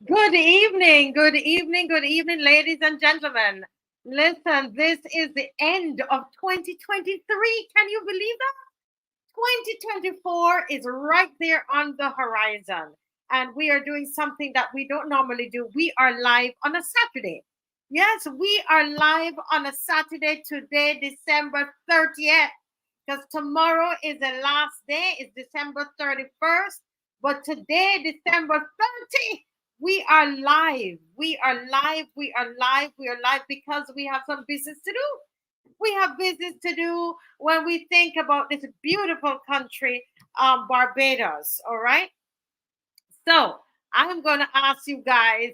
Good evening, ladies and gentlemen. Listen, this is the end of 2023. Can you believe that? 2024 is right there on the horizon, and we are doing something that we don't normally do. We are live on a Saturday. Yes, we are live on a Saturday today, December 30th, because tomorrow is the last day, it's December 31st, but today, December 30th, we are live. We are live. We are live. We are live because we have some business to do. We have business to do when we think about this beautiful country, Barbados. All right. So I'm going to ask you guys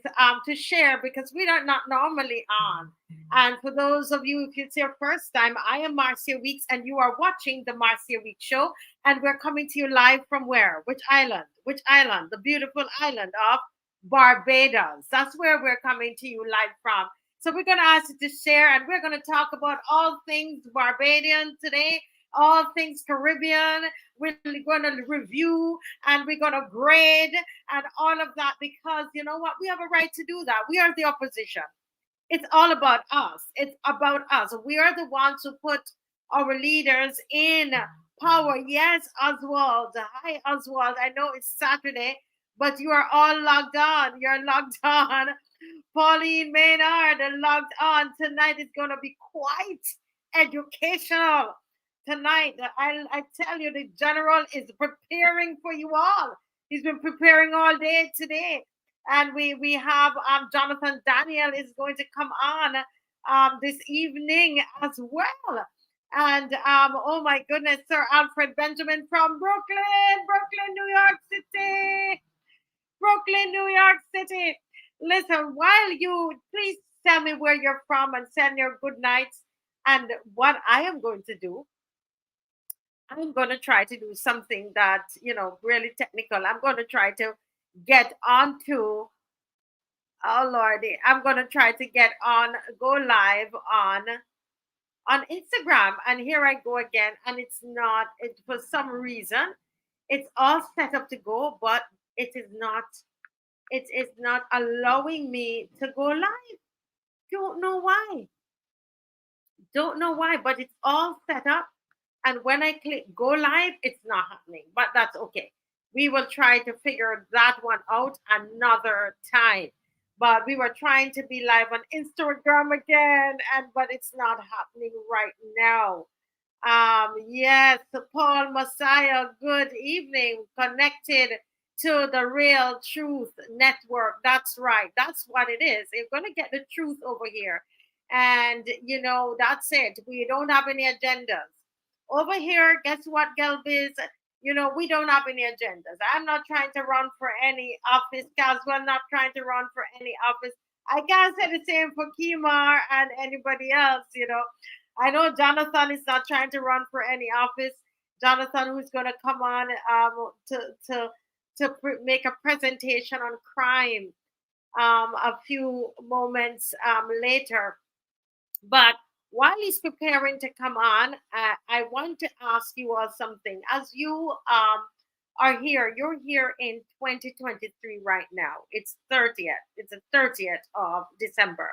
to share because we are not normally on. And for those of you, if it's your first time, I am Marcia Weeks, and you are watching the Marcia Weeks Show. And we're coming to you live from where? Which island? Which island? The beautiful island of Barbados. That's where we're coming to you live from. So we're going to ask you to share, and we're going to talk about all things Barbadian today, all things Caribbean. We're going to review and we're going to grade and all of that because you know what? We have a right to do that. We are the opposition. It's all about us. It's about us. We are the ones who put our leaders in power. Yes, Oswald. Hi, Oswald. I know it's Saturday, but you are all logged on. You're logged on. Pauline Maynard logged on. Tonight is going to be quite educational. Tonight, I tell you, the general is preparing for you all. He's been preparing all day today. And we have Jonathan Daniel is going to come on this evening as well. And oh my goodness, Sir Alfred Benjamin from Brooklyn, New York City. Brooklyn, New York City. Listen, while you please tell me where you're from and send your good nights. And what I am going to do, I'm going to try to do something that, really technical. I'm going to try to get onto, oh Lordy, I'm going to try to get on, go live on Instagram. And here I go again. And it's not, it for some reason, it's all set up to go, but it is not, it is not allowing me to go live. Don't know why. Don't know why, but it's all set up. And when I click go live, it's not happening. But that's okay. We will try to figure that one out another time. But we were trying to be live on Instagram again, and but it's not happening right now. Yes, Paul Messiah, good evening. Connected to the Real Truth Network. That's right. That's what it is. You're going to get the truth over here. And, that's it. We don't have any agendas. Over here, guess what, Gelbiz? We don't have any agendas. I'm not trying to run for any office. Caswell not trying to run for any office. I can't say the same for KEMAR and anybody else. I know Jonathan is not trying to run for any office. Jonathan, who's going to come on to make a presentation on crime a few moments later. But while he's preparing to come on, I want to ask you all something. As you are here, you're here in 2023 right now. It's 30th. It's the 30th of December.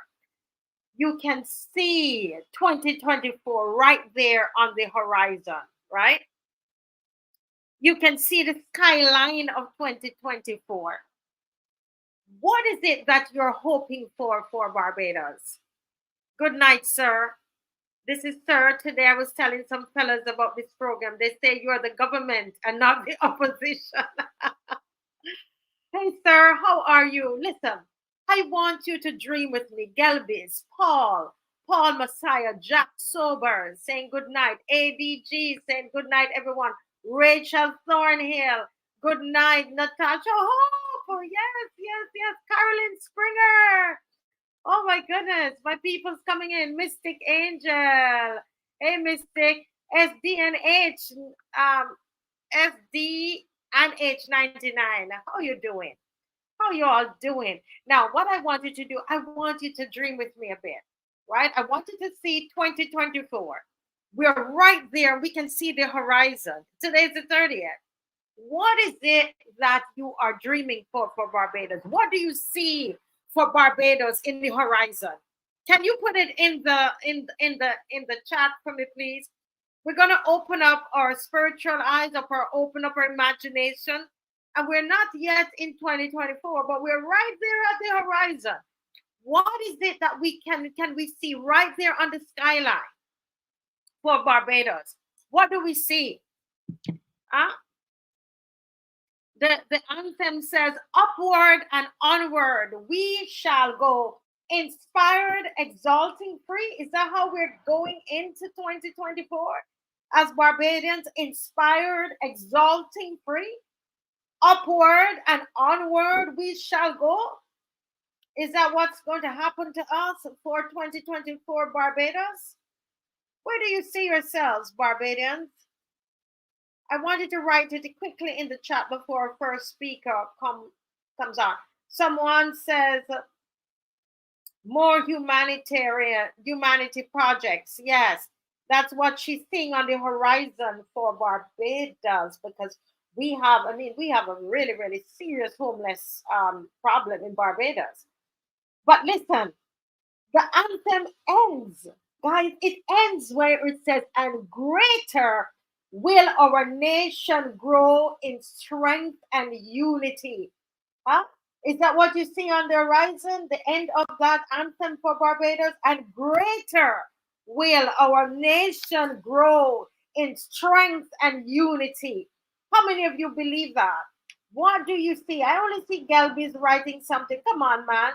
You can see 2024 right there on the horizon, right? You can see the skyline of 2024. What is it that you're hoping for Barbados? Good night, sir. This is Sir. Today I was telling some fellas about this program. They say you are the government and not the opposition. Hey, sir, how are you? Listen, I want you to dream with me. Gelbis, Paul Messiah, Jack Sober saying good night. ADG saying good night, everyone. Rachel Thornhill, good night. Natasha Hope, oh, yes. Carolyn Springer. Oh my goodness, my people's coming in. Mystic Angel. Hey, Mystic. SDNH. SDNH 99. How you doing? How you all doing? Now, what I want you to do, I want you to dream with me a bit, right? I want you to see 2024. We're right there. We can see the horizon. Today's the 30th. What is it that you are dreaming for Barbados? What do you see for Barbados in the horizon? Can you put it in the chat for me, please? We're gonna open up our spiritual eyes, open up our imagination, and we're not yet in 2024, but we're right there at the horizon. What is it that we see right there on the skyline for Barbados? What do we see? Huh? The anthem says, upward and onward we shall go, inspired, exalting, free. Is that how we're going into 2024 as Barbadians? Inspired, exalting, free. Upward and onward we shall go. Is that what's going to happen to us for 2024 Barbados? Where do you see yourselves, Barbadians? I wanted to write it quickly in the chat before our first speaker comes on. Someone says more humanity projects. Yes, that's what she's seeing on the horizon for Barbados, because we have a really, really serious homeless problem in Barbados. But listen, the anthem ends, guys. It ends where it says, and greater will our nation grow in strength and unity. Huh? Is that what you see on the horizon? The end of that anthem for Barbados? And greater will our nation grow in strength and unity. How many of you believe that? What do you see? I only see Gelby's writing something. Come on, man.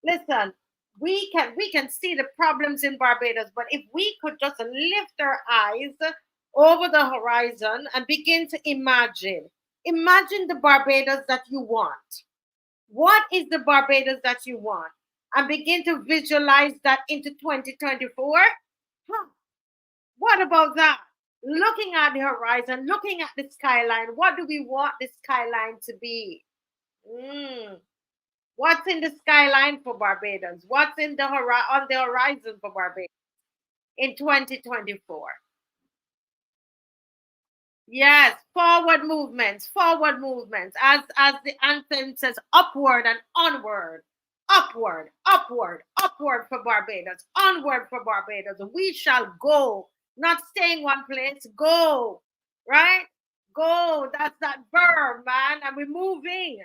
Listen, we can see the problems in Barbados, but if we could just lift our eyes over the horizon and begin to imagine the Barbados that you want. What is the Barbados that you want? And begin to visualize that into 2024. What about that? Looking at the horizon, looking at the skyline. What do we want the skyline to be? What's in the skyline for Barbados? What's on the horizon for Barbados in 2024? Yes, forward movements. As the anthem says, upward and onward. Upward for Barbados. Onward for Barbados. We shall go. Not stay in one place. Go. Right? Go. That's that verb, man. And we're moving.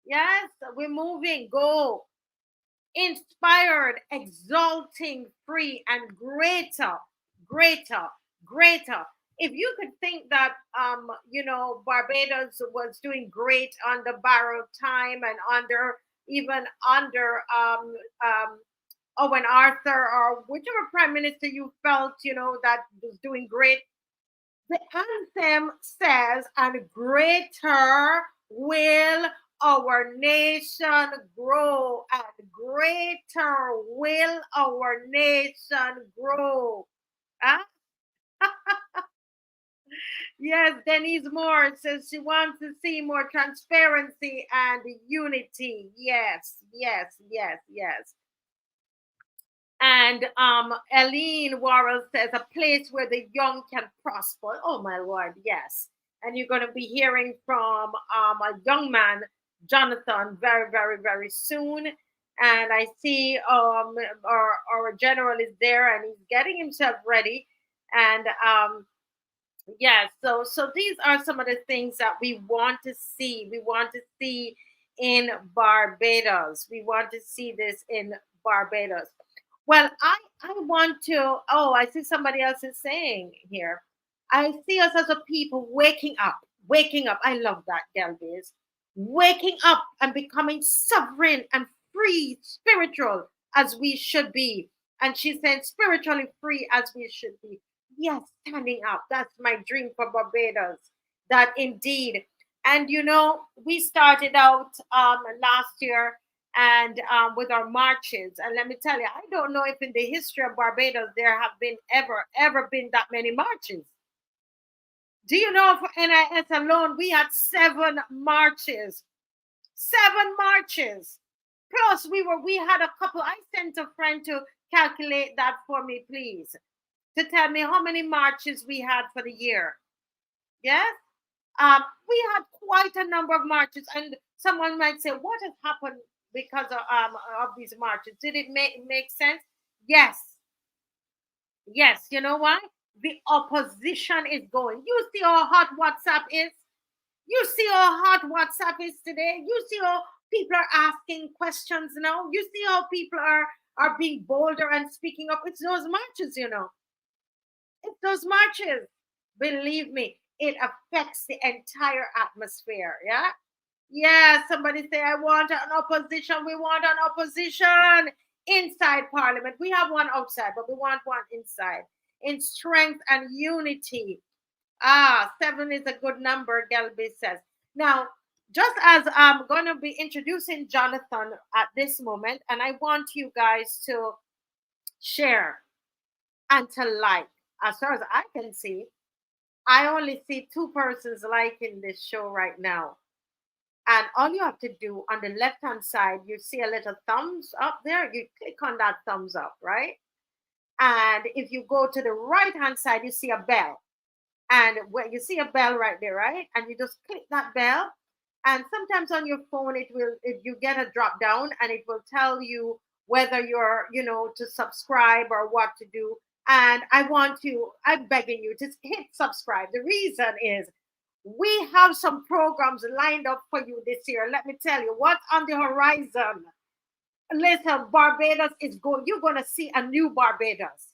Yes, we're moving. Go. Inspired, exalting, free, and greater. If you could think that Barbados was doing great under Barrow time and even under Owen Arthur, or whichever prime minister you felt that was doing great, the anthem says, and greater will our nation grow, and greater will our nation grow. Huh? Yes, Denise Moore says she wants to see more transparency and unity. Yes. And Eileen Worrell says a place where the young can prosper. Oh my Lord, yes. And you're going to be hearing from a young man, Jonathan, very, very, very soon. And I see our general is there and he's getting himself ready. And yes, so these are some of the things that we want to see. We want to see in Barbados. We want to see this in Barbados. Well, I want to. Oh, I see somebody else is saying here. I see us as a people waking up. I love that, Gelbies. Waking up and becoming sovereign and free, spiritual as we should be. And she said, spiritually free as we should be. Yes, standing up. That's my dream for Barbados. That indeed. And we started out last year and with our marches. And let me tell you, I don't know if in the history of Barbados there have been ever been that many marches. Do you know for NIS alone we had 7 marches? 7 marches. Plus we had a couple. I sent a friend to calculate that for me, please, to tell me how many marches we had for the year. Yes? We had quite a number of marches, and someone might say, "What has happened because of these marches? Did it make sense?" Yes, yes. You know why? The opposition is going. You see how hot WhatsApp is. You see how hot WhatsApp is today. You see how people are asking questions now. You see how people are being bolder and speaking up. It's those marches, you know. It's those marches. Believe me, it affects the entire atmosphere. Yeah. Yeah. Somebody say, I want an opposition. We want an opposition inside Parliament. We have one outside, but we want one inside. In strength and unity. Ah, seven is a good number, Gelby says. Now, just as I'm going to be introducing Jonathan at this moment, and I want you guys to share and to like. As far as I can see, I only see two persons liking this show right now. And all you have to do on the left hand side, you see a little thumbs up there. You click on that thumbs up, right? And if you go to the right hand side, you see a bell. And when you see a bell right there, right? And you just click that bell. And sometimes on your phone, you get a drop down and it will tell you whether you're, to subscribe or what to do. And I'm begging you to hit subscribe. The reason is we have some programs lined up for you this year. Let me tell you what's on the horizon. Listen, Barbados is going, you're going to see a new Barbados.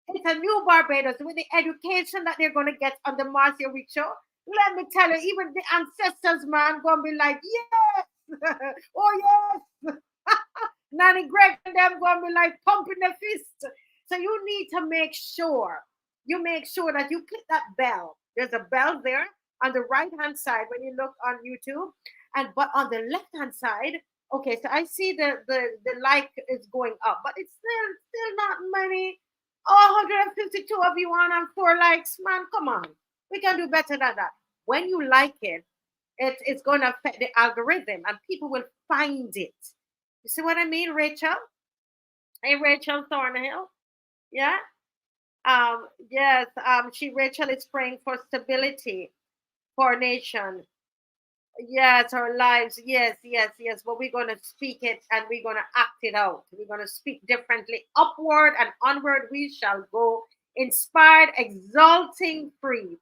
It's a new Barbados with the education that they're going to get on the Marcia Week show. Let me tell you, even the ancestors, man, going to be like, yes, oh, yes. Nanny Greg and them going to be like pumping their fist. So you need to make sure that you click that bell. There's a bell there on the right-hand side when you look on YouTube. But on the left-hand side, okay, so I see the like is going up, but it's still not many. Oh, 152 of you on 4 likes, man. Come on. We can do better than that. When you like it, it's going to affect the algorithm and people will find it. You see what I mean, Rachel? Hey, Rachel Thornhill. Yeah? Yes, Rachel is praying for stability for our nation. Yes, our lives. Yes, yes, yes. But we're going to speak it and we're going to act it out. We're going to speak differently. Upward and onward we shall go, inspired, exalting, free.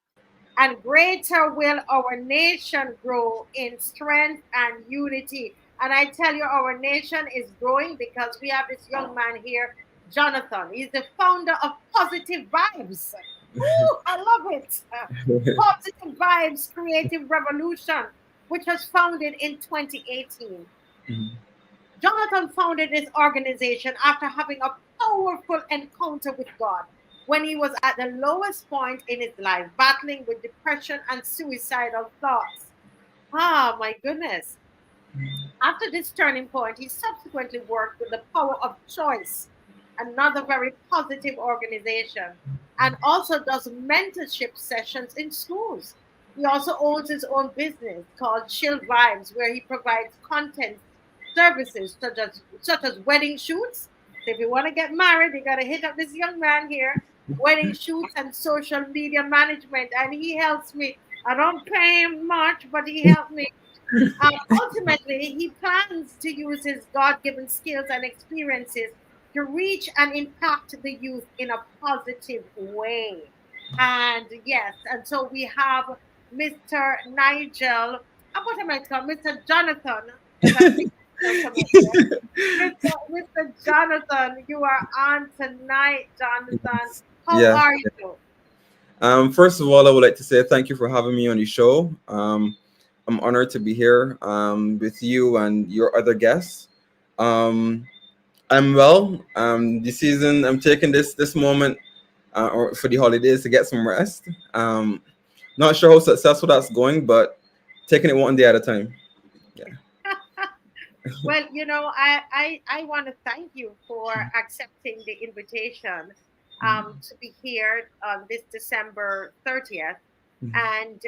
And greater will our nation grow in strength and unity. And I tell you, our nation is growing because we have this young man here, Jonathan. He's the founder of Positive Vibes. Ooh, I love it. Positive Vibes Creative Revolution, which was founded in 2018. Mhm. Jonathan founded this organization after having a powerful encounter with God when he was at the lowest point in his life, battling with depression and suicidal thoughts. Ah, my goodness. After this turning point, he subsequently worked with the Power of Choice, another very positive organization, and also does mentorship sessions in schools. He also owns his own business called Chill Vibes, where he provides content services such as wedding shoots. So if you want to get married, you got to hit up this young man here, wedding shoots and social media management, and he helps me. I don't pay him much, but he helped me. Ultimately, he plans to use his God given skills and experiences to reach and impact the youth in a positive way. And yes, and so we have Mr. Nigel, what am I called? Mr. Jonathan, because I see Nigel come up here. Mr. Jonathan, you are on tonight, Jonathan. How Yeah. are you? First of all, I would like to say thank you for having me on the show. I'm honored to be here with you and your other guests. Um, I'm well. This season, I'm taking this moment or for the holidays to get some rest. Not sure how successful that's going, but taking it one day at a time. Yeah. Well, I want to thank you for accepting the invitation to be here on this December 30th. And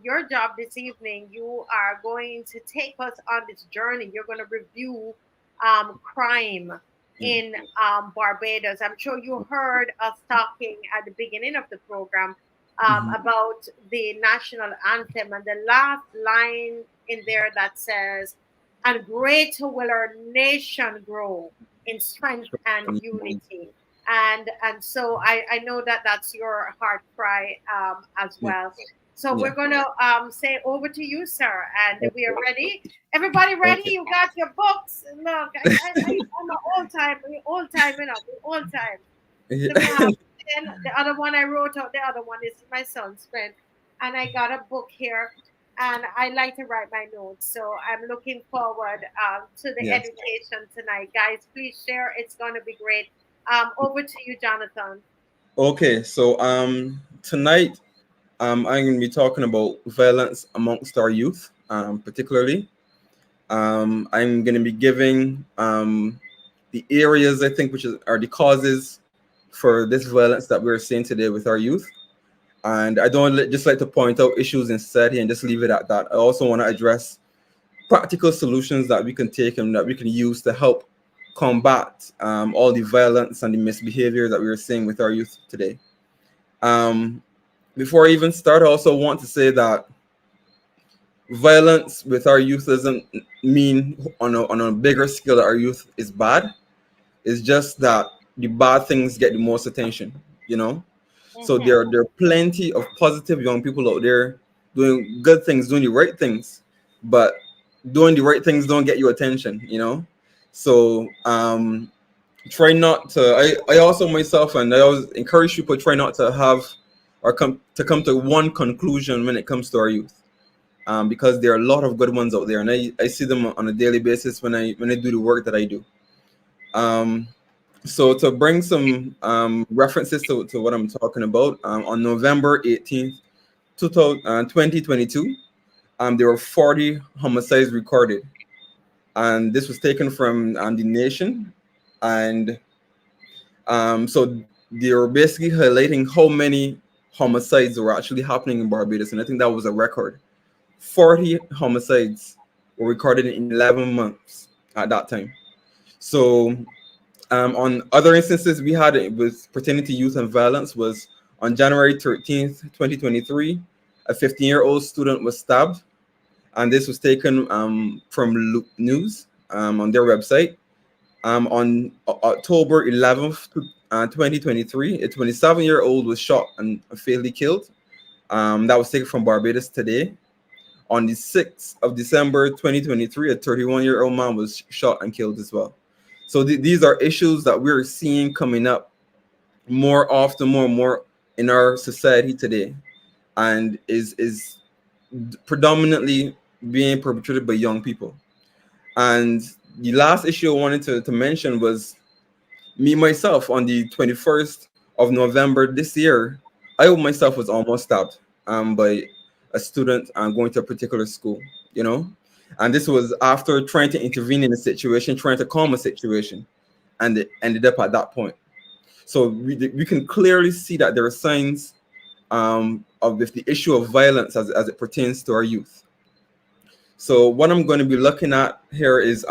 your job this evening, you are going to take us on this journey. You're going to review crime Mm. in Barbados. I'm sure you heard us talking at the beginning of the program. Mhm. about the national anthem, and the last line in there that says, "And greater will our nation grow in strength and unity." And so I know that that's your heart cry as Yeah. well. So Yeah. we're going to say over to you, sir, and we are ready. Everybody ready? Okay. You got your books? Look, I'm an old time, old time. Let me have pen. The other one I wrote out. The other one is my son's pen, and I got a book here, and I like to write my notes. So I'm looking forward to the Yes. education tonight, guys. Please share. It's going to be great. Over to you, Jonathan. Okay. So tonight I'm going to be talking about violence amongst our youth, particularly. I'm going to be giving the areas I think are the causes for this violence that we're seeing today with our youth. And I don't just like to point out issues in society and just leave it at that. I also want to address practical solutions that we can take and that we can use to help combat all the violence and the misbehavior that we are seeing with our youth today. Um, Before I even start, I also want to say that violence with our youth doesn't mean on a bigger scale that our youth is bad. It's just that the bad things get the most attention, you know? So Mm-hmm. there are plenty of positive young people out there doing good things, doing the right things, but doing the right things don't get you attention, you know? So try not to I also myself, and I always encourage people, try not to have or come to one conclusion when it comes to our youth. Because there are a lot of good ones out there, and I see them on a daily basis when I do the work that I do. Um, so to bring some references to what I'm talking about, on November 18th, 2022, there were 40 homicides recorded, and this was taken from the Nation, and so they were basically highlighting how many homicides were actually happening in Barbados, and I think that was a record. 40 homicides were recorded in 11 months at that time. So on other instances we had it with pertaining to youth and violence was on January 13th, 2023, a 15-year-old student was stabbed, and this was taken from Loop News on their website. On October 11th, 2023, a 27-year-old was shot and fatally killed. That was taken from Barbados Today. On the 6th of December 2023, a 31-year-old man was shot and killed as well. So these are issues that we're seeing coming up more often, more and more in our society today, and is predominantly being perpetrated by young people. And the last issue I wanted to mention was me myself on the 21st of November this year. I myself was almost stabbed by a student going to a particular school, you know, and this was after trying to intervene in the situation, trying to calm a situation, and it ended up at that point. So we can clearly see that there are signs of the issue of violence as it pertains to our youth. So what I'm going to be looking at here is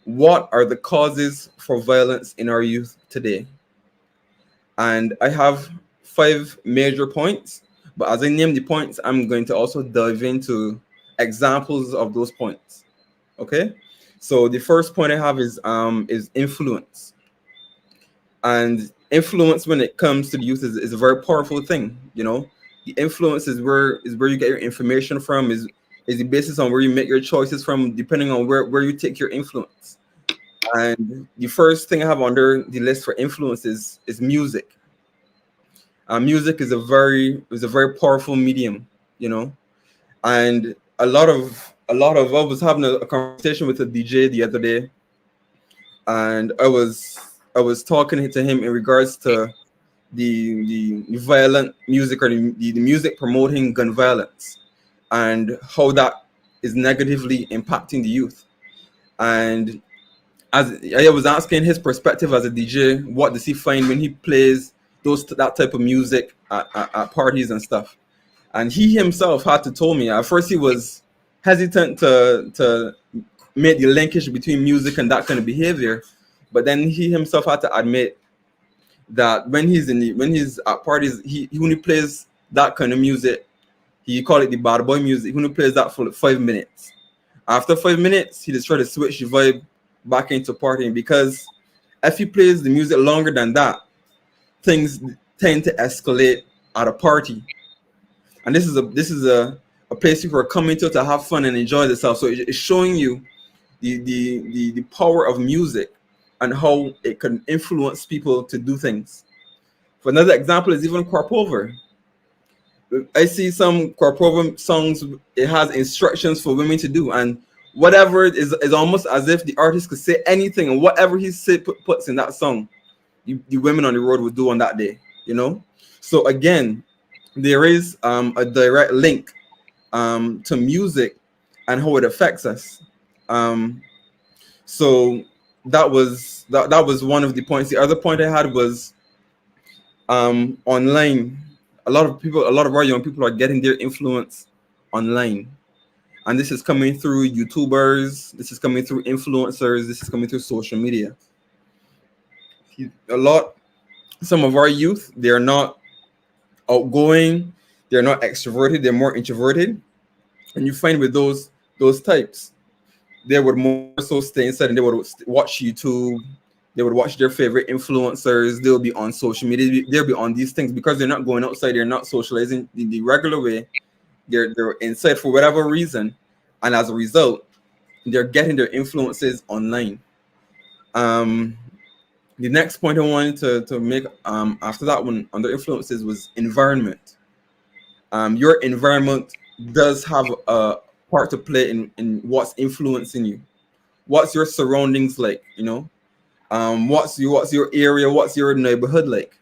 what are the causes for violence in our youth today? And I have 5 major points, but as I name the points, I'm going to also dive into examples of those points. Okay? So the first point I have is influence. And influence when it comes to the youth is a very powerful thing, you know. The influence is where you get your information from, is the basis on where you make your choices from, depending on where you take your influence. And the first thing I have under the list for influence is music. Music is a very powerful medium, you know. And I was having a conversation with a DJ the other day, and I was talking to him in regards to the violent music, or the music promoting gun violence, and how that is negatively impacting the youth. And as I was asking his perspective as a DJ, what does he find when he plays that type of music at parties and stuff? And he himself had to tell me. At first, he was hesitant to make the linkage between music and that kind of behavior, but then he himself had to admit that when he's at parties, he when he plays that kind of music, he call it the bad boy music. When he plays that for like 5 minutes, after 5 minutes, he just try to switch the vibe back into partying, because if he plays the music longer than that, things tend to escalate at a party. And this is a place people are coming to have fun and enjoy themselves. So it's showing you the power of music and how it can influence people to do things. For another example is even crop over. I see some crop over songs, it has instructions for women to do, and whatever it is almost as if the artist could say anything, and whatever he puts in that song, the women on the road would do on that day, you know. So again, there is a direct link to music and how it affects us. So that was one of the points. The other point I had was online. A lot of our young people are getting their influence online, and this is coming through YouTubers, this is coming through influencers, this is coming through social media. Some of our youth, they're not outgoing, they're not extroverted, they're more introverted. And you find with those types, they would more so stay inside and they would watch YouTube, they would watch their favorite influencers, they'll be on social media, they'll be on these things because they're not going outside, they're not socializing the regular way, they're inside for whatever reason, and as a result, they're getting their influences online. The next point I wanted to make after that one under influences was environment. Your environment does have a part to play in what's influencing you. What's your surroundings like? You know, what's your area? What's your neighborhood like?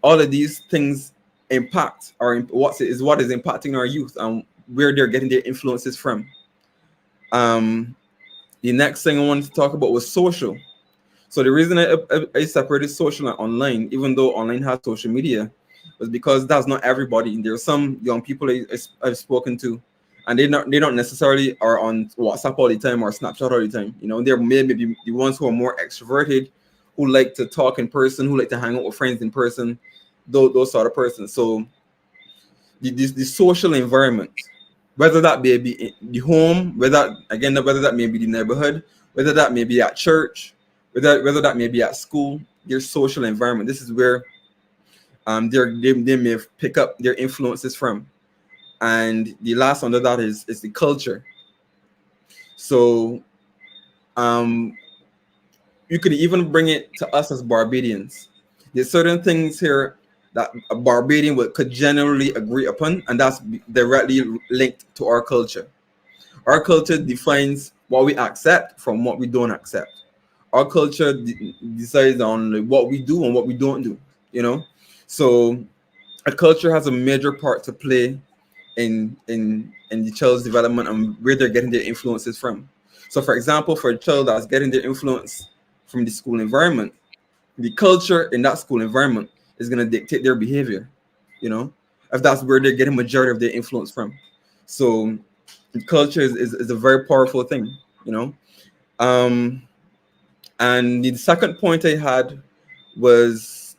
All of these things impact what is impacting our youth and where they're getting their influences from. The next thing I wanted to talk about was social. So the reason I separated social and online, even though online has social media, was because that's not everybody. There are some young people I've spoken to, and they don't necessarily are on WhatsApp all the time or Snapchat all the time. You know, they're maybe the ones who are more extroverted, who like to talk in person, who like to hang out with friends in person, those sort of persons. So the social environment, whether that may be in the home, whether that may be the neighborhood, whether that may be at church, whether that may be at school, their social environment. This is where they may pick up their influences from. And the last under that is the culture. So you could even bring it to us as Barbadians. There's certain things here that a Barbadian could generally agree upon, and that's directly linked to our culture. Our culture defines what we accept from what we don't accept. Our culture decides on what we do and what we don't do, you know. So a culture has a major part to play in the child's development and where they're getting their influences from. So for example, for a child that's getting their influence from the school environment, the culture in that school environment is going to dictate their behavior, you know, if that's where they're getting majority of their influence from. So the culture is a very powerful thing, you know. And the second point I had was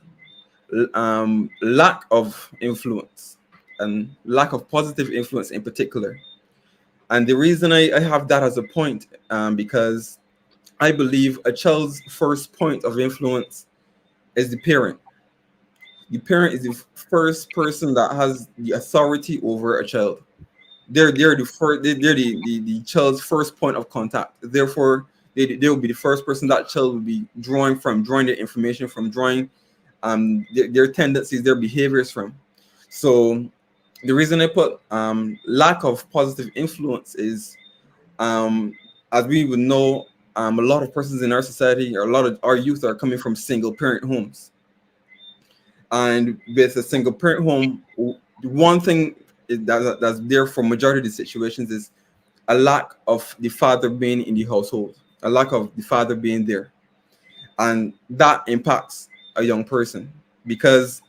lack of influence and lack of positive influence in particular. And the reason I have that as a point, because I believe a child's first point of influence is the parent. The parent is the first person that has the authority over a child. They're the child's first point of contact. Therefore, they will be the first person that child will be drawing their information from, drawing their tendencies, their behaviors from. So the reason I put lack of positive influence is, as we would know, a lot of persons in our society, or a lot of our youth, are coming from single parent homes. And with a single parent home, one thing that's there for majority of the situations is a lack of the father being in the household, a lack of the father being there. And that impacts a young person, because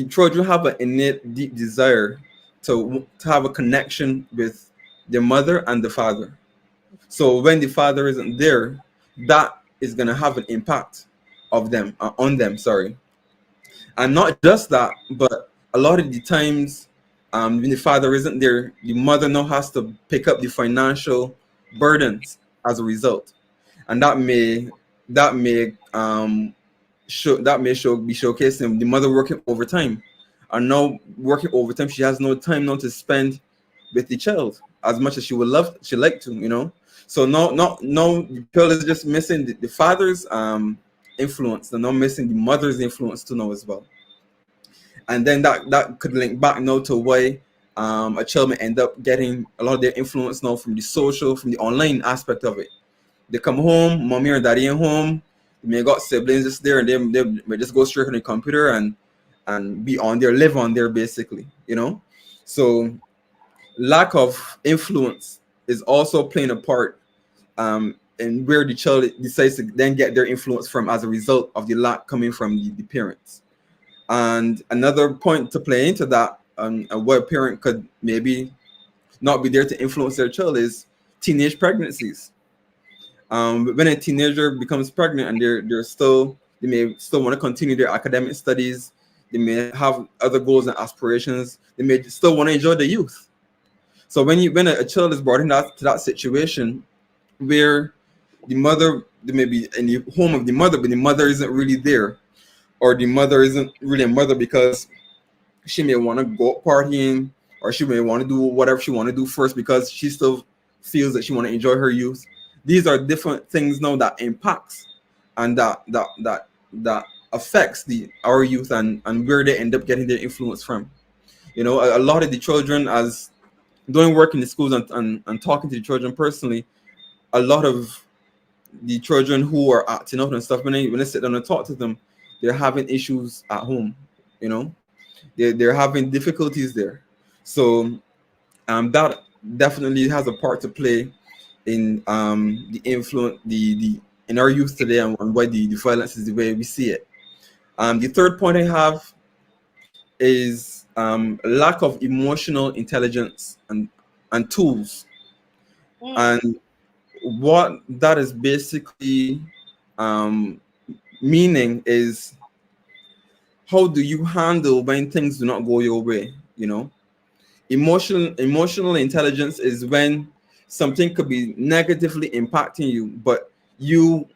children have an innate deep desire to have a connection with their mother and the father. So when the father isn't there, that is going to have an impact of them, on them, sorry. And not just that, but a lot of the times, when the father isn't there, the mother now has to pick up the financial burdens as a result, and that may show be showcasing the mother working overtime, and now working overtime, she has no time now to spend with the child as much as she like to, So no, the child is just missing the father's influence, and not missing the mother's influence to know as well. And then that could link back now to why a child may end up getting a lot of their influence now from the online aspect of it. They come home, mommy or daddy in home, they may got siblings just there, and they may just go straight on the computer and be on there, live on there basically. So lack of influence is also playing a part in where the child decides to then get their influence from as a result of the lack coming from the parents. And another point to play into that, what a parent could maybe not be there to influence their child, is teenage pregnancies. When a teenager becomes pregnant and they may still want to continue their academic studies, they may have other goals and aspirations, they may still want to enjoy the youth. So when a child is brought to that situation where they may be in the home of the mother, but the mother isn't really there, or the mother isn't really a mother because she may want to go partying, or she may want to do whatever she want to do first because she still feels that she want to enjoy her youth. These are different things now that impacts and that affects our youth and where they end up getting their influence from. A lot of the children, as doing work in the schools and talking to the children personally, a lot of the children who are acting out and stuff, when they sit down and talk to them, they're having issues at home. They're having difficulties there. So that definitely has a part to play in the influence in our youth today, and why the violence is the way we see it. The third point I have is lack of emotional intelligence and tools. And what that is basically meaning is, how do you handle when things do not go your way? Emotional intelligence is when something could be negatively impacting you, but you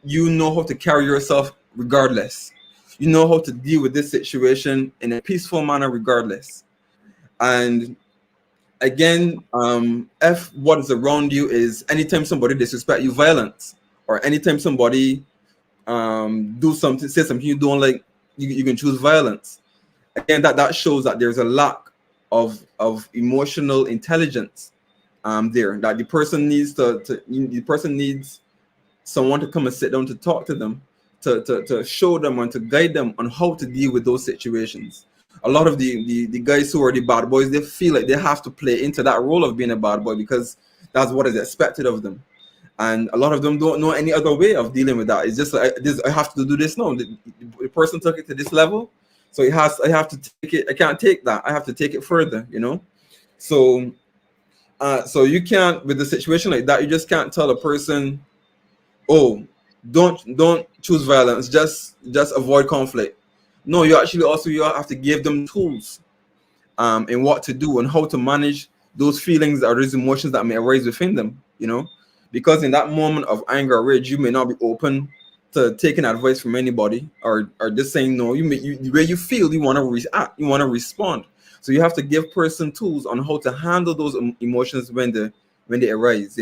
know how to carry yourself regardless. You know how to deal with this situation in a peaceful manner regardless. And again, if what is around you is, anytime somebody disrespect you, violence, or anytime somebody say something you don't like, you can choose violence. Again, that shows that there's a lack of emotional intelligence there, that the person needs someone to come and sit down to talk to them, to show them and to guide them on how to deal with those situations. A lot of the guys who are the bad boys, they feel like they have to play into that role of being a bad boy because that's what is expected of them. And a lot of them don't know any other way of dealing with that. It's just like, I have to do this now. The person took it to this level, so I have to take it. I can't take that. I have to take it further. So so you can't, with a situation like that, you just can't tell a person, oh, don't choose violence. Just avoid conflict. No, you have to give them tools in what to do and how to manage those feelings or those emotions that may arise within them. Because in that moment of anger or rage, you may not be open to taking advice from anybody, or just saying no. The way you feel, you want to react, you want to respond. So you have to give person tools on how to handle those emotions when they arise.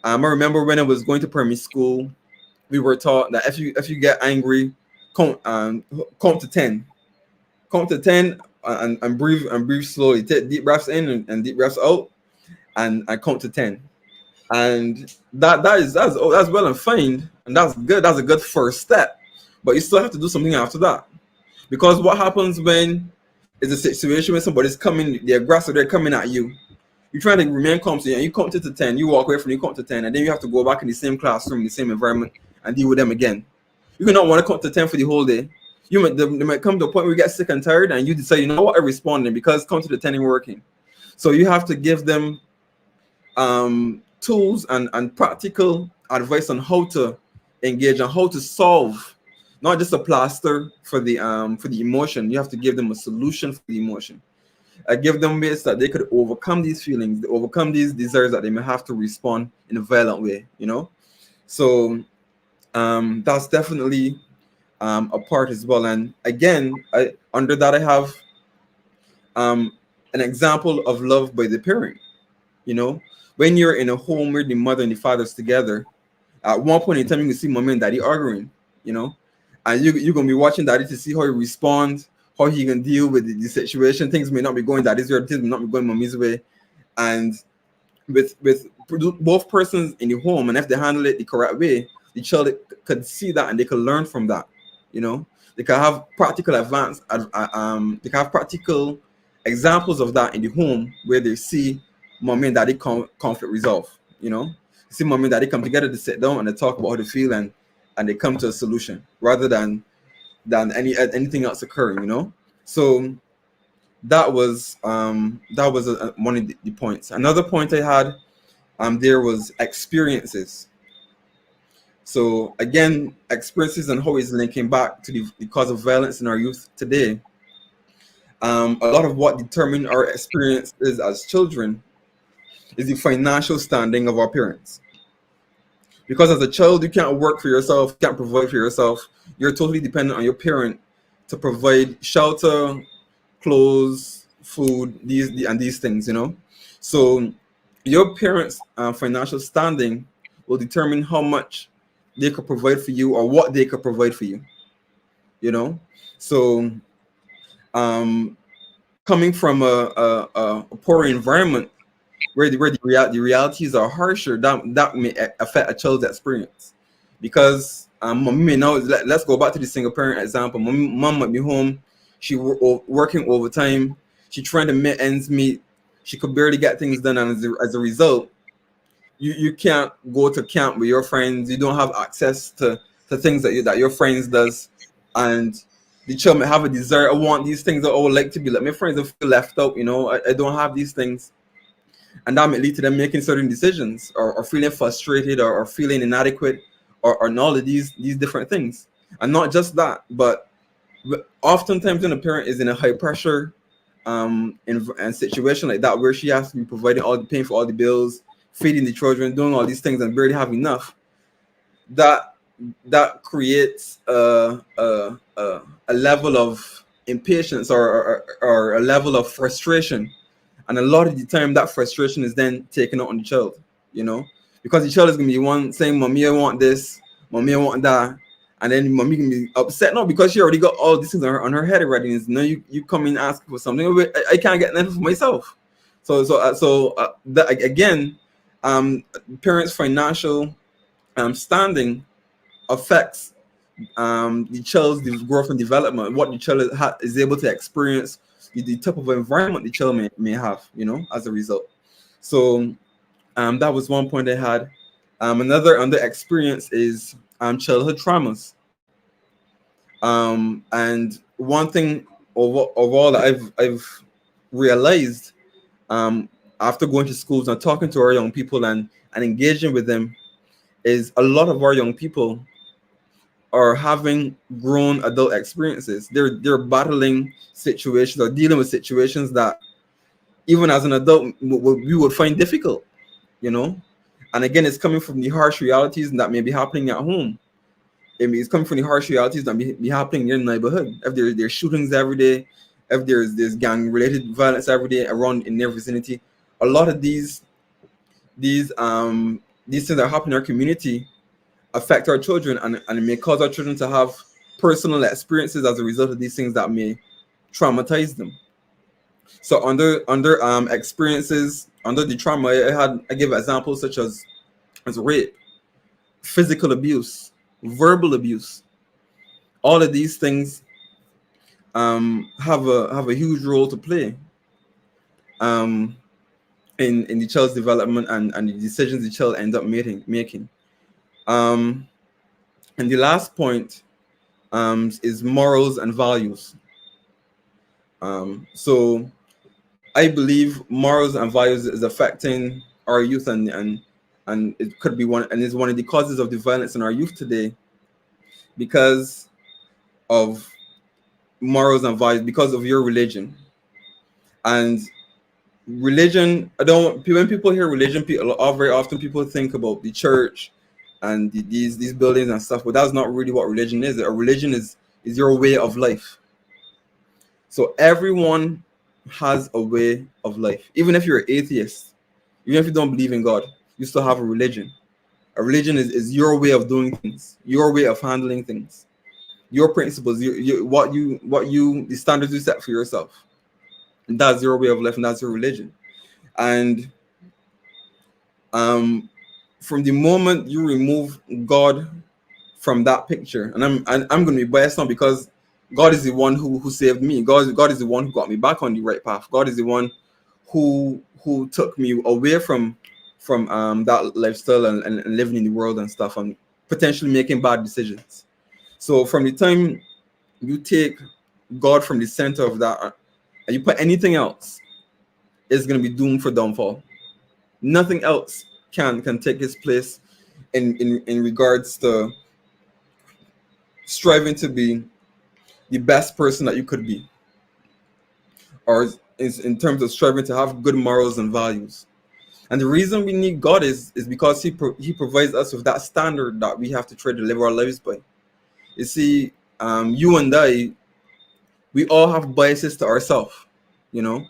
I remember when I was going to primary school, we were taught that if you get angry, count to 10, and breathe slowly. Take deep breaths in and deep breaths out, and I count to 10. And that's well and fine, and that's good. That's a good first step, but you still have to do something after that, because what happens when it's a situation when somebody's coming, the aggressor, they're coming at you. You're trying to remain calm, and you count to 10. You walk away from, you count to 10, and then you have to go back in the same classroom, the same environment, and deal with them again. You cannot want to count to 10 for the whole day. They might come to a point where you get sick and tired, and you decide, you know what, I'm responding because count to the 10 ain't working. So you have to give them tools and practical advice on how to engage and how to solve not just a plaster for the emotion. You have to give them a solution for the emotion. I give them ways that they could overcome these feelings, overcome these desires that they may have to respond in a violent way, you know. So that's definitely a part as well. And again, under that I have an example of love by the parent. You know, when you're in a home where the mother and the father's together, at one point in time you can see mommy and daddy arguing, you know, and you're gonna be watching daddy to see how he responds, how he can deal with the situation. Things may not be going daddy's way, things may not be going mommy's way, and with both persons in the home, and if they handle it the correct way, the child could see that and they could learn from that. You know, they can have practical they can have practical examples of that in the home where they see mommy and daddy conflict resolve. You know, see mommy and daddy come together to sit down and they talk about how they feel, and they come to a solution rather than anything else occurring. You know, so that was one of the points. Another point I had there was experiences. So again, experiences and how it's linking back to the cause of violence in our youth today. A lot of what determine our experiences as children is the financial standing of our parents. Because as a child, you can't work for yourself, can't provide for yourself. You're totally dependent on your parent to provide shelter, clothes, food, these things, you know. So your parents' financial standing will determine how much they could provide for you or what they could provide for you, you know. So coming from a poor environment where the realities are harsher, that may affect a child's experience. Because mom may know, let's go back to the single parent example. Mom might be home, she working overtime, she trying to make ends meet, she could barely get things done, and as a result, you can't go to camp with your friends, you don't have access to things that your friends does, and the child may have a desire, I want these things, I would like to be like my friends, I feel left out, you know, I don't have these things, and that may lead to them making certain decisions, or feeling frustrated, or feeling inadequate, or all of these different things. And not just that, but oftentimes when a parent is in a high pressure in situation like that, where she has to be providing paying for all the bills, feeding the children, doing all these things, and barely have enough, that creates a level of impatience, or a level of frustration. And a lot of the time that frustration is then taken out on the child, you know, because the child is going to be one saying, mommy, I want this, mommy, I want that. And then mommy can be upset, not because she already got all these things on her head already. It's, no, you come in asking for something, I can't get nothing for myself. So that, again, parents' financial standing affects the child's growth and development, what the child is able to experience, the type of environment the child may have, you know, as a result. So that was one point I had. Another under experience is childhood traumas. And one thing overall that I've realized after going to schools and talking to our young people and engaging with them is a lot of our young people are having grown adult experiences. They're battling situations or dealing with situations that even as an adult we would find difficult, you know. And again, it's coming from the harsh realities that may be happening at home. It's coming from the harsh realities that may be happening in your neighborhood. If there's shootings every day, if there's gang related violence every day around in their vicinity, a lot of these things that happen in our community affect our children, and it may cause our children to have personal experiences as a result of these things that may traumatize them. So under experiences under the trauma, I give examples such as rape, physical abuse, verbal abuse. All of these things have a huge role to play in the child's development and the decisions the child ends up making. And the last point is morals and values. So I believe morals and values is affecting our youth, and it could be one of the causes of the violence in our youth today, because of morals and values because of your religion. And religion, I don't, when people hear religion, very often people think about the church and these buildings and stuff, but that's not really what religion is. A religion is your way of life. So everyone has a way of life. Even if you're an atheist, even if you don't believe in God, you still have a religion. A religion is your way of doing things, your way of handling things, your principles, the standards you set for yourself. And that's your way of life, and that's your religion. And from the moment you remove God from that picture, and I'm going to be biased now because God is the one who saved me. God is the one who got me back on the right path. God is the one who took me away from that lifestyle and living in the world and stuff, and potentially making bad decisions. So from the time you take God from the center of that and you put anything else, it's going to be doomed for downfall. Nothing else can take his place in regards to striving to be the best person that you could be, or in terms of striving to have good morals and values. And the reason we need God is because he provides us with that standard that we have to try to live our lives by. You see, you and I, we all have biases to ourselves. You know,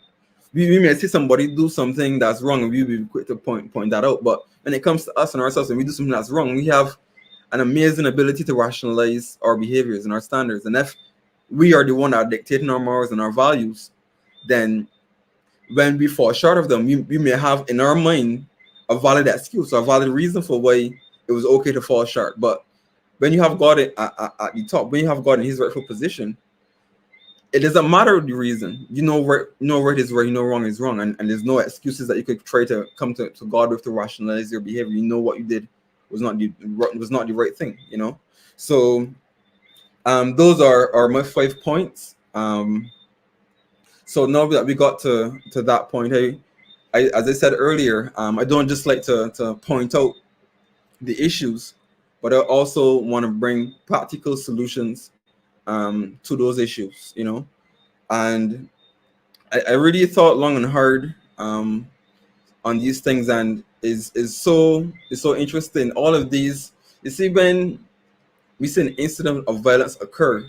we may see somebody do something that's wrong, and we'll be quick to point that out. But when it comes to us and ourselves, and we do something that's wrong, we have an amazing ability to rationalize our behaviors and our standards. And if we are the one that are dictating our morals and our values, then when we fall short of them, we may have in our mind a valid excuse or a valid reason for why it was okay to fall short. But when you have God at the top, when you have God in his rightful position, it doesn't matter the reason. You know right is right, you know wrong is wrong, and there's no excuses that you could try to come to God with to rationalize your behavior. You know what you did was not the right thing, you know. So those are my 5 points. So now that we got to that point, as I said earlier, I don't just like to point out the issues, but I also want to bring practical solutions to those issues, you know. And I really thought long and hard on these things, and is so interesting. All of these, you see, when we see an incident of violence occur,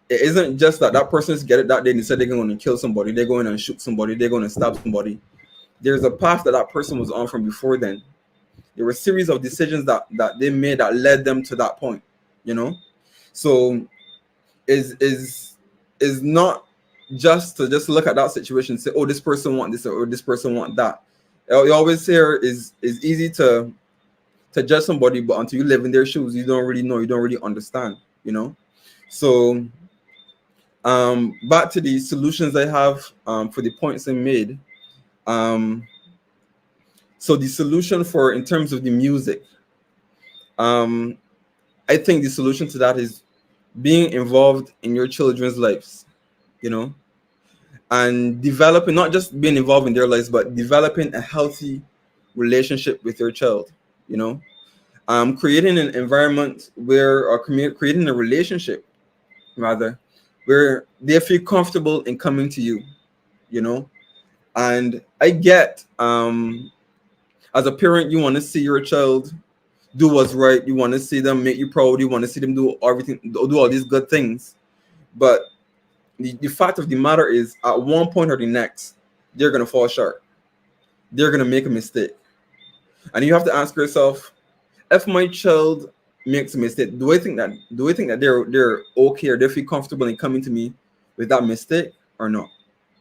it isn't just that persons get it that day and said they're going to kill somebody, they're going to shoot somebody, they're going to stab somebody. There's a path that person was on from before then. There were a series of decisions that they made that led them to that point, you know. So is not just to just look at that situation and say, oh, this person want this or this person want that. You always hear is easy to judge somebody, but until you live in their shoes, you don't really know, you don't really understand, you know. So back to the solutions I have for the points I made. So the solution for, in terms of the music, I think the solution to that is being involved in your children's lives, you know, and developing, not just being involved in their lives, but developing a healthy relationship with your child, you know, creating an environment or creating a relationship rather, where they feel comfortable in coming to you, you know. And I get, as a parent, you want to see your child do what's right. You want to see them make you proud. You want to see them do everything, do all these good things. But the fact of the matter is, at one point or the next, they're going to fall short. They're going to make a mistake. And you have to ask yourself, if my child makes a mistake, do I think that they're okay, or they feel comfortable in coming to me with that mistake or not?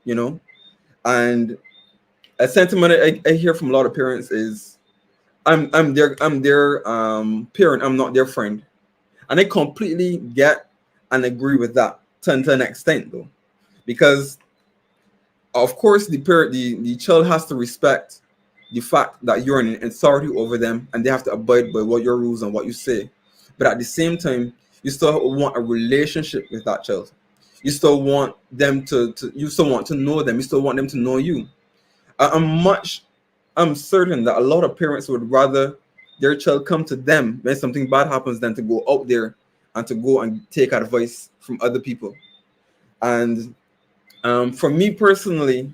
You know? And a sentiment I hear from a lot of parents is, I'm their parent, I'm not their friend. And I completely get and agree with that to an extent, though, because of course the child has to respect the fact that you're an authority over them, and they have to abide by what your rules and what you say. But at the same time, you still want a relationship with that child. You still want them you still want to know them. You still want them to know you. I'm certain that a lot of parents would rather their child come to them when something bad happens than to go out there and to go and take advice from other people. And for me personally,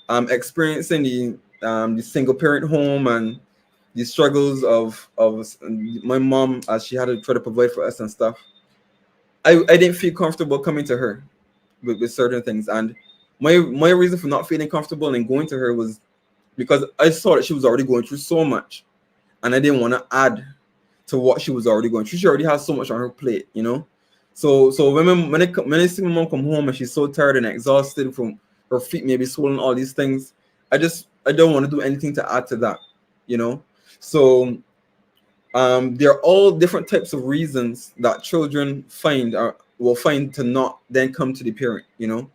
experiencing the single parent home and the struggles of my mom as she had to try to provide for us and stuff, I didn't feel comfortable coming to her with certain things. And my reason for not feeling comfortable and going to her was because I saw that she was already going through so much, and I didn't want to add to what she was already going through. She already has so much on her plate, you know. So when I see my mom come home and she's so tired and exhausted from her feet maybe swollen, all these things, I don't want to do anything to add to that, you know. So there are all different types of reasons that children find or will find to not then come to the parent, you know.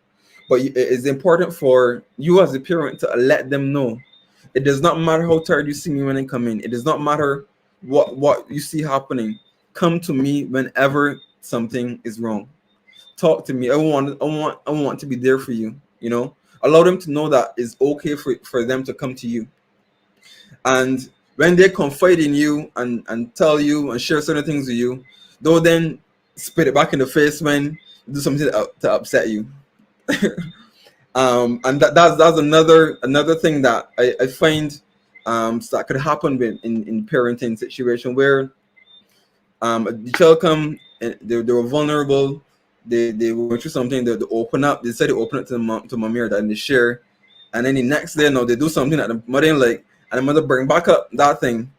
But it is important for you as a parent to let them know. It does not matter how tired you see me when I come in. It does not matter what you see happening. Come to me whenever something is wrong. Talk to me. I want to be there for you, you know. Allow them to know that it's okay for them to come to you. And when they confide in you and tell you and share certain things with you, don't then spit it back in the face when you do something to upset you. And that's another thing that I find that could happen in parenting situation where the child come and they were vulnerable, they went through something, they open up, they said they open it to mommy or dad and they share, and then the next day they do something that the mother ain't like, and the mother bring back up that thing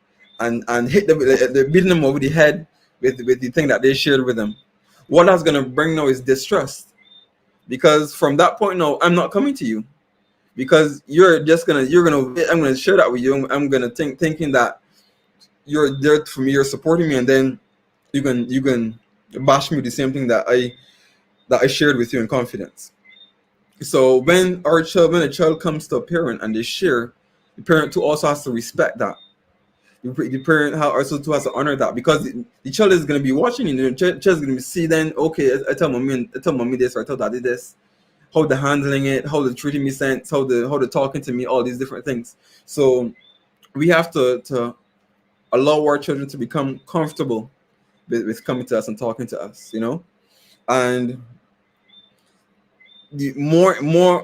and hit them, they're beating them over the head with the thing that they shared with them. What that's gonna bring now is distrust. Because from that point now, I'm not coming to you because I'm gonna share that with you. I'm gonna thinking that you're there for me, you're supporting me, and then you can bash me with the same thing that I shared with you in confidence. So when a child comes to a parent and they share, the parent too also has to respect that. The parent also too has to honor that, because the child is going to be watching you. The child is going to see then, okay, I tell mommy this, or I tell daddy this, how they're handling it, how they're treating me, sense, how they're talking to me, all these different things. So we have to allow our children to become comfortable with coming to us and talking to us, you know. And the more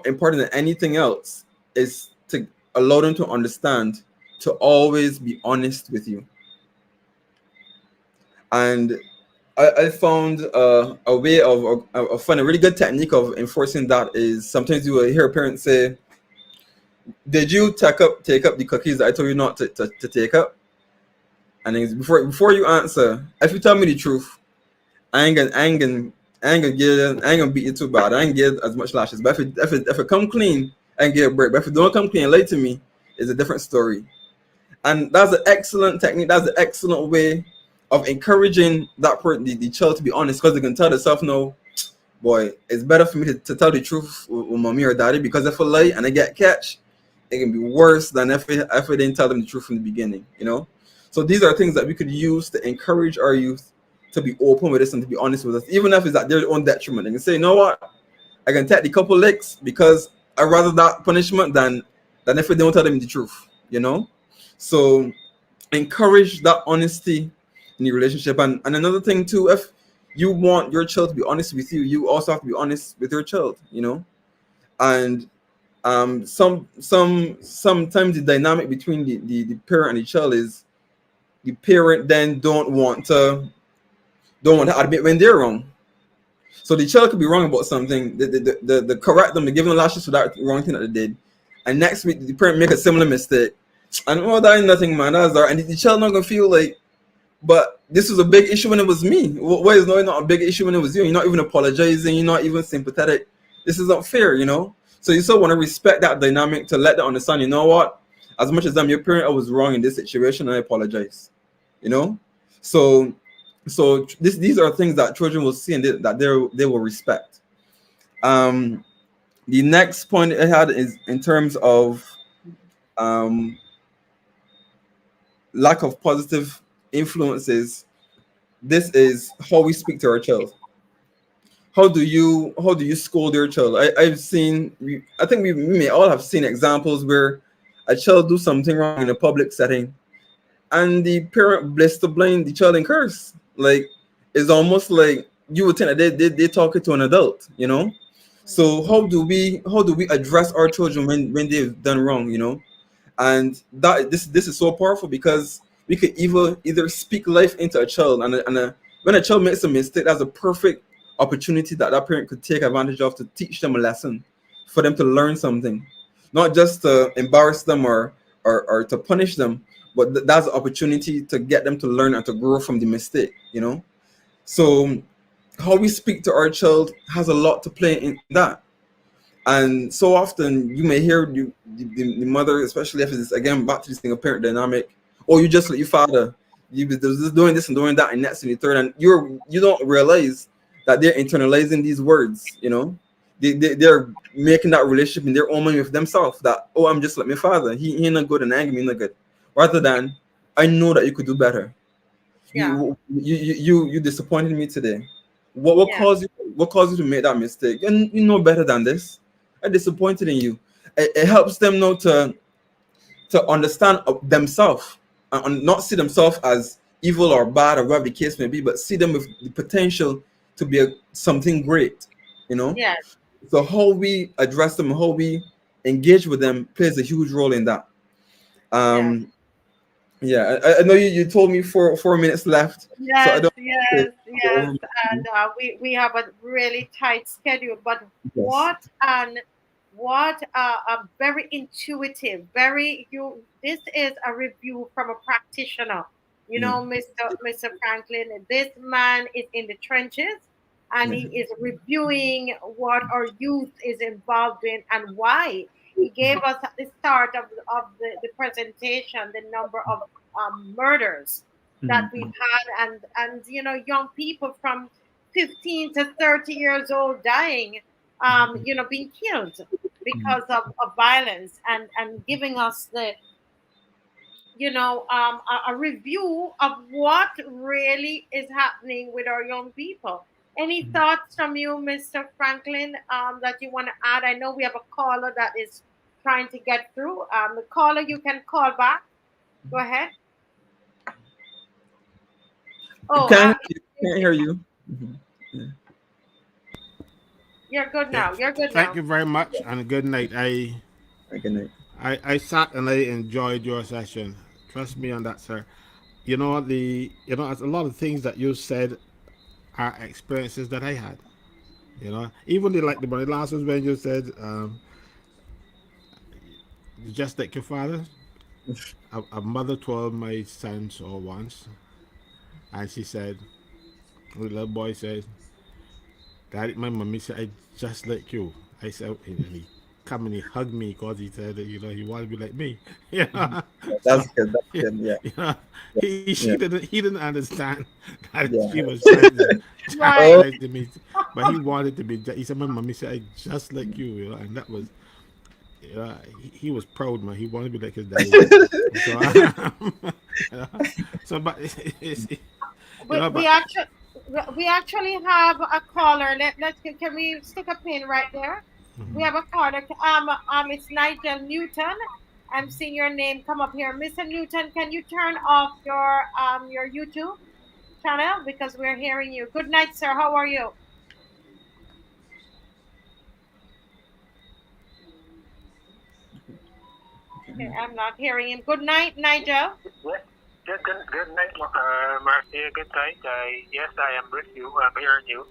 important than anything else is to allow them to understand to always be honest with you. And I found a way of find a really good technique of enforcing that is sometimes you will hear a parent say, "Did you take up the cookies that I told you not to take up?" And then before you answer, if you tell me the truth, I ain't gonna beat you too bad. I ain't get as much lashes. But if it come clean, I can get a break. But if it don't come clean and lie to me, it's a different story. And that's an excellent technique. That's an excellent way of encouraging the child to be honest, because they can tell themselves, no, boy, it's better for me to tell the truth with mommy or daddy, because if I lie and I get catch, it can be worse than if I didn't tell them the truth from the beginning, you know? So these are things that we could use to encourage our youth to be open with us and to be honest with us, even if it's at their own detriment. They can say, you know what, I can take the couple licks because I'd rather that punishment than if I don't tell them the truth, you know? So encourage that honesty in the relationship. And another thing too, if you want your child to be honest with you, you also have to be honest with your child, you know? And sometimes the dynamic between the parent and the child is the parent then don't want to admit when they're wrong. So the child could be wrong about something, the correct them, to give them lashes for that wrong thing that they did, and next week the parent make a similar mistake, and oh, that ain't nothing, man, that's all right. And the child not gonna feel like, but this was a big issue when it was me. Why is not a big issue when it was you? You're not even apologizing, you're not even sympathetic. This is not fair, you know. So you still want to respect that dynamic, to let them understand, you know what, as much as I'm your parent, I was wrong in this situation, and I apologize, you know. So these are things that children will see and that they will respect. The next point I had is in terms of lack of positive influences. This is how we speak to our child. How do you scold your child? I think we may all have seen examples where a child do something wrong in a public setting, and the parent bless to blame the child and curse. Like, it's almost like you would think that they talking to an adult, you know. So how do we address our children when they've done wrong, you know? And that this is so powerful because we could either speak life into a child, when a child makes a mistake, that's a perfect opportunity that parent could take advantage of to teach them a lesson, for them to learn something, not just to embarrass them or to punish them, but that's an opportunity to get them to learn and to grow from the mistake, you know. So how we speak to our child has a lot to play in that. And so often you may hear the mother, especially if it's again back to this single parent dynamic, or you just let your father, you be just doing this and doing that and next and the third, and you don't realize that they're internalizing these words, you know. They're making that relationship in their own mind with themselves, that, oh, I'm just like my father, he ain't not good and angry, me not good. Rather than, I know that you could do better. Yeah. You disappointed me today. What Yeah. caused you to make that mistake? And you know better than this. I disappointed in you. It helps them know to understand themselves, and not see themselves as evil or bad or whatever the case may be, but see them with the potential to be something great, you know. Yes. So how we address them, how we engage with them plays a huge role in that. Yes. um yeah, I know you told me 4 minutes left, so I Yes, don't yes, yes. And we have a really tight schedule, but yes. what a very intuitive, very you. This is a review from a practitioner. You Yeah, know, Mr. Franklin. This man is in the trenches, and yeah. he is reviewing what our youth is involved in and why. He gave us at the start of the presentation the number of murders that we've Mhm. had, and young people from 15 to 30 years old dying, being killed because of violence, and giving us the a review of what really is happening with our young people. Any thoughts from you, Mr. Franklin, that you want to add? I know we have a caller that is trying to get through. The caller, you can call back. Go ahead. You Oh, can't hear you. Mhm. Yeah. you're good Yeah. now. You're good Thank now. you very much and a good night. Good night. I sat and I enjoyed your session. Trust me on that, sir. As a lot of things that you said are experiences that I had. Even the last was when you said, just like your father. A mother told my son so once, and she said, the little boy said, "Daddy, my mommy said I just like you." I said, and he come and he hugged me because he said that he wanted to be like me. Mhm. Yeah, So that's good. That's yeah, good. Yeah. she Yeah. didn't understand that Yeah. she was trying to Right. Oh, chastise me, but he wanted to be. He said, "My mommy said I just like you," and that was. He was proud, man. He wanted to be like his daddy. So, you know, but We, we but actually we actually have a caller. Can we stick a pin right there? We have a caller. It's Nigel Newton. I'm seeing your name come up here, Mr. Newton. Can you turn off your YouTube channel because we're hearing you? Good night, sir. How are you? Okay, I'm not hearing him. Good night, Nigel. Yeah, yeah, good night, Marcia. Good night. Yes, I am with you. I'm hearing you.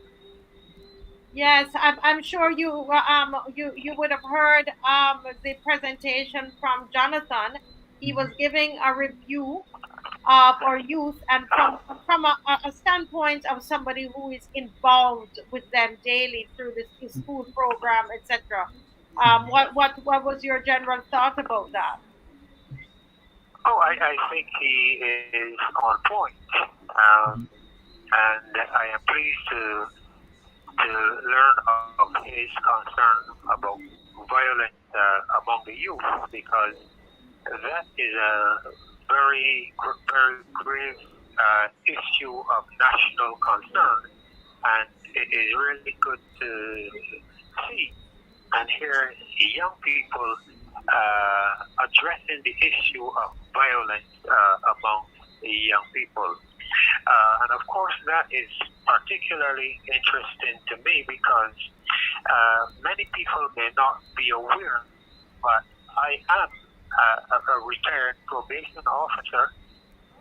Yes, I'm sure you would have heard the presentation from Jonathan. He was giving a review of our youth, and from a standpoint of somebody who is involved with them daily through this school program, etc. What was your general thought about that? Oh, I think he is on point. Um, and I am pleased to learn of his concern about violence among the youth, because that is a very grave issue of national concern, and it is really good to see and hear young people addressing the issue of violence among the young people. And of course, that is particularly interesting to me because many people may not be aware, but I am a retired probation officer,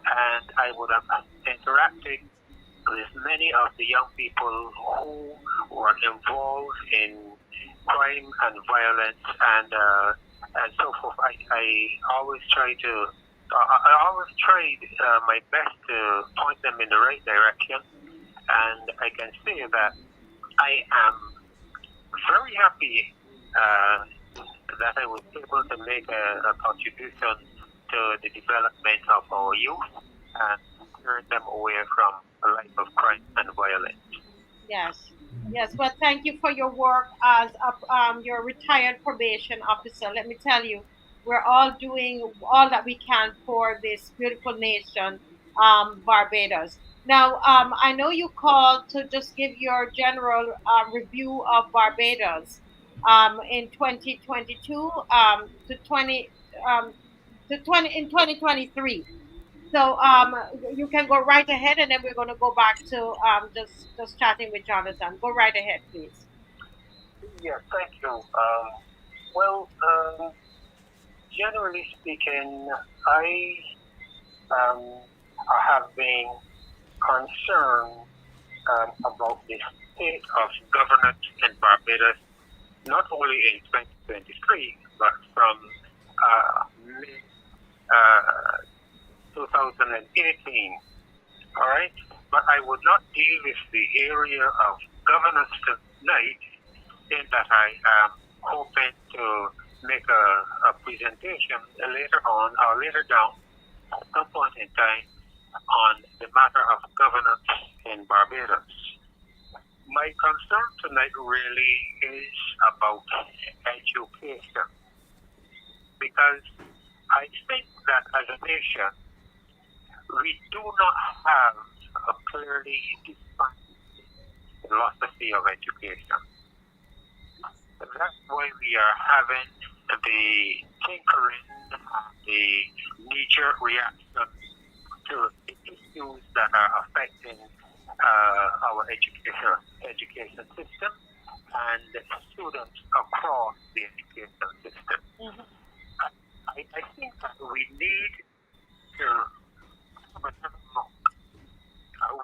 and I would have interacted with many of the young people who were involved in crime and violence and so forth. I always try to I always tried my best to point them in the right direction, and I can say that I am very happy that I was able to make a contribution to the development of our youth and turn them away from a life of crime and violence. Yes. Yes. Well, thank you for your work as your retired probation officer. Let me tell you, we're all doing all that we can for this beautiful nation, Barbados. Now, I know you called to just give your general review of Barbados in 2022 to 20 um, to 20 in 2023. So you can go right ahead, and then we're going to go back to just chatting with Jonathan. Go right ahead, please. Yes, thank you. Well, generally speaking, I have been concerned about the state of governance in Barbados, not only in 2023, but from mid 2018. All right, but I would not deal with the area of governance tonight, in that I am hoping to make a presentation later on or later down at some point in time on the matter of governance in Barbados. My concern tonight really is about education, because I think that as a nation, we do not have a clearly defined philosophy of education. That's why we are having the tinkering and the knee-jerk reaction to the issues that are affecting our education system and students across the education system. Mm-hmm. I think that we need to have another look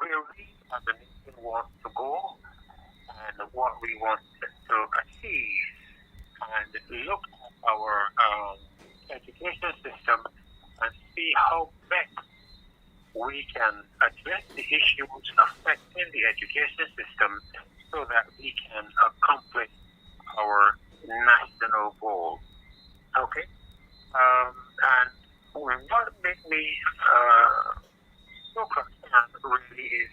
where we as a nation want to go and what we want to achieve, and look at our education system and see how best we can address the issues affecting the education system so that we can accomplish our national goal. Okay? And what makes me so concerned really is,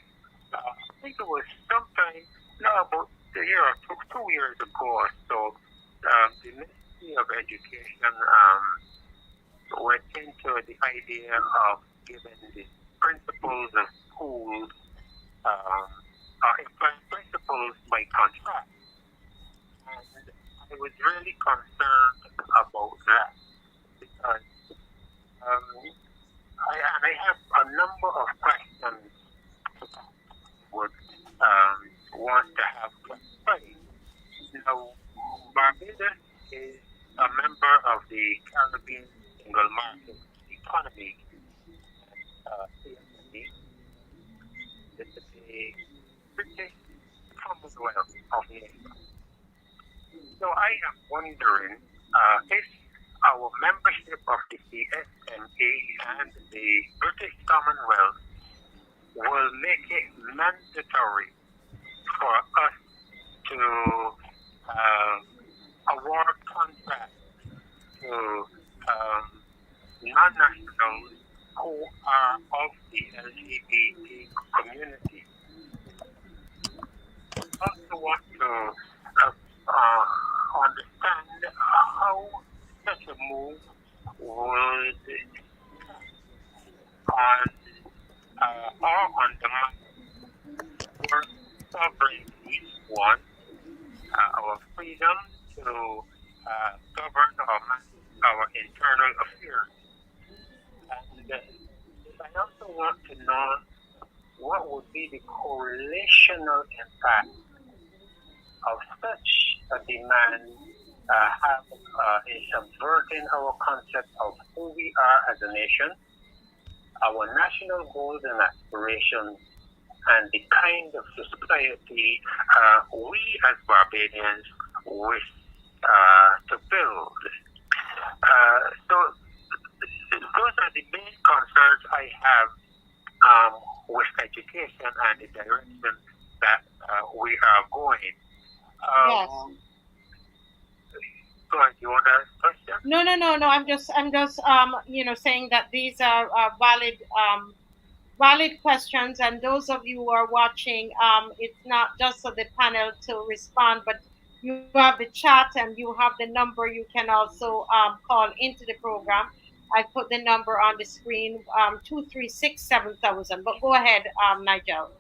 I think it was sometime, no, about a year or two years ago or so, the Ministry of Education went into the idea of giving the principals of schools, employing principals by contract. And I was really concerned about that, because I have a number of questions that I would want to have clarified. Now, Barbados is a member of the Caribbean Single Market Economy, CSME, the British Commonwealth of Nations. So I am wondering if our membership of the CSMA and the British Commonwealth will make it mandatory for us to award contracts to non-nationals who are of the LGBT community. I also want to understand how such a move would on or undermine our sovereignty, one, our freedom to govern or manage our internal affairs. And I also want to know what would be the correlational impact of such a demand is subverting our concept of who we are as a nation, our national goals and aspirations, and the kind of society we as Barbadians wish to build. So those are the main concerns I have with education and the direction that we are going. Yes. Go ahead, you want to question? No. I'm just saying that these are valid questions, and those of you who are watching, it's not just for the panel to respond, but you have the chat and you have the number. You can also call into the program. I put the number on the screen, 236-7000. But go ahead, Nigel.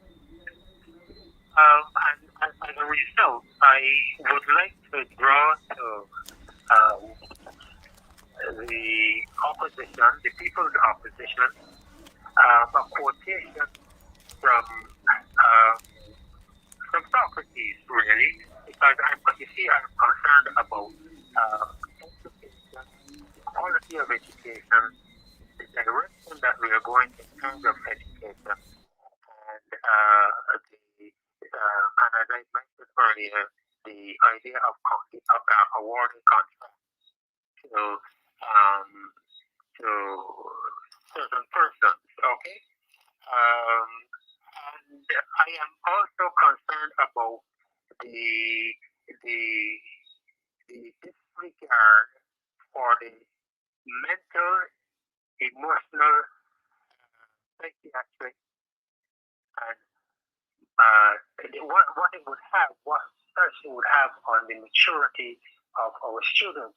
And as a result, I would like to draw to the opposition, the people's opposition, a quotation from Socrates, really, because I'm concerned about education, the quality of education, the direction that we are going in terms of education, and as I mentioned earlier, the idea of awarding contracts to certain persons. Okay. And I am also concerned about the disregard for the mental, emotional, psychiatric, and what it would have, what such it would have on the maturity of our students.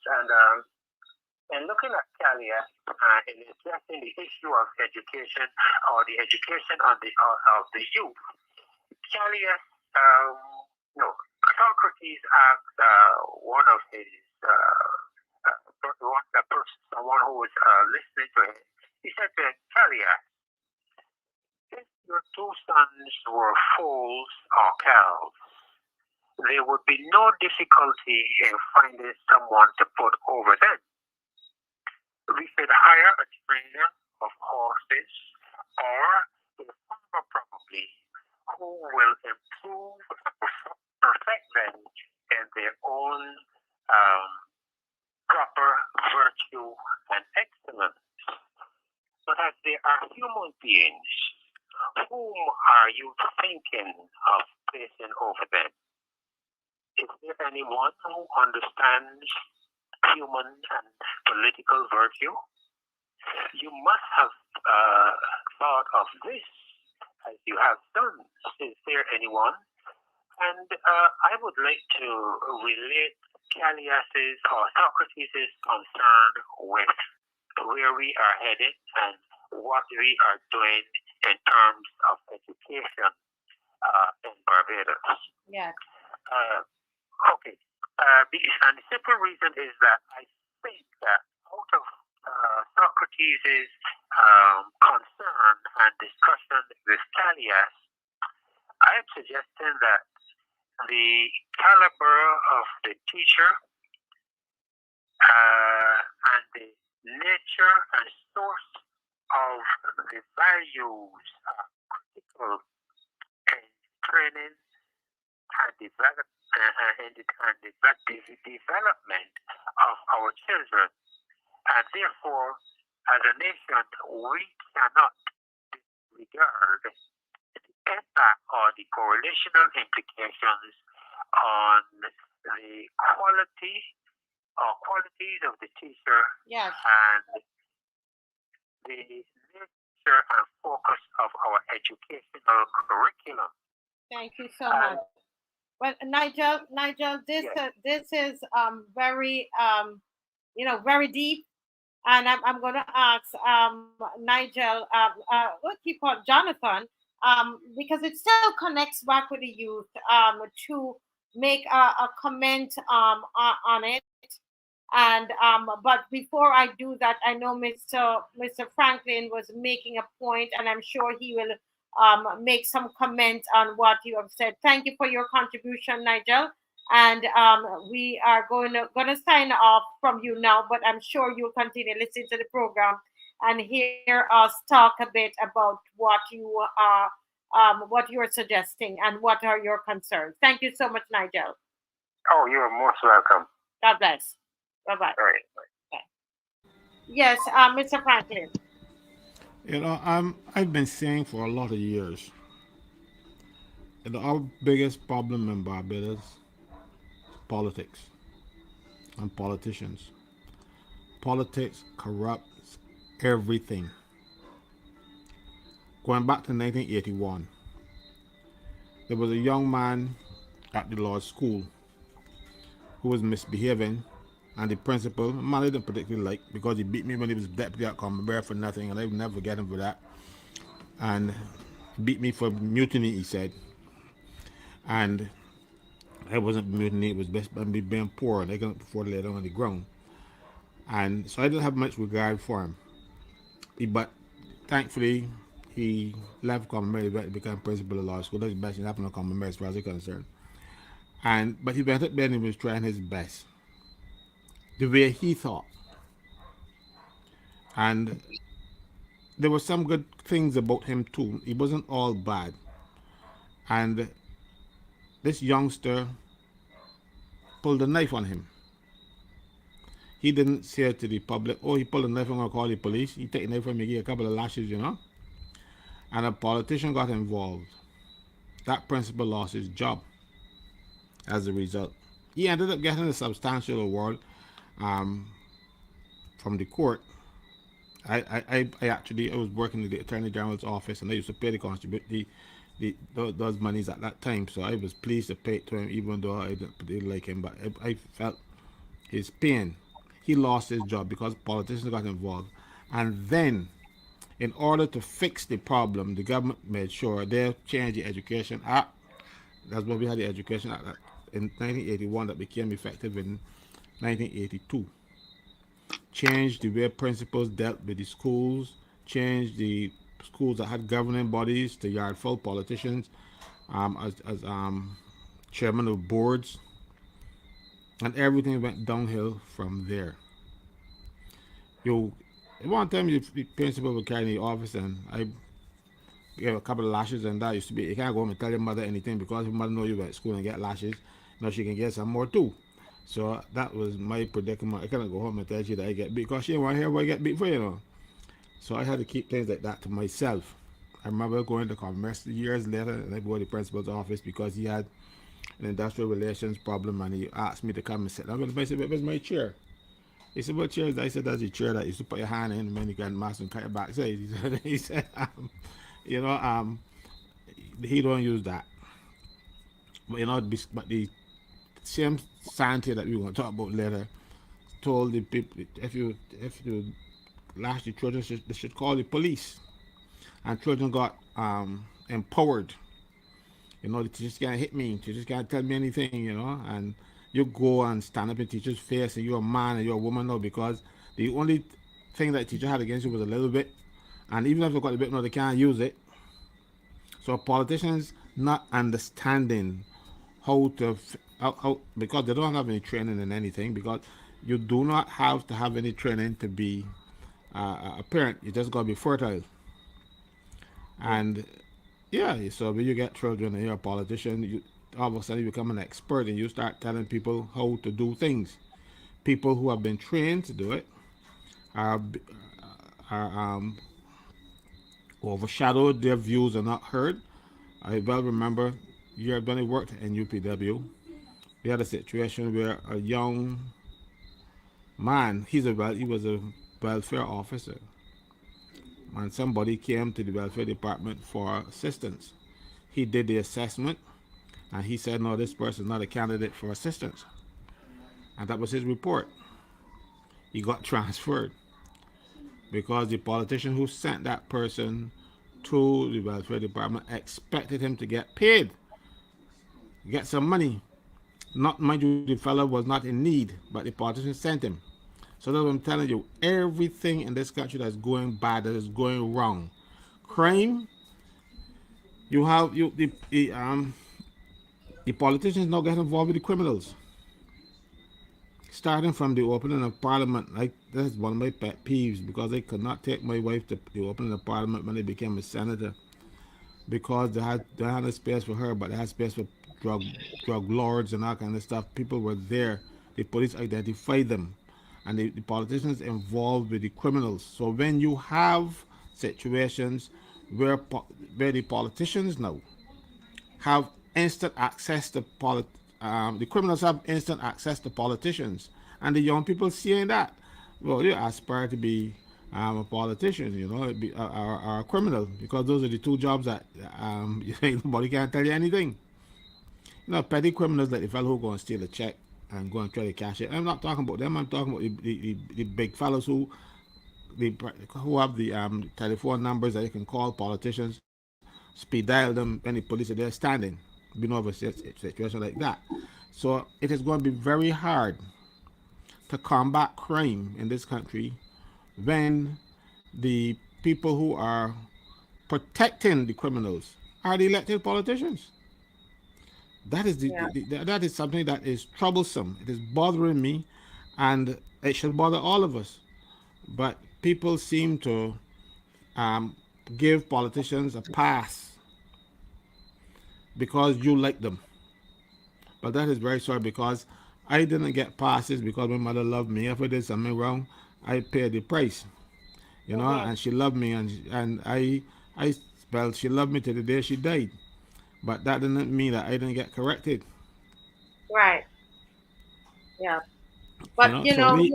And looking at CALIA and addressing the issue of education or the education of the youth, CALIA, Socrates asked one of his someone who was listening to him. He said to CALIA, if your two sons were foals or calves, there would be no difficulty in finding someone to put over them. We could hire a trainer of horses or a farmer probably who will improve and perfect them in their own proper virtue and excellence. But as they are human beings, whom are you thinking of placing over them? Is there anyone who understands human and political virtue? You must have thought of this as you have done. Is there anyone? And I would like to relate Callias's or Socrates' concern with where we are headed and what we are doing in terms of education in Barbados. Yes. Okay. And the simple reason is that I think that out of Socrates' concern and discussion with Callias, I am suggesting that the caliber of the teacher and the nature and source of the values are critical in training and development of our children. And therefore, as a nation, we cannot disregard the impact or the correlational implications on the quality or qualities of the teacher. Yes. And the nature and focus of our educational curriculum. Thank you so much. Well, Nigel, this is very very deep, and I'm going to ask Nigel, what you call Jonathan, because it still connects back with the youth, to make a comment on it. And but before I do that, I know Mr. Franklin was making a point, and I'm sure he will make some comment on what you have said. Thank you for your contribution, Nigel. And we are going to sign off from you now, but I'm sure you'll continue listening to the program and hear us talk a bit about what you're suggesting and what are your concerns. Thank you so much, Nigel. Oh, you are most welcome. God bless. Bye-bye. All right. Okay. Yes, Mr. Franklin. You know, I've been saying for a lot of years that our biggest problem in Barbados is politics and politicians. Politics corrupts everything. Going back to 1981, there was a young man at the law school who was misbehaving, and the principal, a man I didn't particularly like because he beat me when he was deputy at Commonwealth for nothing, and I would never forget him for that. And he beat me for mutiny, he said. And I wasn't mutiny, it was best by me being poor, and I couldn't afford to lay down on the ground. And so I didn't have much regard for him. But thankfully, he left Commonwealth to become principal of law school. That's the best thing happened to Commonwealth as far as I'm concerned. But he went up there and he was trying his best, the way he thought. And there were some good things about him too. He wasn't all bad. And this youngster pulled a knife on him. He didn't say to the public, oh, he pulled a knife, I'm going to call the police. He take a knife from me, give a couple of lashes, you know. And a politician got involved. That principal lost his job as a result. He ended up getting a substantial award from the court. I was working in the Attorney General's office, and I used to pay those monies at that time. So I was pleased to pay it to him, even though I didn't particularly like him. But I felt his pain. He lost his job because politicians got involved. And then, in order to fix the problem, the government made sure they changed the Education Act. That's why we had the Education Act in 1981 that became effective in 1982. Changed the way principals dealt with the schools, changed the schools that had governing bodies to yard full politicians as chairman of boards, and everything went downhill from there. One time the principal would carry in the office, and I gave a couple of lashes, and that used to be, you can't go home and tell your mother anything, because if your mother know you went to school and get lashes, now she can get some more too. So that was my predicament. I couldn't go home and tell you that I get beat, because she didn't want to hear what I get beat for, you know. So I had to keep things like that to myself. I remember going to Commerce years later, and I go to the principal's office because he had an industrial relations problem, and he asked me to come and sit down. I said, where's my chair? He said, what chair is that? I said, that's the chair that you used to put your hand in when you got master and cut your back. So he said, he don't use that. But but the same SANTIA that we want to talk about later told the people, if you lash the children, they should call the police. And children got empowered. You know, the teachers can't hit me, teachers can't tell me anything, you know, and you go and stand up in teacher's face and you're a man and you're a woman now, because the only thing that teacher had against you was a little bit, and even if they got a bit more, they can't use it. So politicians not understanding how because they don't have any training in anything, because you do not have to have any training to be a parent. You just got to be fertile. And yeah, so when you get children and you're a politician, all of a sudden you become an expert and you start telling people how to do things. People who have been trained to do it are overshadowed, their views are not heard. I well remember years when I worked in UPW, we had a situation where a young man, he was a welfare officer, and somebody came to the welfare department for assistance. He did the assessment, and he said, no, this person is not a candidate for assistance. And that was his report. He got transferred because the politician who sent that person to the welfare department expected him to get paid, get some money. Not, mind you, the fellow was not in need, but the politician sent him. So that's what I'm telling you. Everything in this country that's going bad, that is going wrong. Crime You have the politicians now get involved with the criminals, starting from the opening of Parliament. Like that's one of my pet peeves because I could not take my wife to the opening of Parliament when I became a senator because they had a space for her, but they had space for drug drug lords and all kind of stuff. People were there. The police identified them, and the politicians involved with the criminals. So when you have situations where where the politicians now have instant access to the criminals have instant access to politicians, and the young people seeing that, well, you aspire to be a politician, or a criminal, because those are the two jobs that nobody can tell you anything. Petty criminals like the fellow who go and steal a check and go and try to cash it. I'm not talking about them. I'm talking about the big fellows who have the telephone numbers that you can call politicians, speed dial them when the police are there standing. We know of a situation like that. So it is going to be very hard to combat crime in this country when the people who are protecting the criminals are the elected politicians. That is Yeah. that is something that is troublesome. It is bothering me, and it should bother all of us. But people seem to um, give politicians a pass because you like them. But that is very sorry because I didn't get passes because my mother loved me. If I did something wrong, I paid the price, Mm-hmm. and she loved me, and I well, she loved me to the day she died. But that didn't mean that I didn't get corrected, Right. Yeah. But So we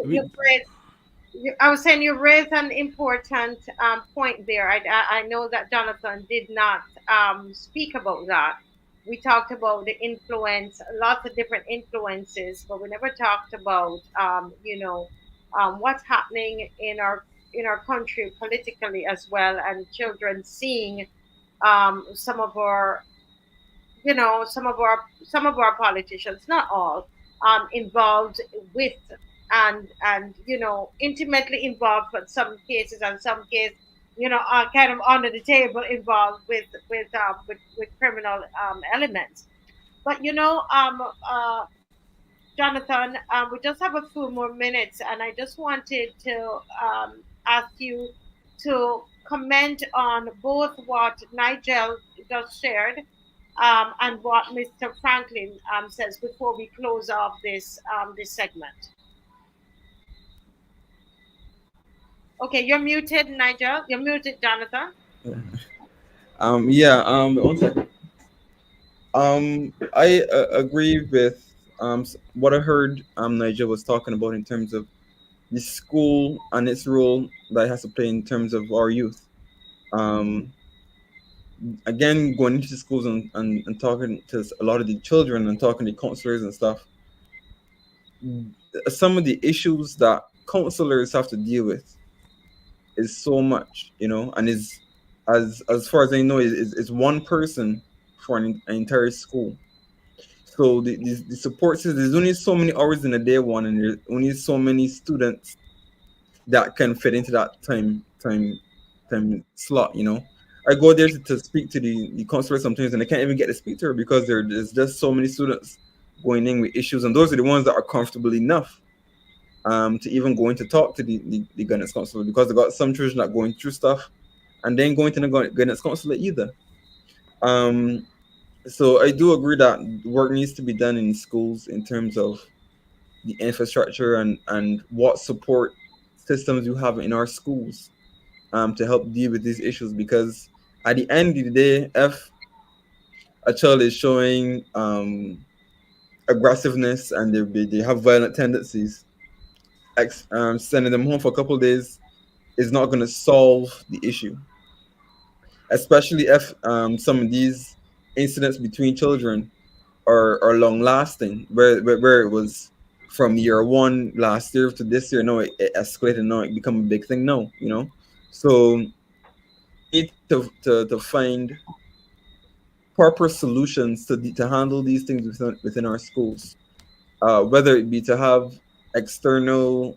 I was saying you raised an important point there. I know that Jonathan did not speak about that. We talked about the influence, lots of different influences, but we never talked about what's happening in our country politically as well, and children seeing some of our some of our politicians, not all, involved with and intimately involved, but some cases and some cases are kind of under the table involved with criminal elements. But Jonathan, we just have a few more minutes, and I just wanted to ask you to comment on both what Nigel just shared and what Mr. Franklin says before we close off this segment. Okay, you're muted, Nigel. You're muted, Jonathan. Yeah. One second. I agree with what I heard Nigel was talking about in terms of the school and its role that it has to play in terms of our youth. Um, Again, going into schools and talking to a lot of the children and talking to counselors and stuff, some of the issues that counselors have to deal with is so much, and is as far as I know, is one person for an entire school. So the support system, there's only so many hours in a day one, and there's only so many students that can fit into that time slot. I go there to speak to the counselor sometimes, and I can't even get to speak to her because there's just so many students going in with issues, and those are the ones that are comfortable enough to even go in to talk to the guidance counselor, because they got some children that going through stuff and then going to the guidance counselor either. Um, so I do agree that work needs to be done in schools in terms of the infrastructure and what support systems you have in our schools to help deal with these issues, because at the end of the day, if a child is showing aggressiveness and they have violent tendencies, sending them home for a couple of days is not going to solve the issue, especially if some of these incidents between children are long lasting, where it was from year one last year to this year. No, it escalated. No, it become a big thing now. So we need to find proper solutions to handle these things within our schools, whether it be to have external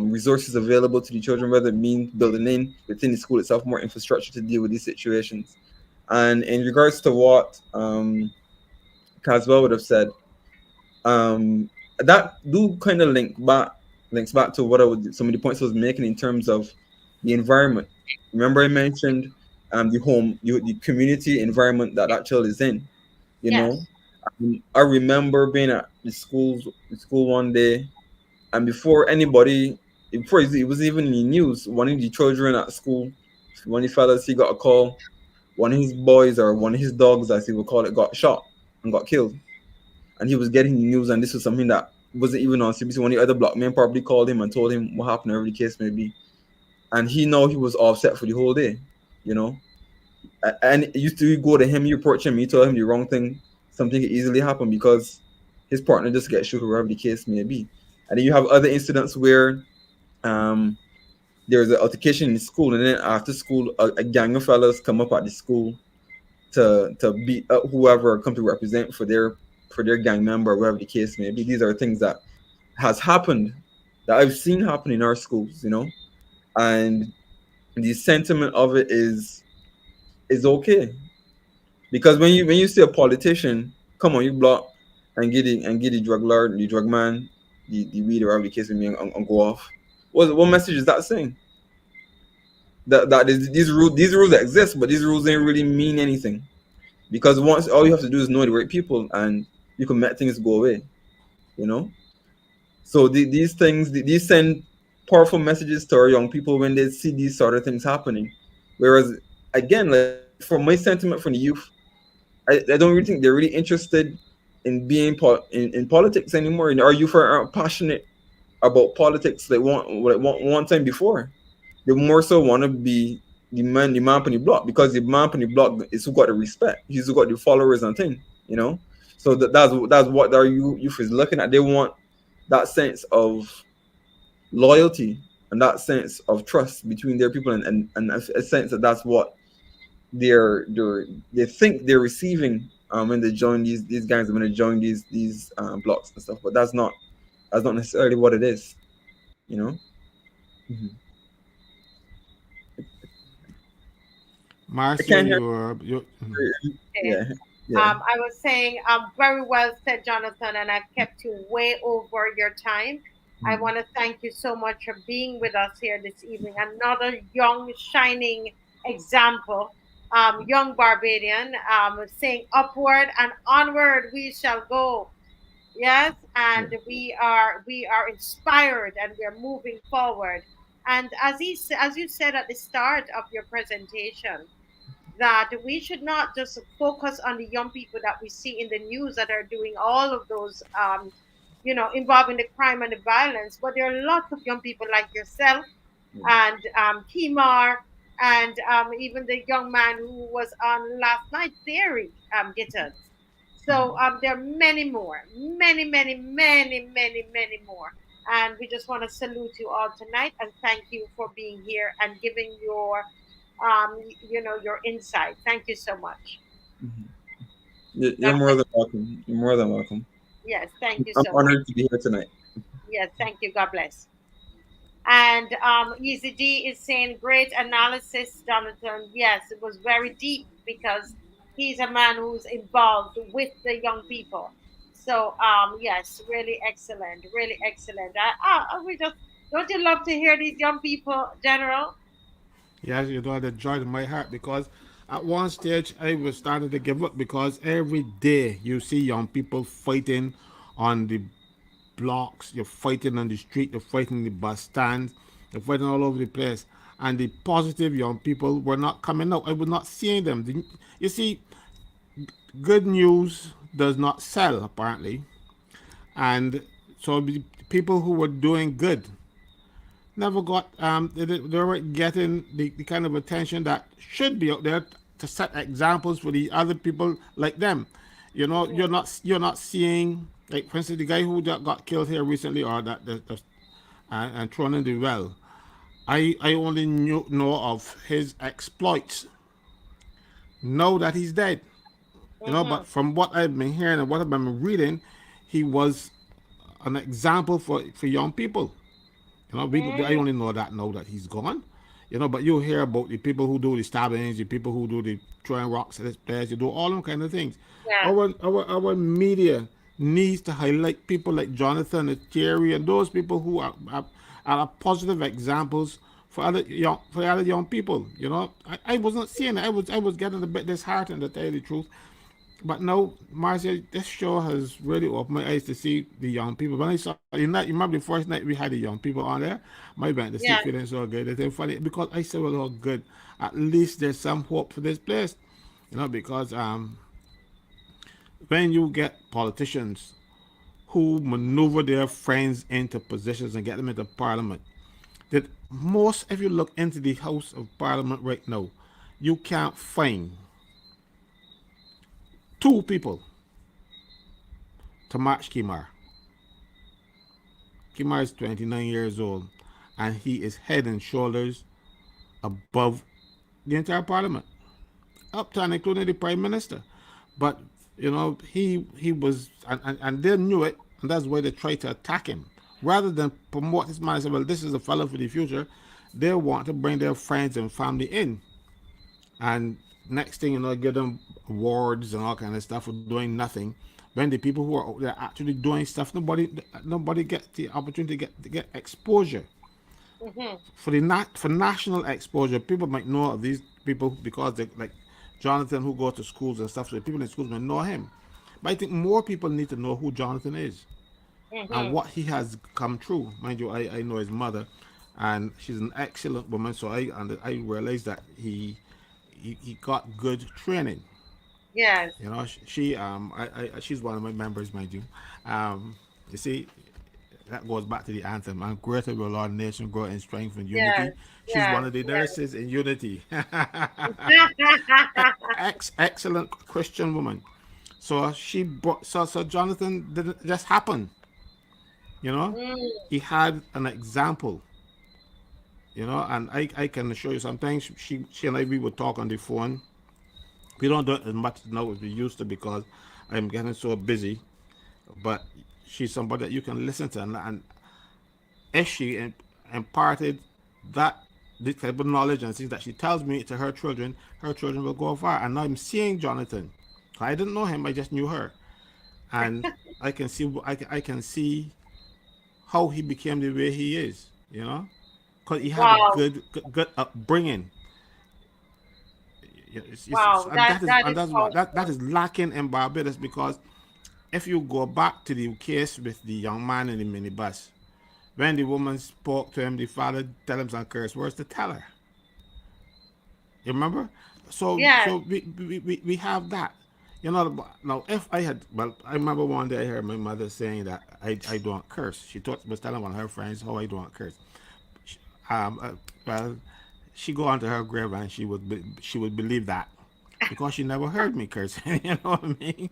resources available to the children, whether it means building in within the school itself more infrastructure to deal with these situations, And in regards to what Caswell would have said, that do kind of links back to what some of the points I was making in terms of the environment. Remember, I mentioned the home, the community environment that that child is in. You Yes. know, I remember being at the school one day, and before it was even in the news, one of the children at school, one of the fellas, he got a call. One of his boys, or one of his dogs, as he would call it, got shot and got killed. And he was getting the news, and this was something that wasn't even on CBC. One of the other block men probably called him and told him what happened, whatever the case may be. And he was offset for the whole day, you know. And it used to go to him, you approach him, you tell him the wrong thing, something could easily happen because his partner just gets shot, wherever the case may be. And then you have other incidents where um, there's an altercation in school, and then after school, a gang of fellas come up at the school to beat up whoever come to represent for their gang member, whatever the case may be. These are things that has happened, that I've seen happen in our schools, you know, and the sentiment of it is okay, because when you see a politician come on, you block and get the drug lord, the drug man, the weed, or whatever the case may be, and go off. What message is that saying? That these rules exist, but these rules ain't really mean anything, because once all you have to do is know the right people, and you can make things go away, you know. So these things, these send powerful messages to our young people when they see these sort of things happening. Whereas, again, like from my sentiment from the youth, I don't really think they're really interested in in politics anymore. And our youth aren't passionate about politics like one time before. They more so want to be the man on the block, because the man on the block is who got the respect. He's who got the followers and thing, you know. So that's what our youth is looking at. They want that sense of loyalty and that sense of trust between their people, and a sense that that's what they think they're receiving when they join these gangs, when they join these blocks and stuff. But that's not necessarily what it is, you know. Mhm. I Marcia, can't hear. you Okay. Yeah, yeah. I was saying, very well said, Jonathan, and I've kept you way over your time. I Mhm. want to thank you so much for being with us here this evening. Another young, shining example, young Barbadian, saying upward and onward we shall go. Yes, Yeah. and we are inspired and we are moving forward. And as you said at the start of your presentation, that we should not just focus on the young people that we see in the news that are doing all of those, involving the crime and the violence, but there are lots of young people like yourself Yeah. and KEMAR, and even the young man who was on last night, Theory Gittens. So there are many more, many, many, many, many, many more. And we just want to salute you all tonight and thank you for being here and giving your insight. Thank you so much. Mhm. God You're more bless. than welcome. You're more than welcome. Yes, thank you I'm so much. honored to be here tonight. Yes, thank you. God bless. And Easy D is saying, great analysis, Jonathan. Yes, it was very deep because he's a man who's involved with the young people. So, yes, really excellent, really excellent. We just, don't you love to hear these young people, General? yes, you know the joy in my heart, because at one stage I was starting to give up, because every day you see young people fighting on the blocks, you're fighting on the street, you're fighting in the bus stands, you're fighting all over the place. And the positive young people were not coming out. I was not seeing them. You see, good news does not sell, apparently. And so the people who were doing good never got, they weren't getting the kind of attention that should be out there to set examples for the other people like them. You know, you're not seeing, like, for instance, the guy who got killed here recently, or and thrown in the well. I only know of his exploits now that he's dead. You know, Mm-hmm. but from what I've been hearing and what I've been reading, he was an example for young people. You know, I only know that now that he's gone. But you hear about the people who do the stabbings, the people who do the throwing rocks at the players, you do all them kind of things. Yes. Our media needs to highlight people like Jonathan and Thierry and those people who are positive examples for other young people. I was not seeing it. I was getting a bit disheartened, to tell you the truth. But no, Marcia, this show has really opened my eyes to see the young people. When I saw you remember the first night we had the young people on there, my band, the still Yes. feeling so good. It's funny because I said, well, oh, good. At least there's some hope for this place. Because when you get politicians who maneuver their friends into positions and get them into parliament, that most, if you look into the House of Parliament right now, you can't find two people to match KEMAR. KEMAR is 29 years old, and he is head and shoulders above the entire parliament, up to and including the prime minister. But he was, and they knew it, and that's why they tried to attack him rather than promote this man and say, well, this is a fellow for the future. They want to bring their friends and family in, and next thing give them awards and all kind of stuff for doing nothing. When the people who are out there actually doing stuff, nobody gets the opportunity to get exposure. For national exposure, people might know of these people because they like Jonathan, who goes to schools and stuff. So people in schools might know him. But I think more people need to know who Jonathan is and what he has come through. Mind you, I know his mother, and she's an excellent woman. So I realized that he got good training. Yes. She's one of my members, mind you. You see, that goes back to the anthem. And greater will our nation grow in strength and unity. Yes. She's Yes. one of the nurses in unity. Excellent Christian woman. So she brought. So Jonathan didn't just happen. He had an example. And I can assure you, sometimes she and we would talk on the phone. We don't do it as much now as we used to because I'm getting so busy. But she's somebody that you can listen to, and if she imparted this type of knowledge and things that she tells me to her children will go far. And now I'm seeing Jonathan. I didn't know him; I just knew her, and I can see how he became the way he is. Because he had Wow. a good upbringing. Wow. That is lacking in Barbados, because if you go back to the case with the young man in the minibus, when the woman spoke to him, the father tell him some curse words to tell her. You remember? So Yes. so we have that. Now if I had, well, I remember one day I heard my mother saying that I don't curse. She was telling one of her friends how I don't curse. Well, she go onto her grave and she would believe that because she never heard me cursing. You know what I mean?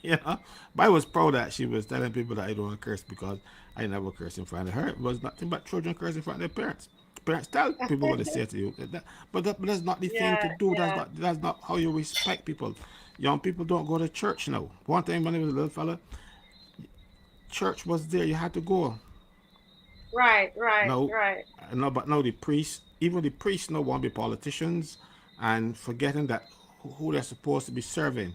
But I was proud that she was telling people that I don't curse, because I never curse in front of her. It was nothing but children curse in front of their parents. Parents tell people what they say to you, but that's not the thing to do. Yeah. That's not how you respect people. Young people don't go to church now. One time when I was a little fella, church was there. You had to go. Right. No, Right. no, but now even the priests now want to be politicians, and forgetting that who they're supposed to be serving.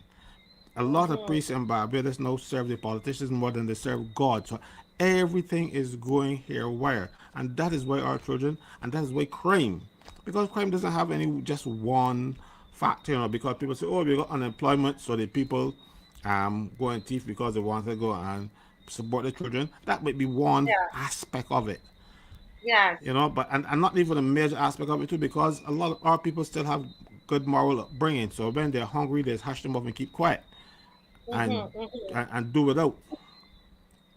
A lot of priests in Barbados now serve the politicians more than they serve God. So everything is going haywire, and that is why our children, and that is why crime, because crime doesn't have any just one factor. Because people say, oh, we got unemployment, so the people go and thief because they want to go and support the children. That might be one Yeah. aspect of it. Yes. But and not even a major aspect of it too, because a lot of our people still have good moral upbringing. So when they're hungry, they hush them up and keep quiet, and and do without.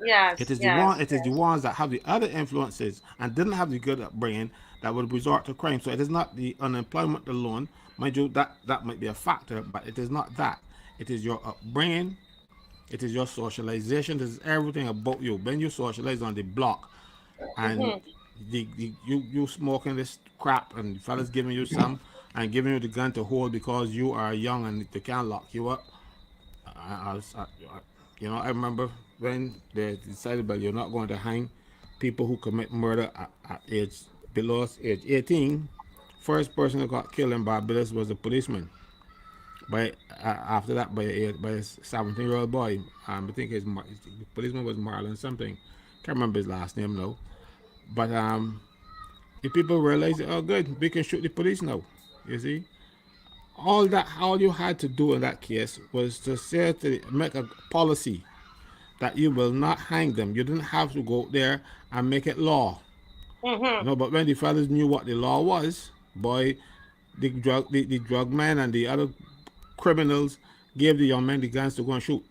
Yes. It is Yes. the ones that have the other influences and didn't have the good upbringing that would resort to crime. So it is not the unemployment alone, mind you. That might be a factor, but it is not that. It is your upbringing. It is your socialization. This is everything about you. When you socialize on the block, and you smoking this crap, and the fellas giving you some and giving you the gun to hold because you are young and they can't lock you up. I remember when they decided that you're not going to hang people who commit murder at age below age 18, First person that got killed in Barbados was a policeman. By after that, by a 17-year-old boy. I think the policeman was Marlon something. Can't remember his last name now. But the people realized, oh, good, we can shoot the police now. You see, all you had to do in that case was to say to make a policy that you will not hang them. You didn't have to go there and make it law. Mm-hmm. But when the fellas knew what the law was, boy, the drug men and the other criminals gave the young men the guns to go and shoot,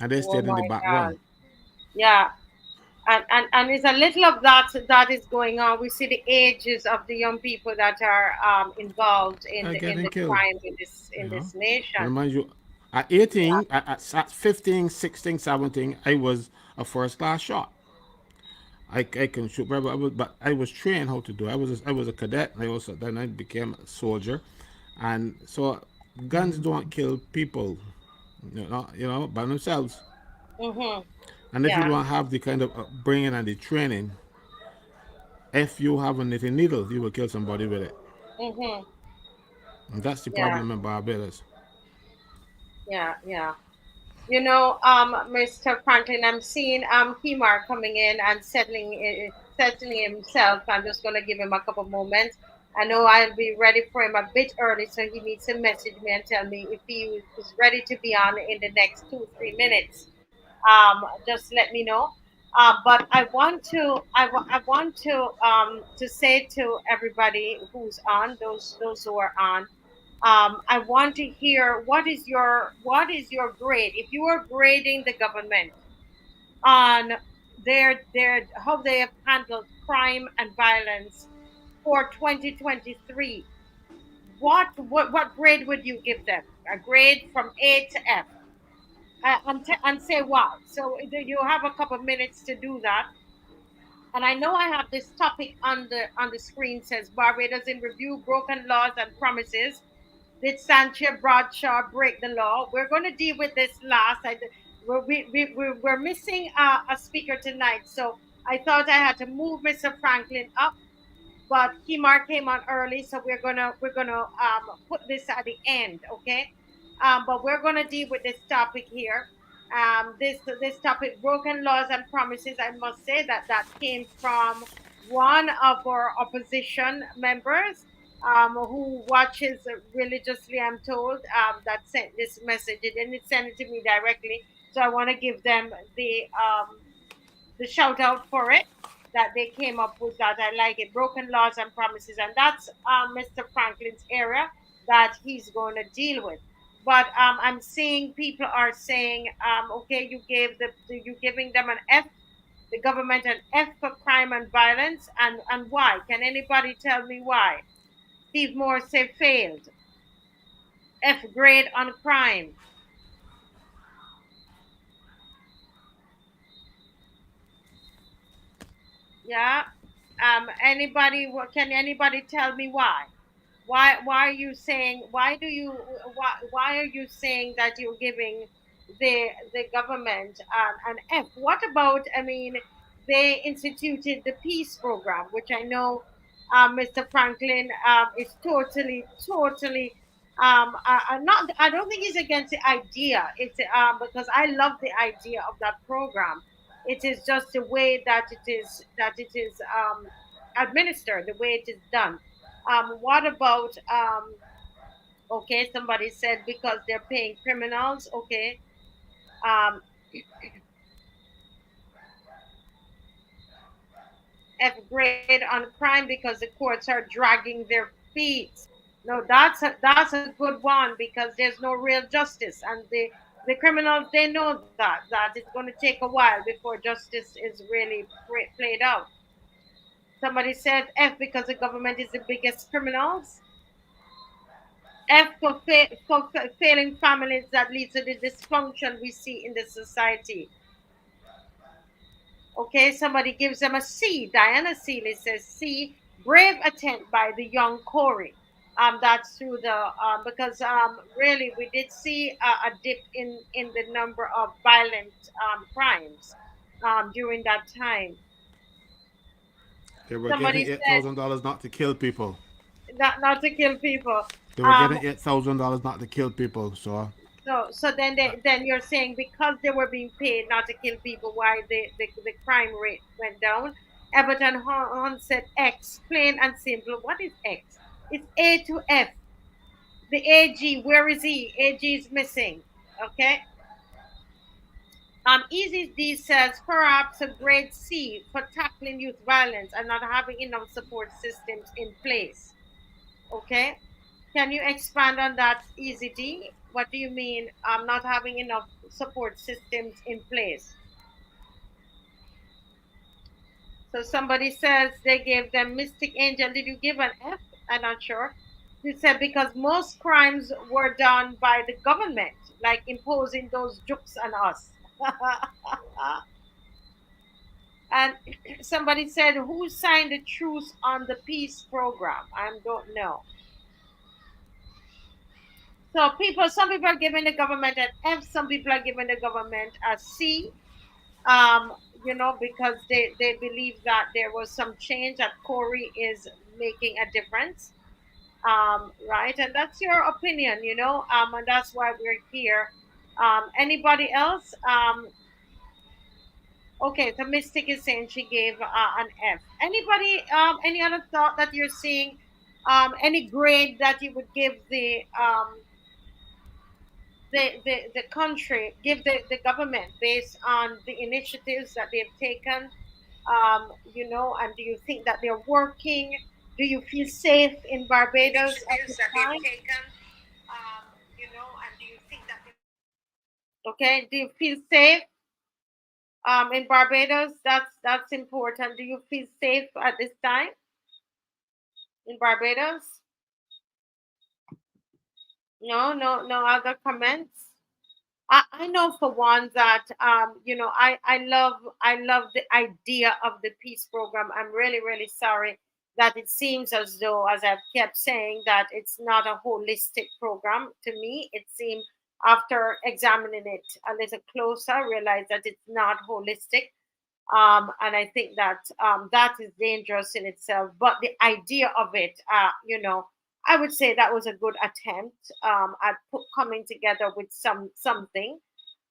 and they Oh stayed in the my background. God. Yeah. And it's a little of that that is going on. We see the ages of the young people that are involved Are in getting the killed. crime You in know, this and nation. mind you, at 18, at 15, 16, 17, I was a first class shot. I can shoot, but I was trained how to do it. I was a cadet. I also then I became a soldier, and so guns don't kill people, by themselves. Mm-hmm. And if you Yeah. don't have the kind of upbringing and the training, if you have a knitting needle, you will kill somebody with it. Mm-hmm. And that's the Yeah. problem in Barbados. Yeah. Yeah. Mr. Franklin, I'm seeing KEMAR coming in and settling himself. I'm just gonna give him a couple moments. I know I'll be ready for him a bit early, so he needs to message me and tell me if he is ready to be on in the next 2 3 minutes. Just let me know. But I want to say to everybody who's on, those who are on, I want to hear what is your grade if you are grading the government on their how they have handled crime and violence for 2023. What grade would you give them? A grade from A to F, and say why. So you have a couple of minutes to do that. And I know I have this topic on the screen says Barbados in review broken laws and promises. Did SANTIA Bradshaw break the law? We're going to deal with this last. We're missing a speaker tonight, so I thought I had to move Mr. Franklin up, but KEMAR came on early, so we're gonna put this at the end, okay? But we're gonna deal with this topic here. This topic, broken laws and promises. I must say that that came from one of our opposition members, who watches religiously. I'm told, that sent this message. It didn't send it to me directly, so I want to give them the shout out for it that they came up with that. I like it. Broken laws and promises, and that's Mr. Franklin's area that he's going to deal with. But I'm seeing people are saying, okay, you giving them an F, the government an F for crime and violence, and why? Can anybody tell me why? Steve Moore said failed. F grade on crime. Yeah. Anybody? Can anybody tell me why? Why are you saying? Why are you saying that you're giving the government an F? What about? I mean, they instituted the peace program, which I know Mr. Franklin is totally. Not. I don't think he's against the idea. It's because I love the idea of that program. It is just the way that it is administered, the way it is done. What about okay, somebody said because they're paying criminals, okay. F grade on crime because the courts are dragging their feet. No, that's a good one because there's no real justice, and the criminals, they know that it's going to take a while before justice is really played out. Somebody said F because the government is the biggest criminals. F for, failing families that leads to the dysfunction we see in the society. Okay, somebody gives them a C. Diana Seeley says C. Brave attempt by the young Corey. That's through the because really we did see a dip in the number of violent crimes during that time. They were getting Somebody eight said thousand dollars not to kill people. not to kill people. They were Um, getting $8,000 not to kill people. So so then you're saying because they were being paid not to kill people, why the crime rate went down. Everton Hunt said X, plain and simple. What is X? It's A to F. The AG, where is he? AG is missing. Okay. Easy D says perhaps a grade C for tackling youth violence and not having enough support systems in place. Okay. Can you expand on that, Easy D? What do you mean not having enough support systems in place? So somebody says they gave them Mystic Angel. Did you give an F? I'm not sure. They said because most crimes were done by the government, like imposing those jokes on us. And somebody said, who signed the truce on the peace program? I don't know. So some people are giving the government an F, some people are giving the government a C. Because they believe that there was some change, that Corey is making a difference. Right? And that's your opinion, and that's why we're here. Anybody else? Okay, the Mystic is saying she gave an F. Anybody, any other thought that you're seeing? Any grade that you would give the country, give the government based on the initiatives that they've taken, and do you think that they're working? Do you feel safe in Barbados at Initiatives this that they've time? taken, and do you think that Okay, do you feel safe in Barbados? That's important. Do you feel safe at this time in Barbados? No other comments. I know for one that I love the idea of the peace program. I'm really sorry that it seems as though, as I've kept saying, that it's not a holistic program. To me, it seemed, after examining it a little closer, I realized that it's not holistic. And I think that that is dangerous in itself. But the idea of it, I would say that was a good attempt at coming together with something.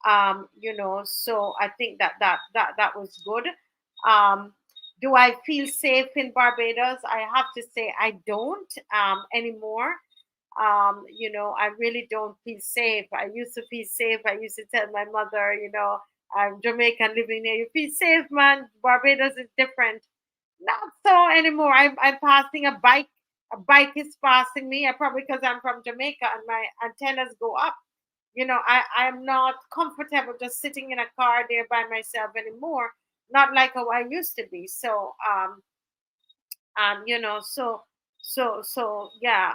So I think that was good. Um, do I feel safe in Barbados? I have to say I don't anymore. I really don't feel safe. I used to feel safe. I used to tell my mother, I'm Jamaican living here. You feel safe, man. Barbados is different. Not so anymore. I'm passing a bike. A bike is passing me. Probably because I'm from Jamaica and my antennas go up. I'm not comfortable just sitting in a car there by myself anymore. Not like how I used to be. So yeah.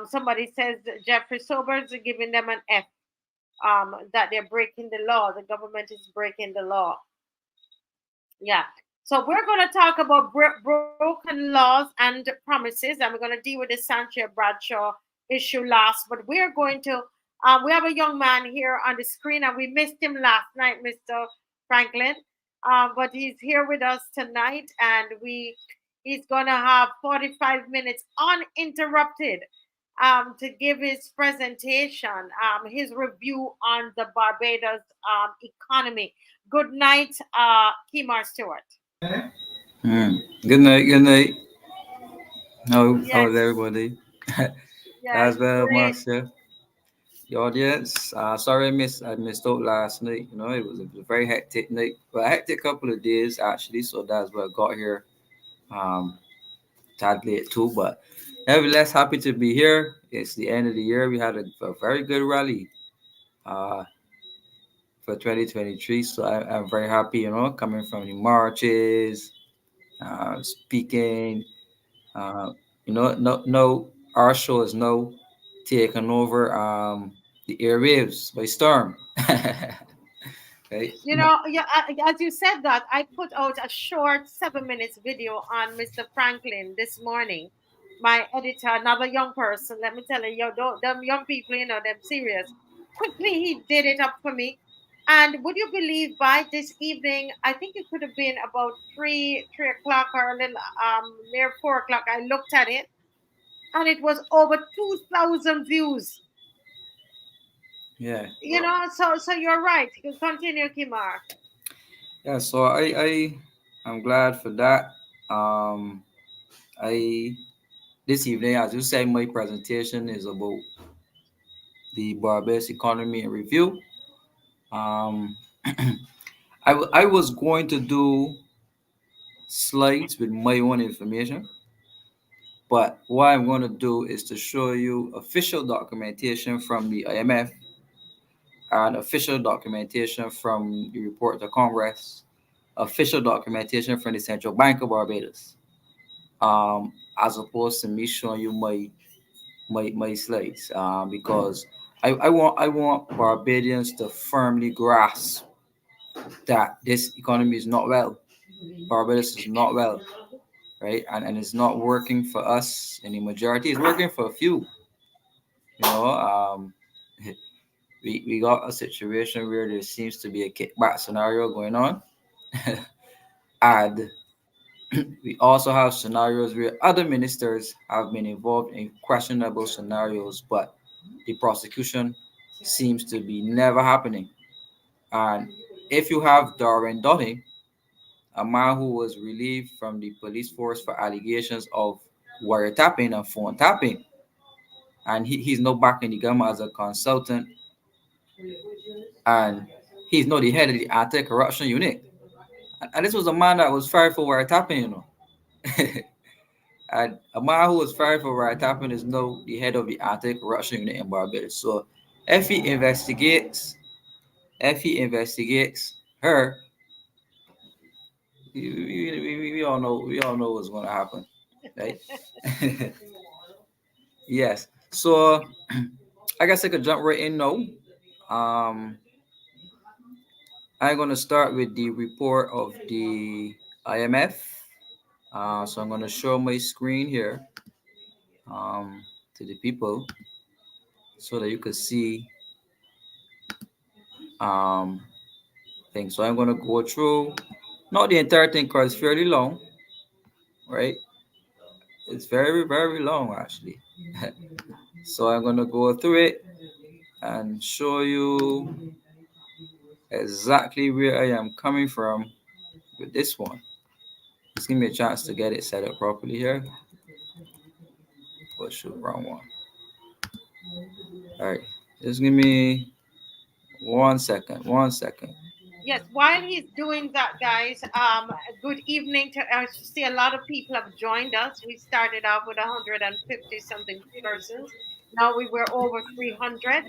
Somebody says that Jeffrey Sobers are giving them an F. That they're breaking the law. The government is breaking the law. Yeah. So we're going to talk about broken laws and promises, and we're going to deal with the SANTIA Bradshaw issue last. But we're going to, we have a young man here on the screen, and we missed him last night, Mr. Franklin. But he's here with us tonight, and he's going to have 45 minutes uninterrupted to give his presentation, his review on the Barbados economy. Good night, KEMAR Stewart. Good night. Good night. How's Yes, everybody? yes, That's very great. much, yeah. The audience. Sorry, I missed out last night. It was a very hectic night, but a hectic couple of days actually. So that's why I got here. Um, tad late too, but nevertheless, happy to be here. It's the end of the year. We had a very good rally. Uh, for 2023. So I'm very happy, coming from the marches, speaking. No, our show is now taken over the airwaves by storm. Right? Yeah, as you said that, I put out a short 7 minutes video on Mr. Franklin this morning. My editor, another young person, let me tell you, them young people, them serious. Quickly, he did it up for me. And would you believe by this evening, I think it could have been about 3 o'clock or a little near 4 o'clock, I looked at it. and it was over 2,000 views. Yeah. You know, so you're right. You continue, Kimar. Yeah. So I'm glad for that. I This evening, as you say, my presentation is about the Barbados economy in review. Um, I was going to do slides with my own information, but what I'm going to do is to show you official documentation from the IMF and official documentation from the report to Congress, official documentation from the Central Bank of Barbados, as opposed to me showing you my slides, because I want Barbadians to firmly grasp that this economy is not well. Barbados is not well, right? And it's not working for us in the majority. It's working for a few. You know, we got a situation where there seems to be a kickback scenario going on, and we also have scenarios where other ministers have been involved in questionable scenarios, but the prosecution seems to be never happening. And if you have Darren Donny, a man who was relieved from the police force for allegations of wiretapping and phone tapping, and he's now back in the government as a consultant, and he's now the head of the anti-corruption unit. And this was a man that was fired for wiretapping, you know. And a man who was fired for wiretapping is now the head of the anti-corruption unit in Barbados. So if he investigates, if he investigates her, we all know what's going to happen, right? Yes. So I guess I could jump right in now. Um, I'm going to start with the report of the IMF. So I'm going to show my screen here, to the people so that you can see um, things. So I'm going to go through, not the entire thing because it's fairly long, right? It's very, very long actually. So I'm going to go through it and show you exactly where I am coming from with this one. Just give me a chance to get it set up properly here. Oh shoot, wrong one. All right, just give me 1 second. 1 second. Yes, while he's doing that, guys, good evening to I see a lot of people have joined us. We started off with 150 something persons. Now we were over 300.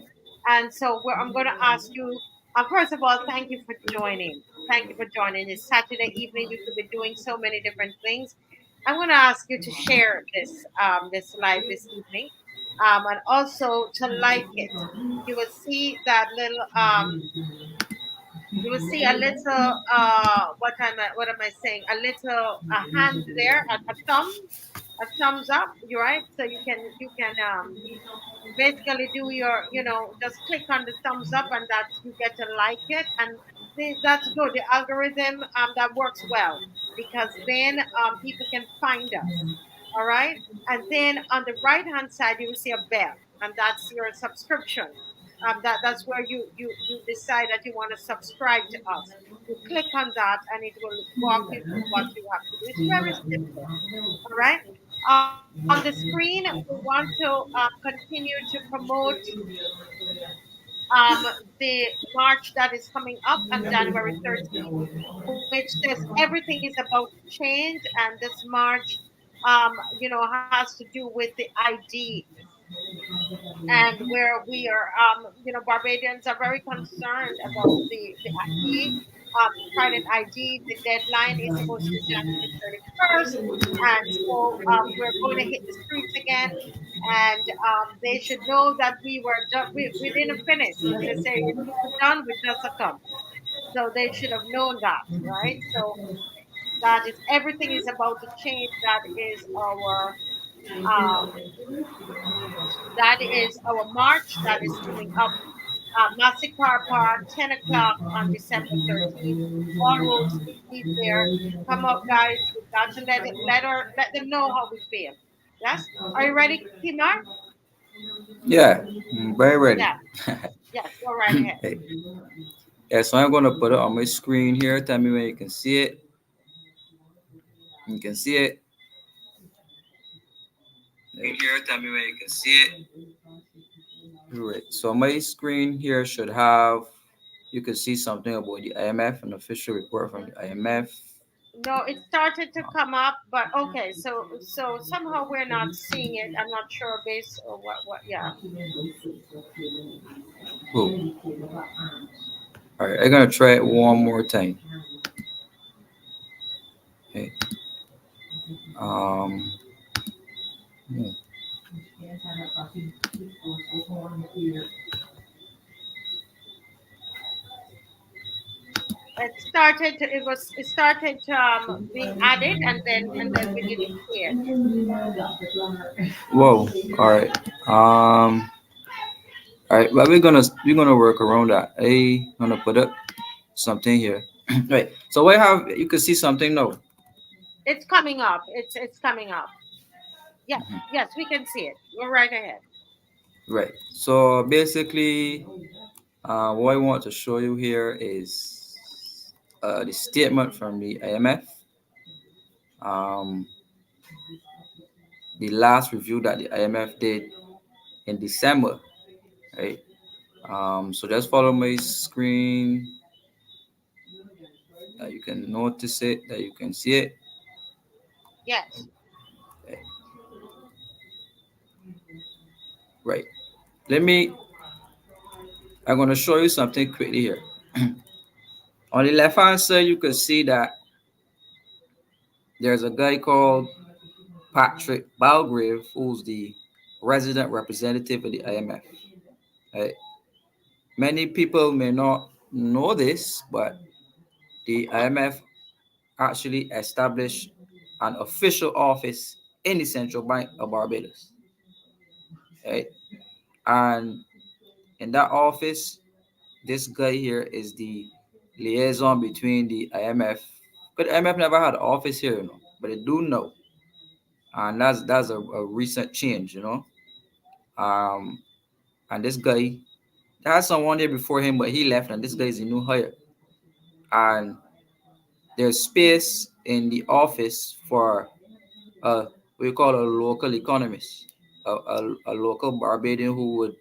And so I'm going to ask you, first of all, thank you for joining. Thank you for joining. It's Saturday evening. You could be doing so many different things. I'm going to ask you to share this live this evening, and also to like it. You will see that little you will see a little what am I saying? A little hand there, a thumbs up. You're right. So you can basically do your, just click on the thumbs up, and that you get to like it, and that's good. The algorithm that works well, because then people can find us. All right. And then on the right hand side, you will see a bell, and that's your subscription. That's where you decide that you want to subscribe to us. You click on that, and it will walk you through what you have to do. It's very simple. All right. On the screen, we want to continue to promote um, the march that is coming up on January 13th, which says everything is about change, and this march, has to do with the ID, and where we are, Barbadians are very concerned about the ID, private ID. The deadline is supposed to be January 31st. And so we're going to hit the streets again. And they should know that we didn't finish. As they say, if we were done, we just a come. So they should have known that, right? So that is everything is about the change. Um, that is our march that is coming up. Massacre Park, 10 o'clock on December 13th. All roads lead there. Come up, guys. We've got to let them know how we feel. Yes. Are you ready, Kimar? Yeah, very ready. Yes. Yes. Go right ahead. Hey. Yeah, so I'm gonna put it on my screen here. Tell me when you can see it. You can see it. In here, tell me when you can see it. Right. So my screen here should have. You can see something about the IMF, an official report from the IMF. No, it started to come up, but okay. So somehow we're not seeing it. I'm not sure based or what. Yeah. Cool. All right, I'm gonna try it one more time. Okay. Um. hmm. It started being added, and then we didn't see it. Whoa. All right. All right. But we're gonna work around that. I'm gonna put up something here. Right. So we have. You can see something now. It's coming up. It's coming up. Yes, yes, we can see it. Go right ahead. Right. So basically, what I want to show you here is the statement from the IMF. Um, the last review that the IMF did in December, right? So just follow my screen. That you can notice it, that you can see it. Yes. Okay, right. Let me. I'm going to show you something quickly here. On the left hand side, you can see that there's a guy called Patrick Balgrave, who's the resident representative of the IMF. Right? Many people may not know this, but the IMF actually established an official office in the Central Bank of Barbados. Right? And in that office, this guy here is the liaison between the IMF. But the IMF never had an office here, but they do know. And that's a recent change, Um, and this guy, there had someone there before him, but he left, and this guy is a new hire. And there's space in the office for what we call a local economist, a local Barbadian who would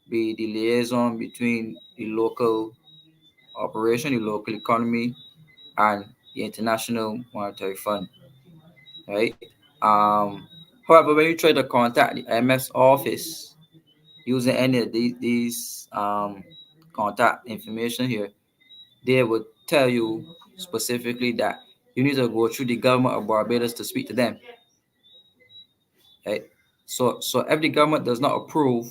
be the liaison between the local operation, the local economy, and the International Monetary Fund, right? However, when you try to contact the IMF's office using any of these contact information here, they would tell you specifically that you need to go through the government of Barbados to speak to them. Right? So if the government does not approve,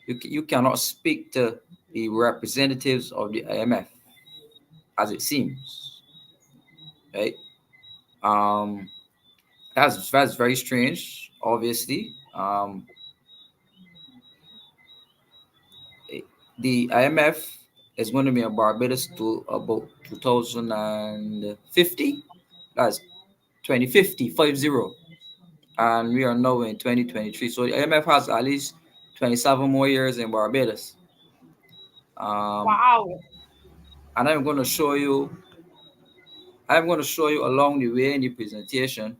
you cannot speak to the representatives of the IMF, as it seems. Right? Um, that's very strange. Obviously, the IMF is going to be in Barbados to about 2050. That's 2050, 50. And we are now in 2023. So the IMF has at least 27 more years in Barbados. Um, Wow. and I'm going to show you along the way in the presentation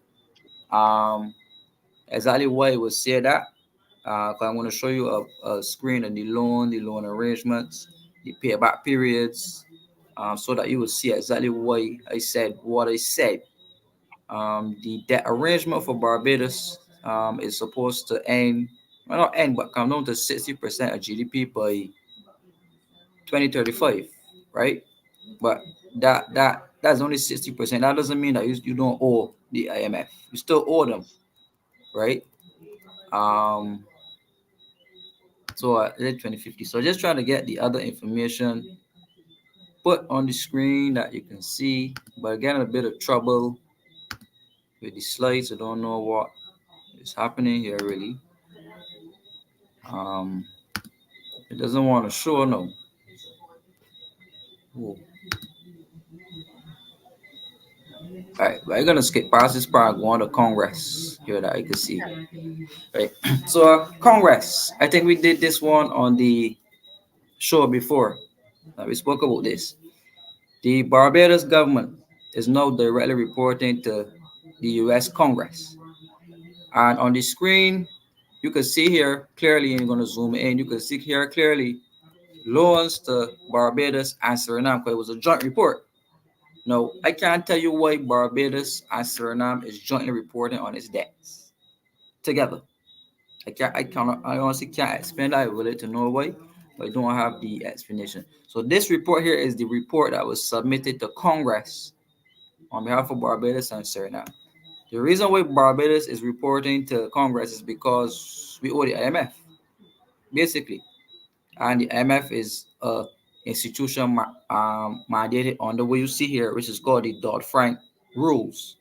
um, exactly why it was said that. 'Cause I'm going to show you a screen of the loan arrangements, the payback periods, so that you will see exactly why I said what I said. The debt arrangement for Barbados is supposed to end, well, not end, but come down to 60% of GDP by 2035, right? But that's only 60%. That doesn't mean that you don't owe the IMF. You still owe them, right? Um, so late 2050. So just trying to get the other information put on the screen that you can see. But again, a bit of trouble with the slides. I don't know what is happening here really. Um, it doesn't want to show no. Oh. All right, we're gonna skip past this part, go on to Congress here that you can see. Right. So Congress, I think we did this one on the show before. We spoke about this. The Barbados government is now directly reporting to the U.S. Congress, and on the screen you can see here clearly. You're going to zoom in. You can see here clearly loans to Barbados and Suriname. Because it was a joint report. Now I can't tell you why Barbados and Suriname is jointly reporting on its debts together. I honestly can't explain that. I would like to know why, but I don't have the explanation. So this report here is the report that was submitted to Congress on behalf of Barbados and Suriname. The reason why Barbados is reporting to Congress is because we owe the IMF, basically, and the IMF is a institution mandated on the way you see here, which is called the Dodd-Frank rules,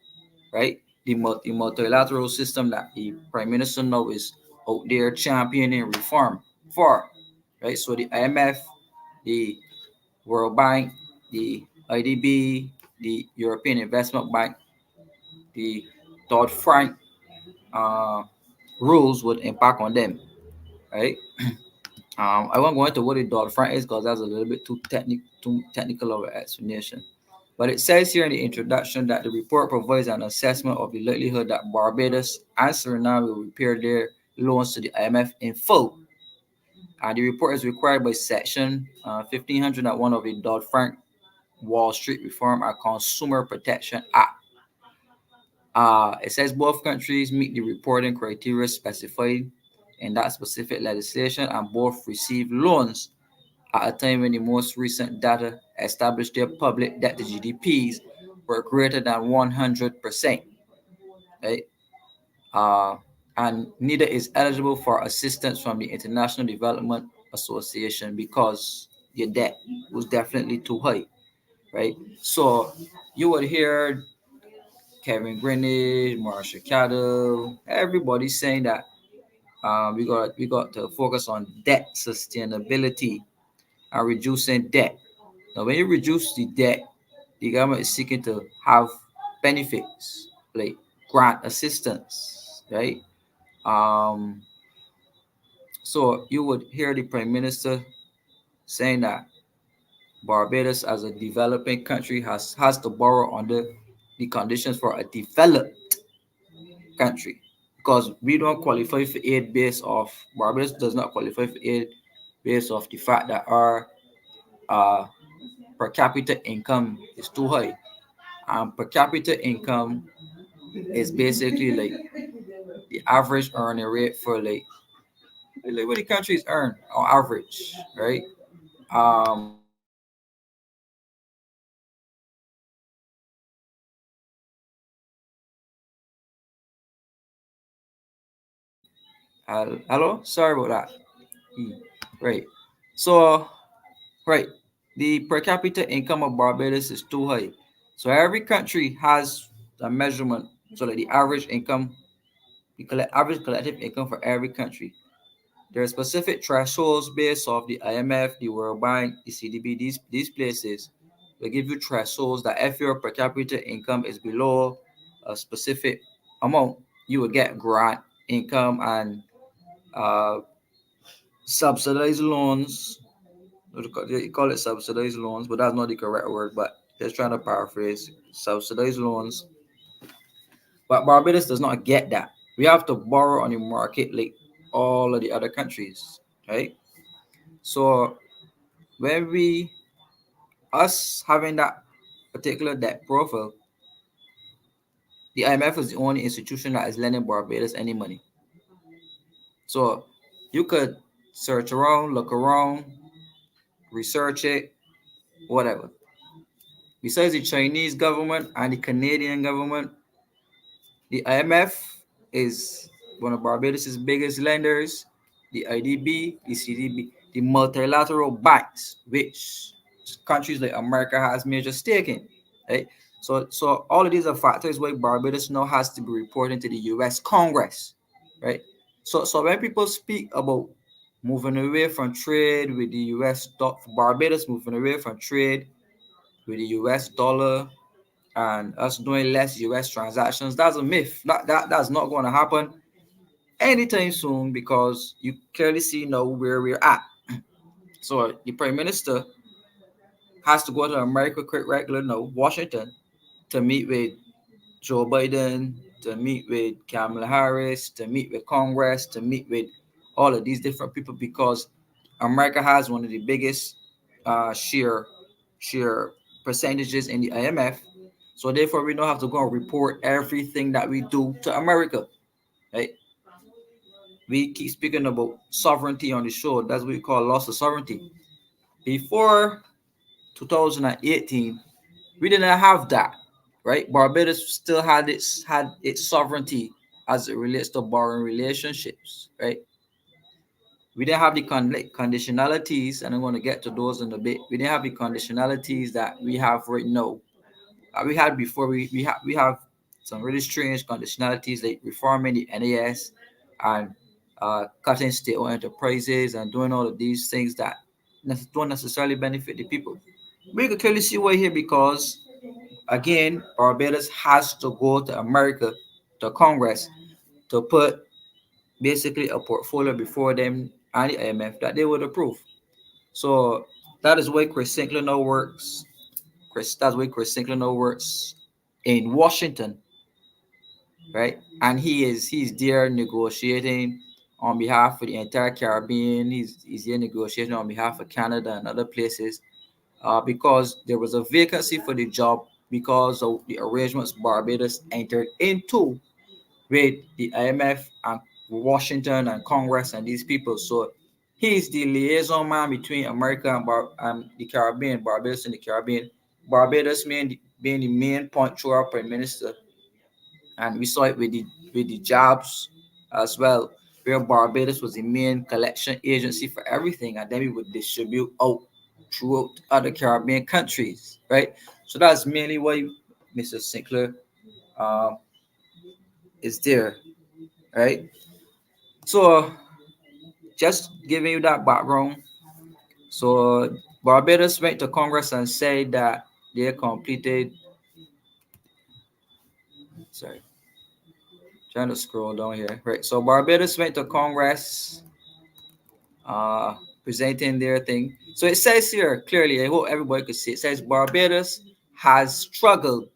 right? The multilateral system that the Prime Minister now is out there championing reform for, right? So the IMF, the World Bank, the IDB, the European Investment Bank, the Dodd-Frank uh, rules would impact on them, right? I won't go into what the Dodd-Frank is because that's a little bit too technical of an explanation. But it says here in the introduction that the report provides an assessment of the likelihood that Barbados and Suriname will repay their loans to the IMF in full. And the report is required by Section 1501 of the Dodd-Frank Wall Street Reform and Consumer Protection Act. It says both countries meet the reporting criteria specified in that specific legislation and both receive loans at a time when the most recent data established their public debt to GDPs were greater than 100%. Right? And neither is eligible for assistance from the International Development Association because your debt was definitely too high. Right? So you would hear Kevin Greenidge, Marsha Cattle, everybody saying that we got to focus on debt sustainability and reducing debt. Now, when you reduce the debt, the government is seeking to have benefits like grant assistance, right? Um, so you would hear the Prime Minister saying that Barbados, as a developing country, has to borrow under the conditions for a developed country because we don't qualify for aid based off Barbados does not qualify for aid based off the fact that our uh, per capita income is too high. Per capita income is basically like the average earning rate for like what the countries earn on average, right? Um, Hello, sorry about that. Right. So, right, the per capita income of Barbados is too high. So every country has a measurement. So like the average income, average collective income for every country. There are specific thresholds based off the IMF, the World Bank, the CDB. These places will give you thresholds that if your per capita income is below a specific amount, you will get grant income and uh, subsidized loans. They call it subsidized loans, but that's not the correct word. But just trying to paraphrase subsidized loans. But Barbados does not get that. We have to borrow on the market like all of the other countries, right? So when us having that particular debt profile, the IMF is the only institution that is lending Barbados any money. So you could search around, look around, research it, whatever. Besides the Chinese government and the Canadian government, the IMF is one of Barbados' biggest lenders, the IDB, the CDB, the multilateral banks, which countries like America has major stake in. Right? So all of these are factors why Barbados now has to be reporting to the US Congress. Right? So when people speak about moving away from trade with the Barbados moving away from trade with the US dollar and us doing less US transactions, that's a myth. That's not going to happen anytime soon, because you clearly see now where we're at. So the Prime Minister has to go to America quick regular now, Washington, to meet with Joe Biden, to meet with Kamala Harris, to meet with Congress, to meet with all of these different people, because America has one of the biggest sheer percentages in the IMF. So therefore, we don't have to go and report everything that we do to America, right? We keep speaking about sovereignty on the show. That's what we call loss of sovereignty. Before 2018, we didn't have that, right? Barbados still had its sovereignty as it relates to borrowing relationships, right? We didn't have the conditionalities, and I'm going to get to those in a bit. We didn't have the conditionalities that we have right now. We had before. We have some really strange conditionalities, like reforming the NAS and cutting state-owned enterprises and doing all of these things that don't necessarily benefit the people. We can clearly see why here, because again, Barbados has to go to America, to Congress, to put basically a portfolio before them and the IMF that they would approve. So that is why Chris Sinclair now works. That's why Chris Sinclair now works in Washington, right? And he's there negotiating on behalf of the entire Caribbean. He's here negotiating on behalf of Canada and other places, because there was a vacancy for the job because of the arrangements Barbados entered into with the IMF and Washington and Congress and these people. So he's the liaison man between America and the Caribbean, Barbados and the Caribbean. Barbados being the main point to our prime minister, and we saw it with the jobs as well, where Barbados was the main collection agency for everything, and then we would distribute out throughout other Caribbean countries, right? So that's mainly why Mr. Sinclair is there, right? So just giving you that background. So Barbados went to Congress and said that they completed. Sorry, trying to scroll down here. Right. So Barbados went to Congress, presenting their thing. So it says here clearly, I hope everybody could see. It says Barbados has struggled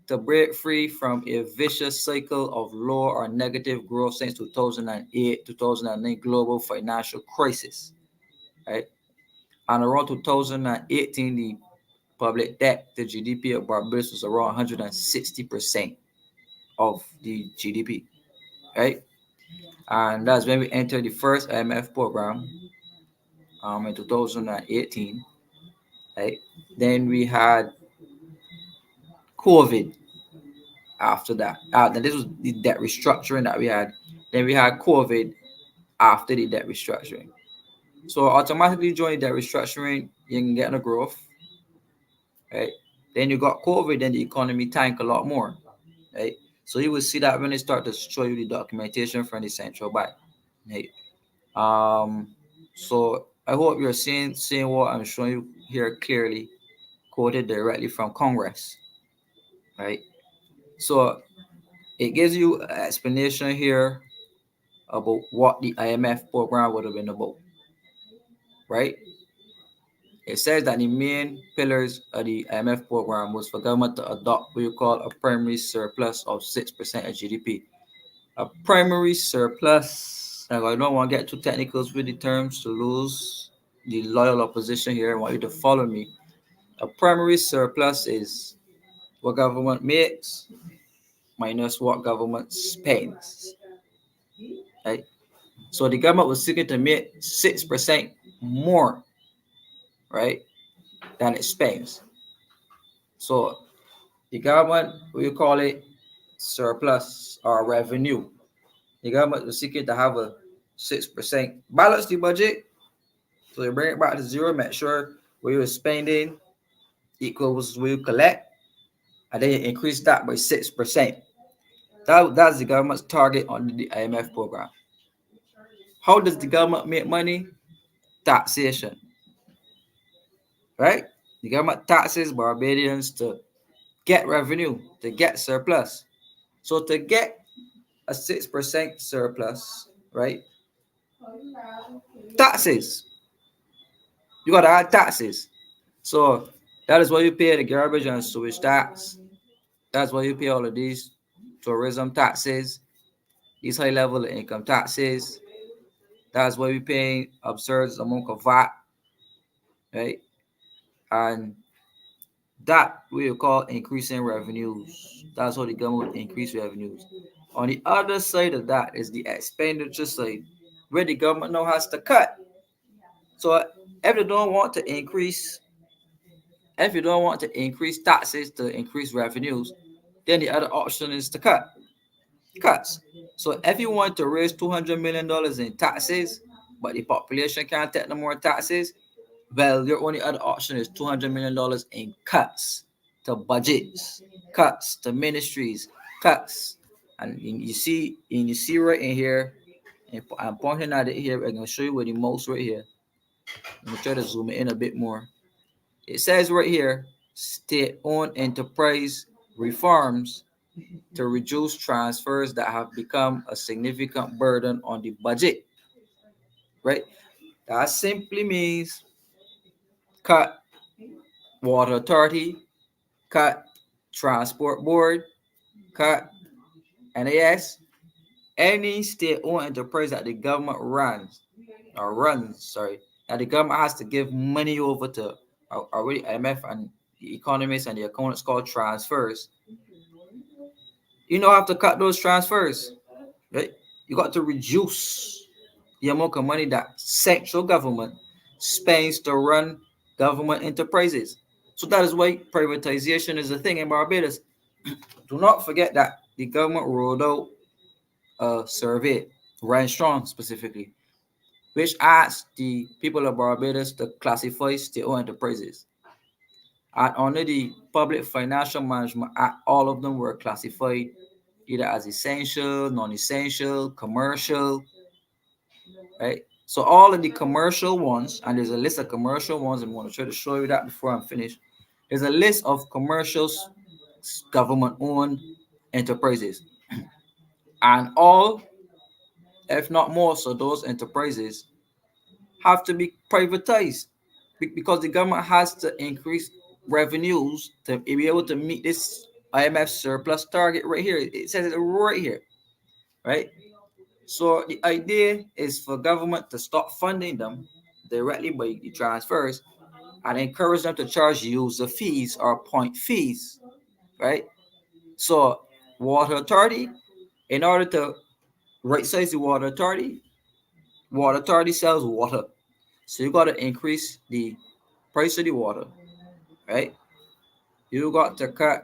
to break free from a vicious cycle of low or negative growth since 2008, 2009 global financial crisis, right? And around 2018, the public debt to GDP of Barbados was around 160% of the GDP, right? And that's when we entered the first IMF program in 2018, right? Then we had COVID after that. This was the debt restructuring that we had. Then we had COVID after the debt restructuring. So automatically during the debt restructuring, you can get a growth, right? Then you got COVID, then the economy tanked a lot more, right? So you will see that when they start to show you the documentation from the central bank, right? So I hope you're seeing what I'm showing you here clearly, quoted directly from Congress, right? So it gives you an explanation here about what the IMF program would have been about, right? It says that the main pillars of the IMF program was for government to adopt what you call a primary surplus of 6% of GDP. A primary surplus, I don't want to get too technical with the terms to lose the loyal opposition here. I want you to follow me. A primary surplus is what government makes minus what government spends, right? So the government was seeking to make 6% more, right, than it spends. So the government, we call it surplus or revenue. The government was seeking to have a 6% balance the budget. So they bring it back to zero, make sure what you're spending equals what you collect, and then you increase that by 6%. That's the government's target under the IMF program. How does the government make money? Taxation, right? The government taxes Barbadians to get revenue, to get surplus. So to get a 6% surplus, right? Taxes. You gotta add taxes. So that is why you pay the garbage and sewage tax. That's why you pay all of these tourism taxes, these high level income taxes. That's why we pay absurd amount of VAT, right? And that we call increasing revenues. That's how the government increase revenues. On the other side of that is the expenditure side, where the government now has to cut. So if they don't want to increase, if you don't want to increase taxes to increase revenues, then the other option is to cut. Cuts. So if you want to raise $200 million in taxes, but the population can't take no more taxes, well, your only other option is $200 million in cuts to budgets, cuts to ministries, cuts. And you see right in here, and I'm pointing at it here. I'm gonna show you where the mouse right here. I'm gonna try to zoom in a bit more. It says right here, state-owned enterprise reforms to reduce transfers that have become a significant burden on the budget. Right? That simply means cut water authority, cut transport board, cut NAS, any state-owned enterprise that the government runs, that the government has to give money over to already IMF and the economists and the accountants called transfers. You don't have to cut those transfers, right? You got to reduce the amount of money that central government spends to run government enterprises. So that is why privatization is a thing in Barbados. Do not forget that the government rolled out a survey, Ryan Strong specifically, which asked the people of Barbados to classify state-owned enterprises. And under the Public Financial Management Act, all of them were classified either as essential, non-essential, commercial, right? So all of the commercial ones, and there's a list of commercial ones, I'm going to try to show you that before I'm finished. There's a list of commercial government-owned enterprises. And all, if not most of those enterprises have to be privatized because the government has to increase revenues to be able to meet this IMF surplus target right here. It says it right here, right? So the idea is for government to stop funding them directly by the transfers and encourage them to charge user fees or point fees, right? So water authority, in order to right size the water authority sells water. So you got to increase the price of the water, right? You got to cut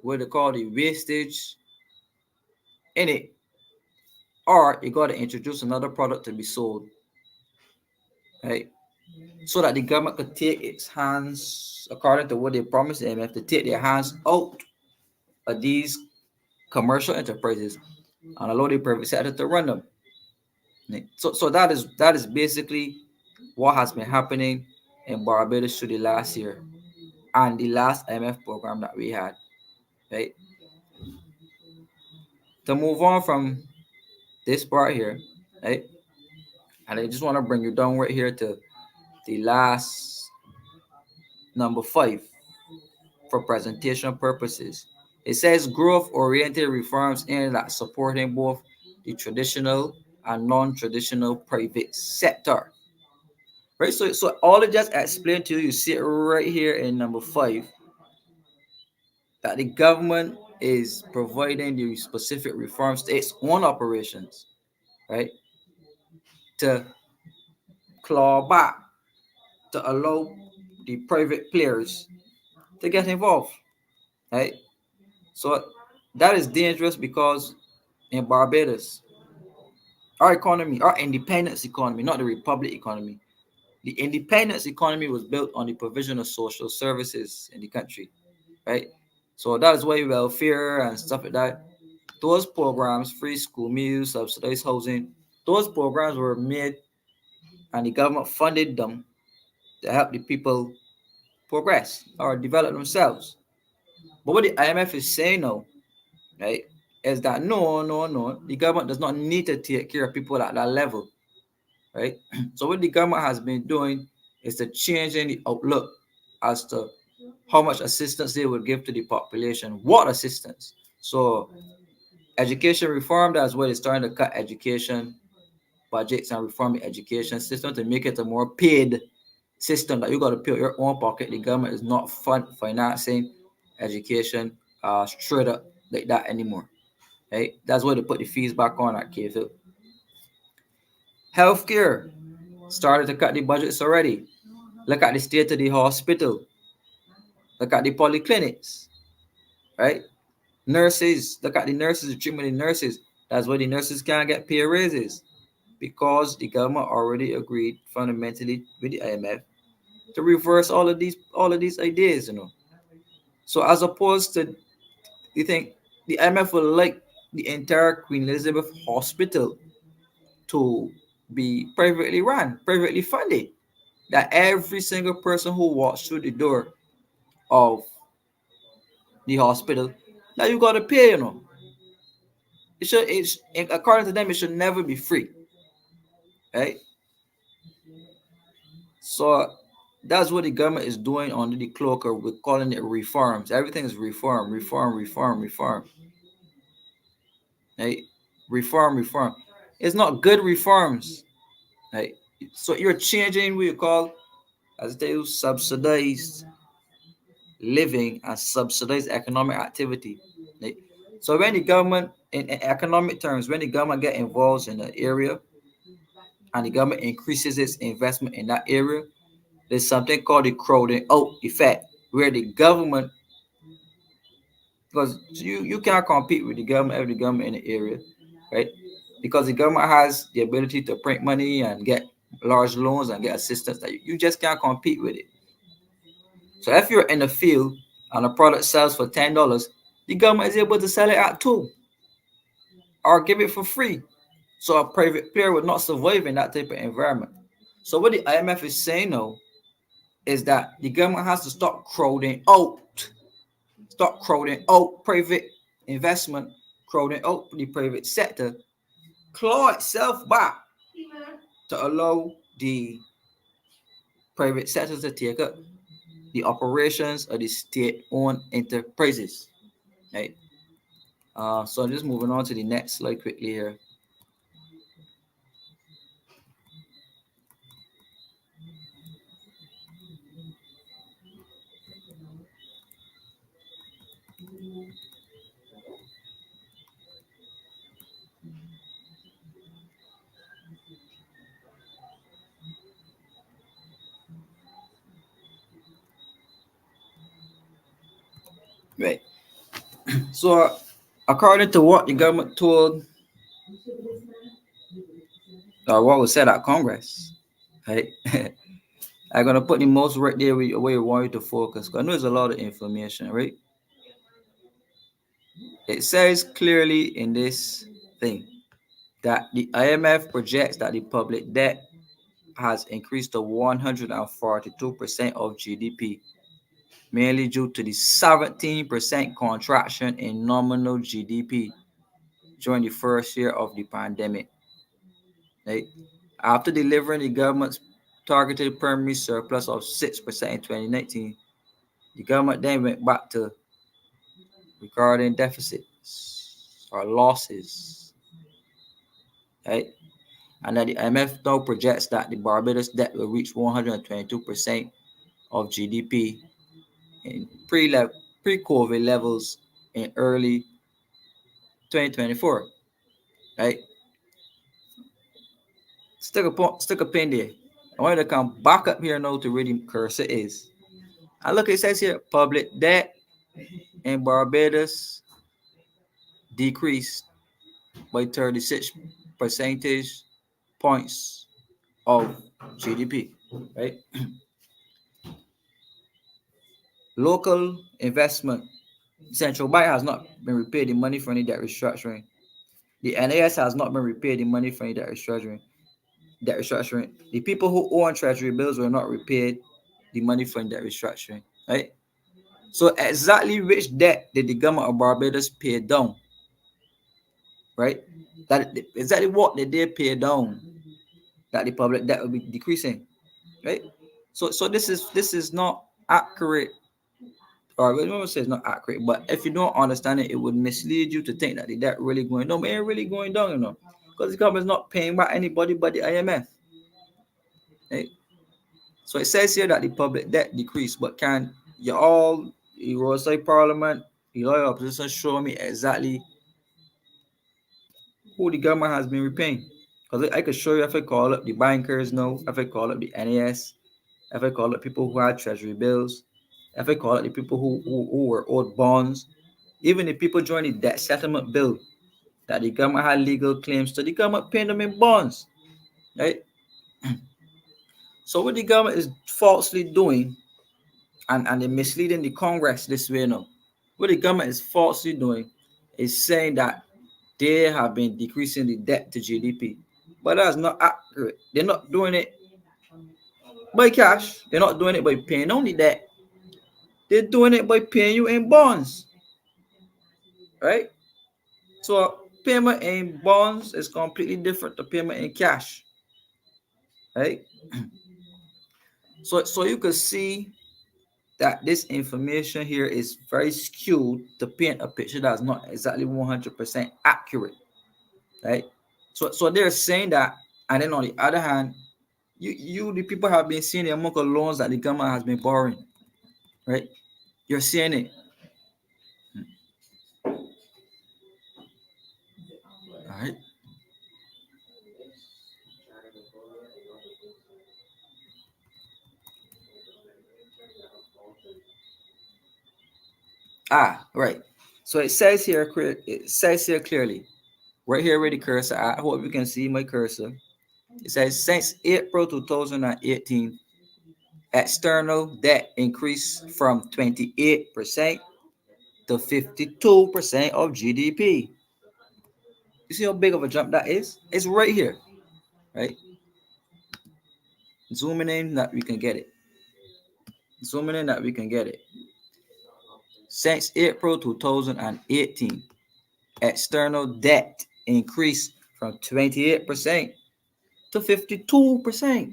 what they call the wastage in it, or you got to introduce another product to be sold, right? So that the government could take its hands, according to what they promised them, have to take their hands out of these commercial enterprises and allow the private sector to run them. So that is basically what has been happening in Barbados through the last year and the last IMF program that we had, right? To move on from this part here, right? And I just want to bring you down right here to the last number 5 for presentation purposes. It says growth-oriented reforms aimed at supporting both the traditional and non-traditional private sector. Right, so all I just explained to you, you see it right here in number 5, that the government is providing the specific reforms to its own operations, right, to claw back, to allow the private players to get involved, right? So that is dangerous because in Barbados, our economy, our independence economy, not the republic economy, the independence economy was built on the provision of social services in the country, right? So that is why welfare and stuff like that, those programs, free school meals, subsidized housing, those programs were made and the government funded them to help the people progress or develop themselves. But what the IMF is saying now, right, is that no, the government does not need to take care of people at that level, right? So what the government has been doing is to changing the outlook as to how much assistance they would give to the population. What assistance? So education reform, that's where they're starting to cut education budgets and reform the education system to make it a more paid system that you got to pay out your own pocket. The government is not financing education straight up like that anymore. Right? That's why they put the fees back on at KFL. Healthcare started to cut the budgets already. Look at the state of the hospital. Look at the polyclinics. Right? Nurses, look at the nurses, the treatment of the nurses. That's why the nurses can't get pay raises, because the government already agreed fundamentally with the IMF to reverse all of these ideas, So as opposed to, you think the IMF would like the entire Queen Elizabeth Hospital to be privately run, privately funded, that every single person who walks through the door of the hospital, that you gotta pay, It's according to them, it should never be free, right? So that's what the government is doing under the cloak of, we're calling it reforms. Everything is reform, right? Reform. It's not good reforms, right? So you're changing what you call, as they use, subsidized living and subsidized economic activity. Right? So when the government, in economic terms, when the government get involved in an area and the government increases its investment in that area, there's something called the crowding out effect, where the government, because you can't compete with the government, every government in the area, right? Because the government has the ability to print money and get large loans and get assistance, that you just can't compete with it. So if you're in the field and a product sells for $10, the government is able to sell it at $2 or give it for free. So a private player would not survive in that type of environment. So what the IMF is saying now is that the government has to stop crowding out private investment, crowding out the private sector, claw itself back to allow the private sector to take up the operations of the state-owned enterprises. Right. So just moving on to the next slide quickly here. Right. So according to what the government told, or what was said at Congress, right? I'm gonna put the most right there where you want you to focus, because I know there's a lot of information, right? It says clearly in this thing that the IMF projects that the public debt has increased to 142% of GDP, mainly due to the 17% contraction in nominal GDP during the first year of the pandemic. Right? After delivering the government's targeted primary surplus of 6% in 2019, the government then went back to recording deficits or losses. Right? And that the IMF now projects that the Barbados debt will reach 122% of GDP in pre-COVID levels in early 2024. Right? Stick a pin there. I want you to come back up here now to where the cursor is. And look, it says here, public debt in Barbados decreased by 36 percentage points of GDP, right? Local investment. Central Bank has not been repaid the money for any debt restructuring. The NAS has not been repaid the money for any debt restructuring. The people who own treasury bills were not repaid the money for debt restructuring, right? So exactly which debt did the government of Barbados pay down? Right? That exactly what did they pay down that the public debt will be decreasing? Right? So this is not accurate, or I don't say it's not accurate, but if you don't understand it, it would mislead you to think that the debt really going down. But it ain't really going down, you know, because the government is not paying back anybody but the IMF. Right? So it says here that the public debt decreased, but can you all, you will say Parliament, you all your opposition, show me exactly who the government has been repaying? Because I could show you if I call up the bankers now, if I call up the NAS, if I call up people who had treasury bills, if I call up the people who were owed bonds, even the people joining the debt settlement bill that the government had legal claims to, the government paying them in bonds, right? So what the government is falsely doing, and they're misleading the Congress this way now, what the government is falsely doing is saying that they have been decreasing the debt to GDP. But that's not accurate. They're not doing it by cash. They're not doing it by paying on the debt. They're doing it by paying you in bonds, right? So payment in bonds is completely different to payment in cash, right? So you can see that this information here is very skewed to paint a picture that's not exactly 100% accurate, right? So they're saying that, and then on the other hand, you the people have been seeing the amount of loans that the government has been borrowing, right? You're seeing it. All right. Right. So it says here clearly, right here with the cursor. I hope you can see my cursor. It says since April 2018, external debt increased from 28% to 52% of GDP. You see how big of a jump that is? It's right here, right? Zooming in that we can get it. Zooming in that we can get it. Since April 2018, external debt increased from 28% to 52%.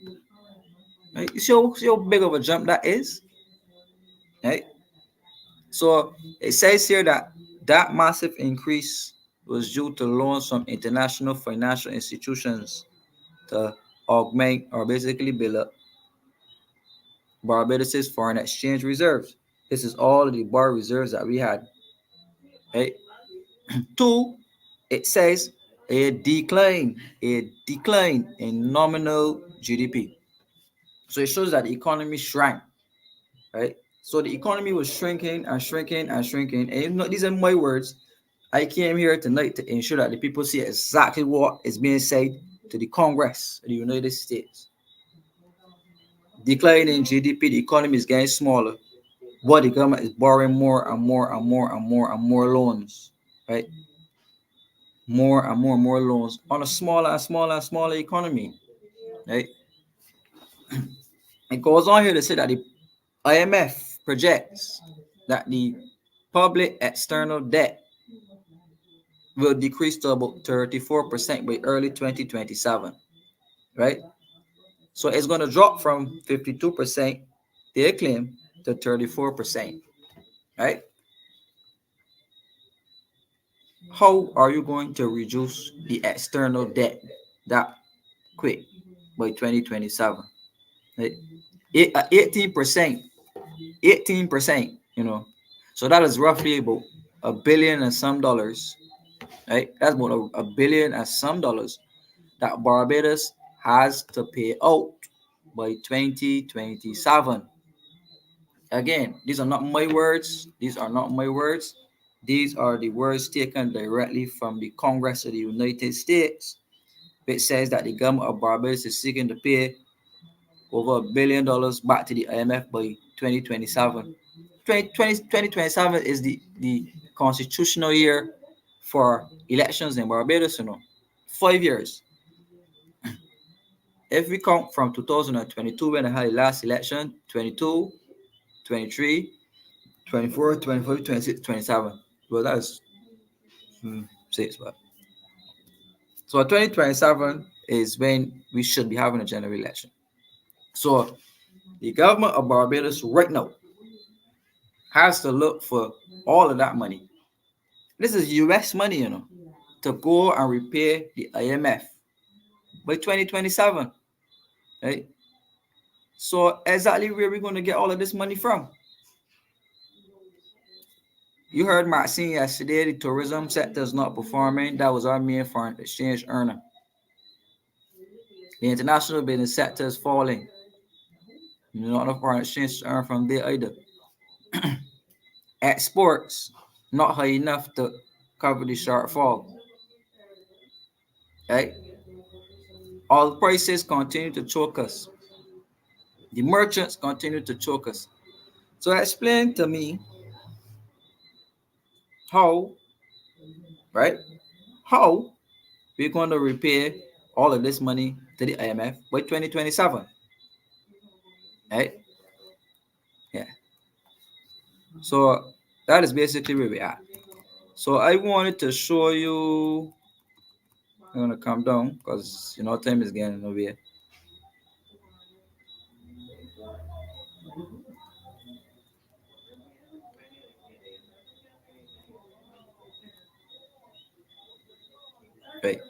Right? You see how big of a jump that is? Right? So it says here that that massive increase was due to loans from international financial institutions to augment or basically build up Barbados' foreign exchange reserves. This is all of the bar reserves that we had. Right? Two, it says a decline in nominal GDP. So it shows that the economy shrank, right? So the economy was shrinking and shrinking and shrinking. And you know, these are my words. I came here tonight to ensure that the people see exactly what is being said to the Congress of the United States. Decline in GDP, the economy is getting smaller, but the government is borrowing more and more and more and more and more loans, right? More and more and more loans on a smaller and smaller and smaller economy, right? It goes on here to say that the IMF projects that the public external debt will decrease to about 34% by early 2027, right? So it's going to drop from 52%, they claim, to 34%, right? How are you going to reduce the external debt that quick by 2027? Right? 18%, 18%, you know. So that is roughly about $1 billion and some dollars, right? That's about $1 billion and some dollars that Barbados has to pay out by 2027. Again, these are not my words. These are not my words. These are the words taken directly from the Congress of the United States, which says that the government of Barbados is seeking to pay over $1 billion back to the IMF by 2027. 2027 is the constitutional year for elections in Barbados, you know. 5 years. If we count from 2022 when I had the last election, 22, 23, 24, 25, 26, 27. Well, that's 6, but so 2027 is when we should be having a general election. So the government of Barbados right now has to look for all of that money. This is US money, to go and repay the IMF by 2027. Right? So exactly where are we going to get all of this money from? You heard Maxine yesterday, the tourism sector is not performing. That was our main foreign exchange earner. The international business sector is falling. Not enough foreign exchange to earn from there either. Exports, not high enough to cover the shortfall. Right? All prices continue to choke us. The merchants continue to choke us. So explain to me how, right? How we're going to repay all of this money to the IMF by 2027. Right? Yeah. So that is basically where we are. So I wanted to show you. I'm gonna calm down because time is getting over here. Right.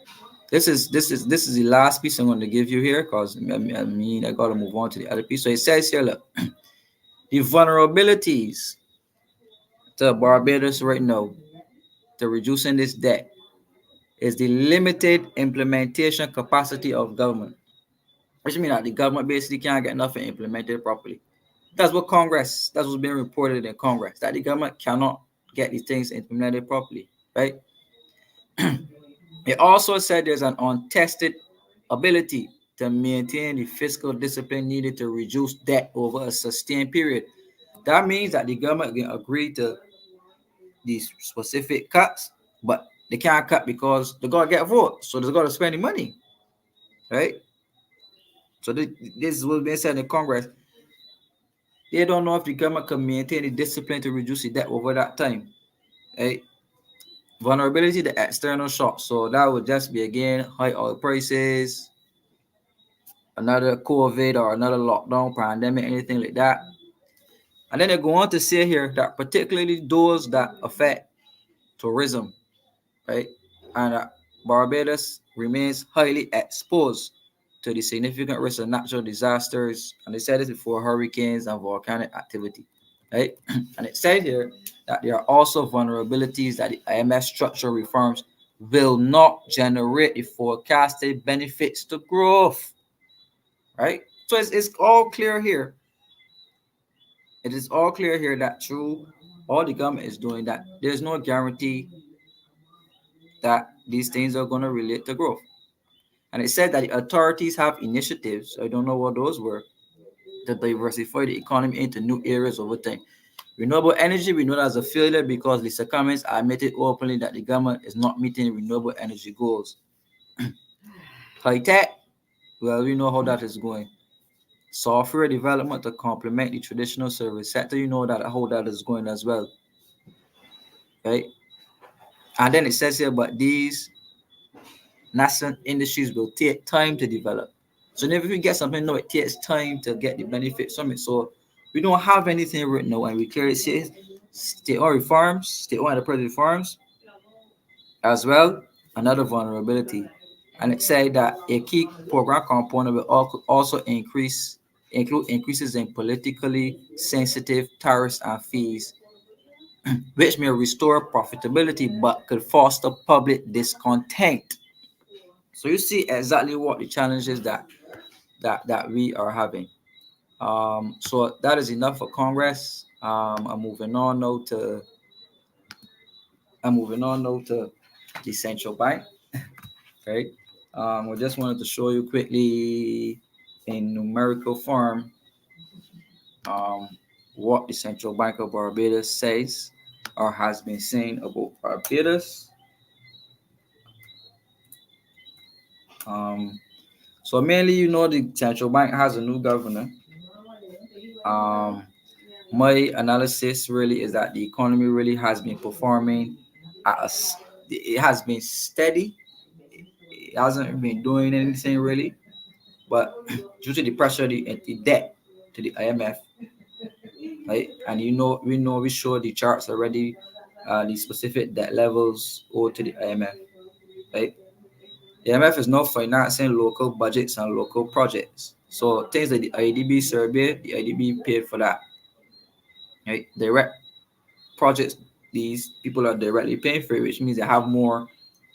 This is the last piece I'm going to give you here because I gotta move on to the other piece. So it says here, look, the vulnerabilities to Barbados right now to reducing this debt is the limited implementation capacity of government, which means that the government basically can't get nothing implemented properly. That's what's being reported in Congress, that the government cannot get these things implemented properly, right? It also said there's an untested ability to maintain the fiscal discipline needed to reduce debt over a sustained period. That means that the government can agree to these specific cuts, but they can't cut because they gotta get votes, so they gotta spend the money, right? So this is what's being said in Congress. They don't know if the government can maintain the discipline to reduce the debt over that time, right? Vulnerability to external shocks. So that would just be again high oil prices, another COVID or another lockdown, pandemic, anything like that. And then they go on to say here that particularly those that affect tourism, right? And Barbados remains highly exposed to the significant risk of natural disasters. And they said this before, hurricanes and volcanic activity, right? And it said here that there are also vulnerabilities that the IMF structural reforms will not generate the forecasted benefits to growth, right? So it's all clear here. It is all clear here that through all the government is doing, that there's no guarantee that these things are going to relate to growth. And it said that the authorities have initiatives, I don't know what those were, to diversify the economy into new areas over time. Renewable energy, we know that's a failure because Lisa Cummings admitted openly that the government is not meeting renewable energy goals. High tech, well, we know how that is going. Software development to complement the traditional service sector, you know that how that is going as well, right? And then it says here, but these nascent industries will take time to develop. So if we get something, no, it takes time to get the benefits from it. So we don't have anything right now, and we clearly see state-owned reforms, state-owned enterprise reforms, as well, another vulnerability. And it said that a key program component will also include increases in politically sensitive tariffs and fees, which may restore profitability but could foster public discontent. So you see exactly what the challenges that we are having. So that is enough for Congress. I'm moving on now to the central bank. Right. I just wanted to show you quickly in numerical form what the Central Bank of Barbados says or has been saying about Barbados. So mainly, the central bank has a new governor. my analysis really is that the economy really has been performing it has been steady. It hasn't been doing anything really, but due to the pressure, the debt to the IMF, right? And we show the charts already, the specific debt levels owed to the IMF, right? The IMF is now financing local budgets and local projects. So things like the IDB survey, the IDB paid for that, right? Direct projects, these people are directly paying for it, which means they have more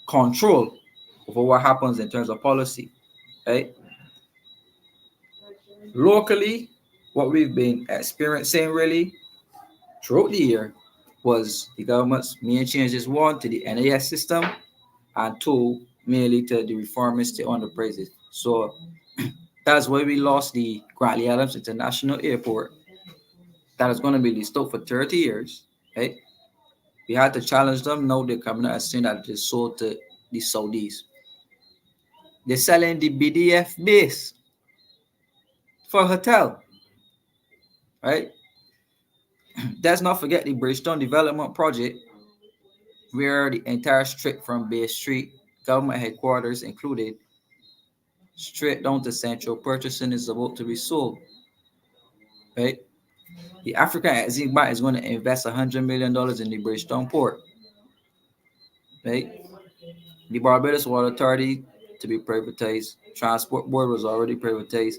control over what happens in terms of policy, right? Locally, what we've been experiencing really throughout the year was the government's main changes, one, to the NAS system, and two, mainly to the reformist underprices. So that's why we lost the Grantley Adams International Airport that is going to be leased out for 30 years, right? We had to challenge them. Now they're coming out and saying that they sold to the Saudis. They're selling the BDF base for a hotel, right? Let's not forget the Bridgestone Development Project, where the entire strip from Bay Street, government headquarters included, straight down to Central Purchasing is about to be sold, right? The African Exim Bank is going to invest $100 million in the Bridgestone port, right? The Barbados Water Authority to be privatized. Transport Board was already privatized.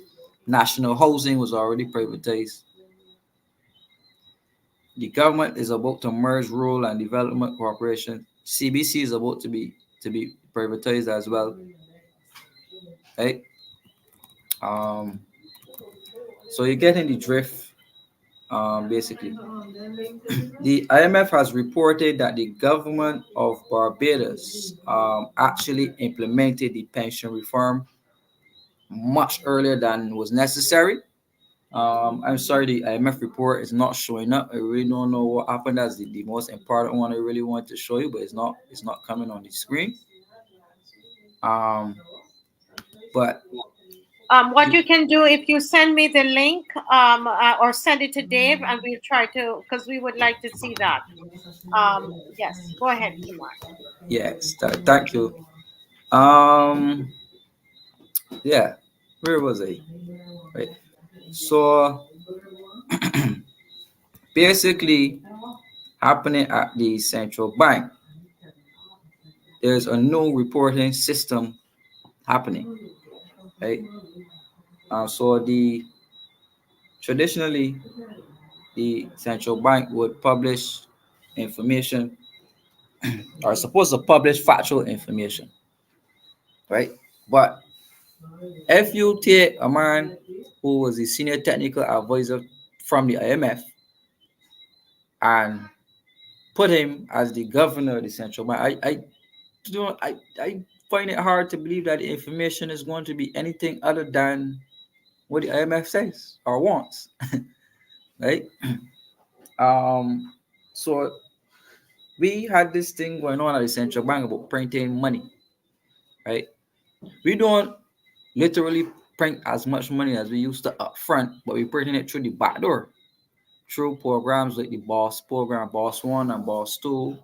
National Housing was already privatized. The government is about to merge Rural and Development Corporation. CBC is about to be privatized as well, right? So you're getting the drift. Basically, the IMF has reported that the government of Barbados actually implemented the pension reform much earlier than was necessary. I'm sorry, the IMF report is not showing up. I really don't know what happened. That's the most important one I really want to show you, but it's not coming on the screen. But what you can do, if you send me the link or send it to Dave, and we'll try to, because we would like to see that. Yes, go ahead, KEMAR. Yes, thank you. Yeah, where was I? Right. So basically, happening at the central bank, there's a new reporting system happening, right? So traditionally, the central bank would publish information or supposed to publish factual information, right? But if you take a man who was a senior technical advisor from the IMF and put him as the governor of the central bank, I find it hard to believe that the information is going to be anything other than what the IMF says or wants, right? So we had this thing going on at the central bank about printing money, right? We don't literally print as much money as we used to up front, but we're printing it through the back door, through programs like the Boss program, Boss 1 and Boss 2,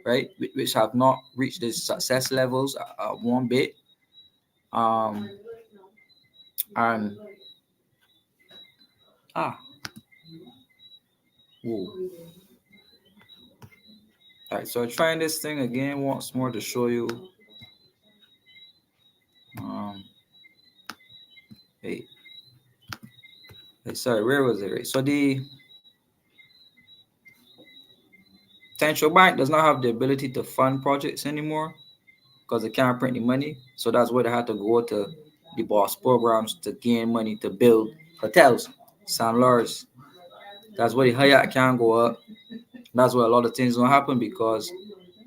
right? Which have not reached the success levels one bit. And whoa. All right, so trying this thing again once more to show you. Hey, sorry, where was it? Right? So the central bank does not have the ability to fund projects anymore because they can't print the money. So that's why they had to go to the Boss programs to gain money to build hotels, San Lars. That's why the Hyatt can't go up. That's why a lot of things don't happen, because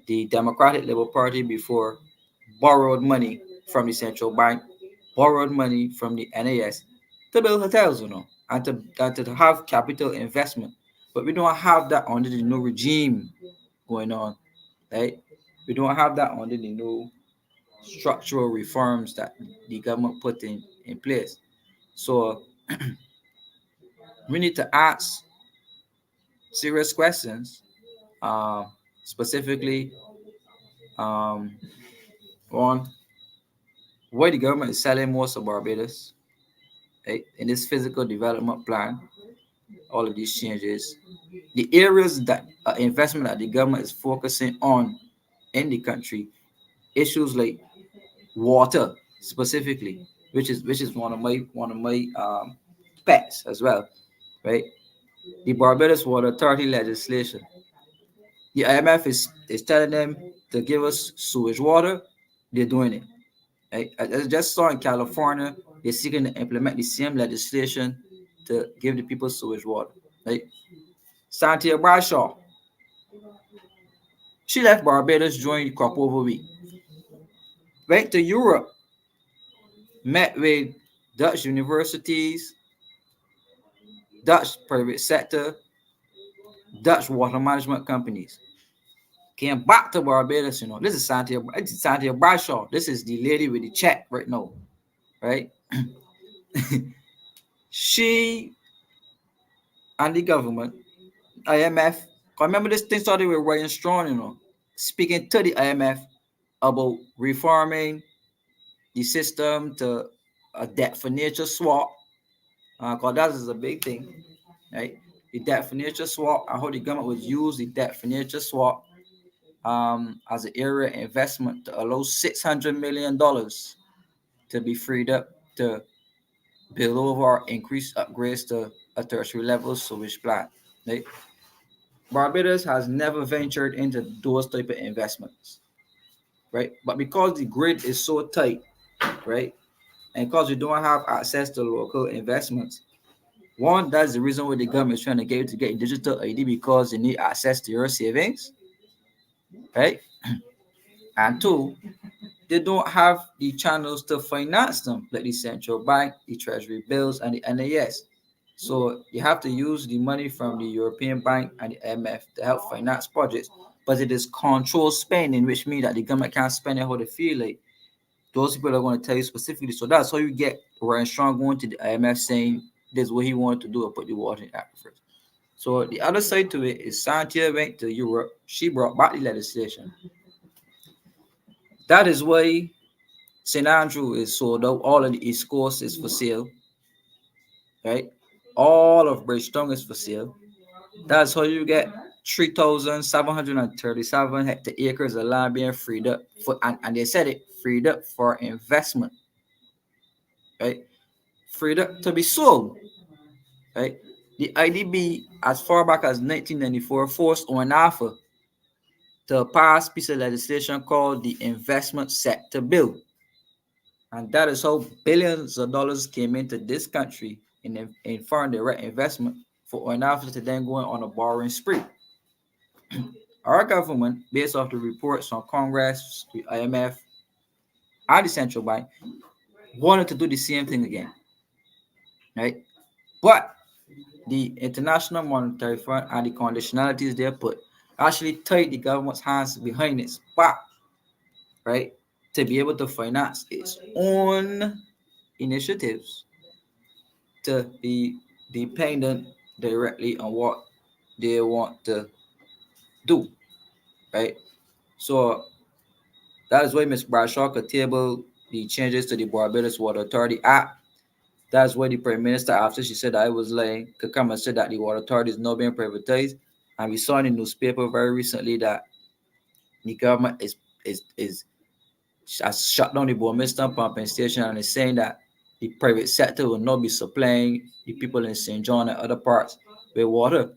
the Democratic Labour Party before borrowed money from the central bank, borrowed money from the NAS to build hotels, and to have capital investment. But we don't have that under the new regime going on, right? We don't have that under the new structural reforms that the government put in place. So we need to ask serious questions, specifically on why the government is selling most of Barbados, right? In this physical development plan, all of these changes, the areas that investment that the government is focusing on in the country, issues like water specifically, which is one of my pets as well, right? The Barbados Water Authority legislation. The IMF is telling them to give us sewage water. They're doing it. Right? I just saw in California, they're seeking to implement the same legislation to give the people sewage water. Right? SANTIA Bradadshaw, she left Barbados during the crop over week. Went to Europe, met with Dutch universities, Dutch private sector, Dutch water management companies. Came back to Barbados, This is SANTIA Bradshaw. This is the lady with the check right now, right? She and the government, IMF, remember this thing started with Ryan Strong, speaking to the IMF about reforming the system to a debt for nature swap, because that is a big thing, right? The debt for nature swap, and how the government would use the debt for nature swap as an area of investment to allow $600 million to be freed up to build over or increase upgrades to a tertiary level sewage plant. Right? Barbados has never ventured into those type of investments, right? But because the grid is so tight, right, and because we don't have access to local investments, one, that's the reason why the government is trying to get digital ID, because they need access to your savings, right? And two, they don't have the channels to finance them, like the central bank, the treasury bills, and the NAS. So you have to use the money from the European Bank and the IMF to help finance projects, but it is controlled spending, which means that the government can't spend it how they feel like. Those people are going to tell you specifically. So that's how you get Ryan Strong going to the IMF saying this is what he wanted to do and put the water in aquifers. So the other side to it is Santia went to Europe. She brought back the legislation. That is why St. Andrew is sold out. All of the East Coast is for sale, right? All of Bridgetown is for sale. That's how you get 3,737 hectare acres of land being freed up for, and they said it, freed up for investment, right? Freed up to be sold, right? The IDB, as far back as 1994, forced ONAFA to pass a piece of legislation called the Investment Sector Bill. And that is how billions of dollars came into this country in foreign direct investment for ONAFA to then go on a borrowing spree. Our government, based off the reports from Congress, the IMF, and the central bank, wanted to do the same thing again, right? But the International Monetary Fund and the conditionalities they put actually tied the government's hands behind its back, right, to be able to finance its own initiatives to be dependent directly on what they want to do, right? So that is why Ms. Bradshaw could table the changes to the Barbados Water Authority Act. That's why the Prime Minister, after she said I was lying, could come and say that the water authority is not being privatized. And we saw in the newspaper very recently that the government has shut down the Bournemouth pumping station and is saying that the private sector will not be supplying the people in St. John and other parts with water.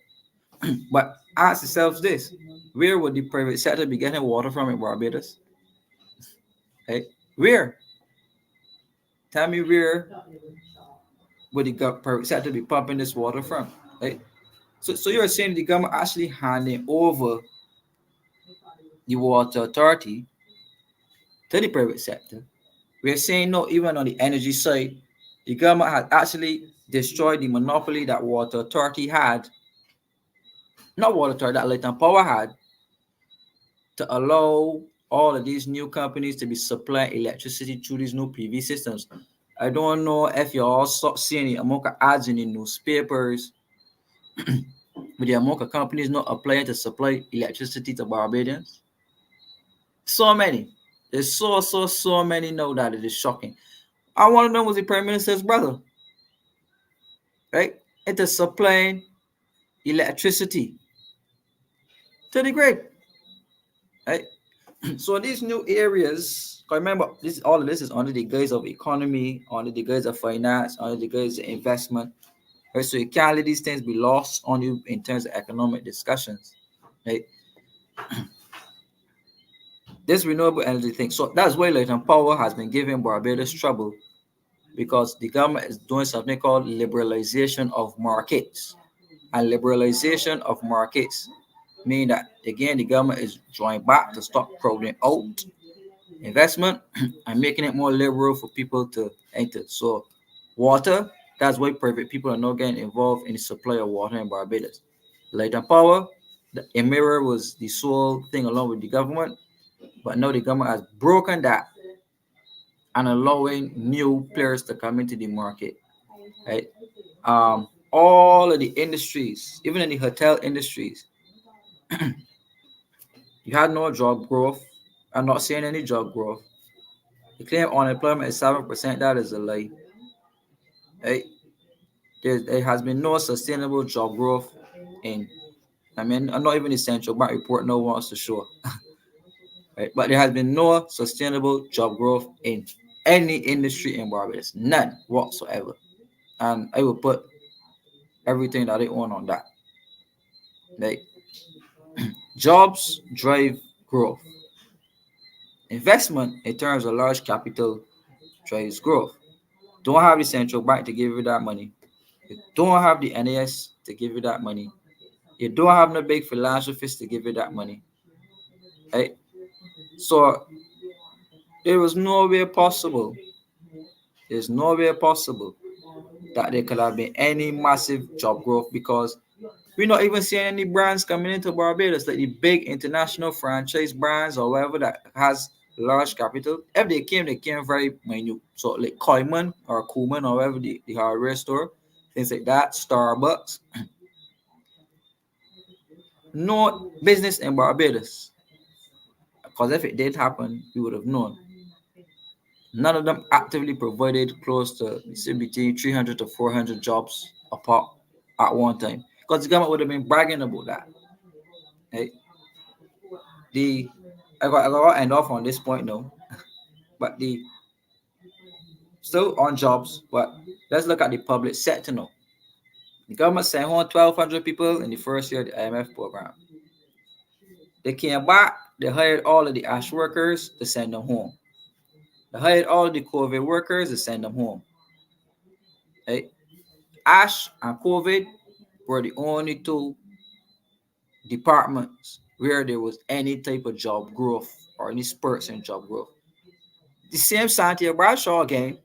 But ask yourselves this: where would the private sector be getting water from in Barbados? Right? Where? Tell me where would the private sector be pumping this water from? Right? So you're saying the government actually handing over the water authority to the private sector. We're saying no, even on the energy side, the government has actually destroyed the monopoly that water authority had, not water authority, that Light and Power had, to allow all of these new companies to be supplying electricity through these new PV systems. I don't know if you all see any amount of ads in the newspapers with the amount of companies not applying to supply electricity to Barbadians. So many. There's so many now that it is shocking. I want to know was the Prime Minister's brother, right? It is supplying electricity to the grid, right? So these new areas, remember, all of this is under the guise of economy, under the guise of finance, under the guise of investment. Right? So you can't let these things be lost on you in terms of economic discussions. Right? This renewable energy thing. So that's why Light and Power has been giving Barbados trouble, because the government is doing something called liberalization of markets. And liberalization of markets mean that, again, the government is drawing back to stop crowding out investment and making it more liberal for people to enter. So water, that's why private people are not getting involved in the supply of water in Barbados. Light and Power, the Emira was the sole thing along with the government, but now the government has broken that and allowing new players to come into the market, right? All of the industries, even in the hotel industries, you had no job growth. I'm not seeing any job growth. The claim unemployment is 7%. That is a lie. Right? There has been no sustainable job growth in, not even the central bank report no wants to show. Right? But there has been no sustainable job growth in any industry in Barbados. None whatsoever. And I will put everything that I own on that. Right? Jobs drive growth. Investment in terms of large capital drives growth. Don't have the central bank to give you that money. You don't have the NAS to give you that money. You don't have no big philanthropist to give you that money. Right? So there was no way possible. There's no way possible that there could have been any massive job growth, because we're not even seeing any brands coming into Barbados, like the big international franchise brands or whatever that has large capital. If they came very minute. So like Koyman or Kuman or whatever the hardware store, things like that, Starbucks. No business in Barbados. Because if it did happen, we would have known. None of them actively provided close to between 300 to 400 jobs apart at one time. Because the government would have been bragging about that. Right? I got to end off on this point now. But still on jobs, but let's look at the public sector now. The government sent home 1,200 people in the first year of the IMF program. They came back, they hired all of the ASH workers to send them home. They hired all of the COVID workers to send them home. Right? ASH and COVID were the only two departments where there was any type of job growth or any spurts in job growth. The same SANTIA Bradadshaw again,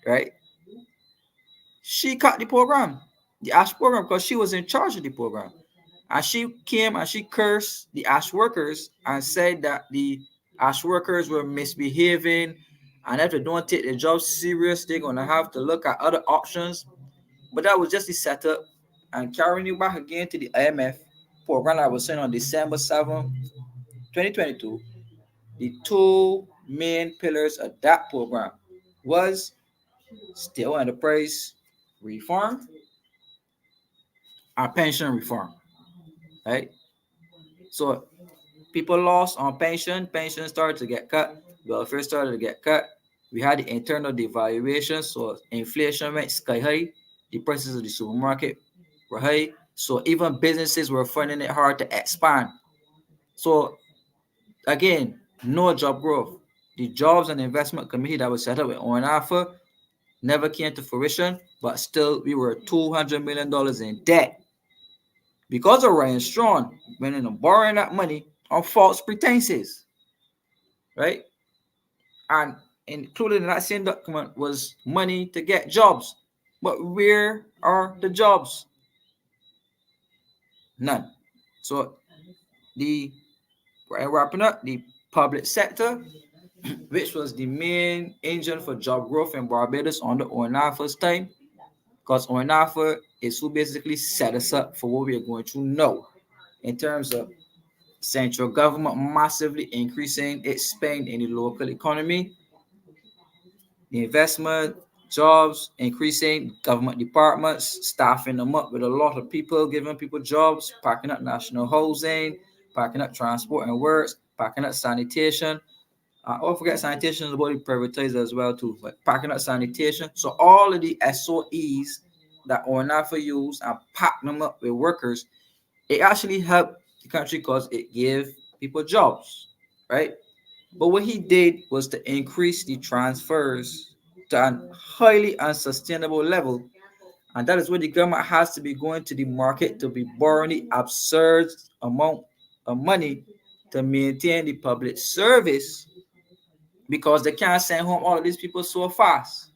right? She cut the program, the ASH program, because she was in charge of the program. And she came and she cursed the ASH workers and said that the ASH workers were misbehaving, and if they don't take their job serious, they're going to have to look at other options. But that was just the setup. And carrying you back again to the IMF program that was sent on December 7, 2022, the two main pillars of that program was steel enterprise reform and pension reform. Right? So people lost on pension started to get cut, welfare started to get cut. We had the internal devaluation, so inflation went sky high. The prices of the supermarket were high, so even businesses were finding it hard to expand. So again, no job growth. The Jobs and Investment Committee that was set up with ONAFA never came to fruition, but still we were $200 million in debt because of Ryan Strong went in and borrowing that money on false pretenses, right? And included in that same document was money to get jobs. But where are the jobs? None. So wrapping up, the public sector, which was the main engine for job growth in Barbados under ONAFA's time, because ONAFA is who basically set us up for what we are going to know in terms of central government massively increasing its spend in the local economy, the investment, jobs, increasing government departments, staffing them up with a lot of people, giving people jobs, packing up national housing, packing up transport and works, packing up sanitation. Don't forget sanitation is about to be privatized as well too, but packing up sanitation. So all of the SOEs that ONAFA use and pack them up with workers, it actually helped the country because it gave people jobs, right? But what he did was to increase the transfers to a highly unsustainable level. And that is where the government has to be going to the market to be borrowing the absurd amount of money to maintain the public service because they can't send home all of these people so fast,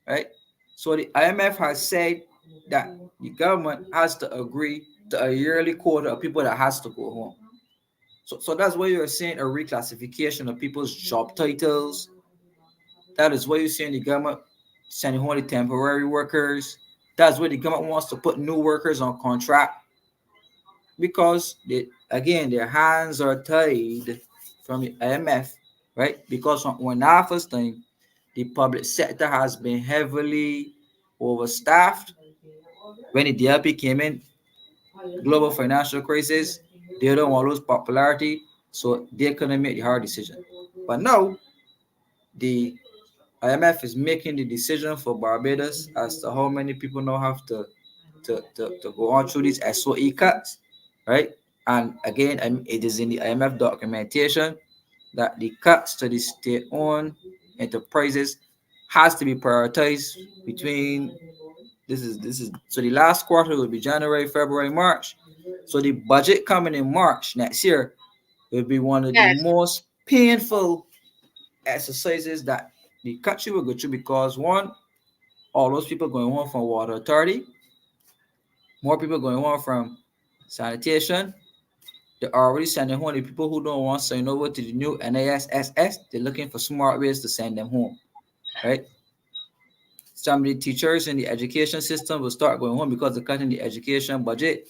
right? So the IMF has said that the government has to agree to a yearly quota of people that has to go home. So that's why you're seeing a reclassification of people's job titles. That is why you're seeing the government sending home the temporary workers. That's why the government wants to put new workers on contract because again their hands are tied from the IMF, right? Because when our first time, the public sector has been heavily overstaffed. When the DLP came in, global financial crisis, they don't want to lose popularity, so they couldn't make the hard decision. But now the IMF is making the decision for Barbados as to how many people now have to go on through these SOE cuts, right? And again, it is in the IMF documentation that the cuts to the state-owned enterprises has to be prioritized between this is so the last quarter will be January, February, March. So the budget coming in March next year will be one of the Yes. most painful exercises that the country will go through because one, all those people going home from water authority, more people going home from sanitation. They're already sending home the people who don't want to sign over to the new NASSS. They're looking for smart ways to send them home, right? Some of the teachers in the education system will start going home because they're cutting the education budget.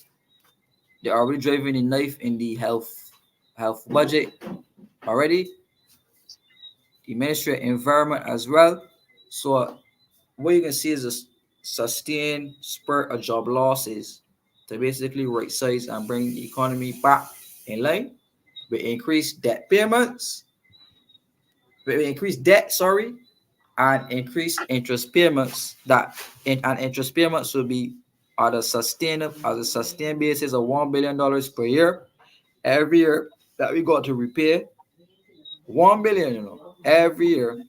They're already driving a knife in the health budget already. The Ministry of Environment as well. So what you can see is a sustained spurt of job losses to basically right size and bring the economy back in line with increased debt payments, with increased debt, sorry, and increased interest payments and interest payments will be at a sustained basis of $1 billion per year every year that we got to repay 1 billion, every year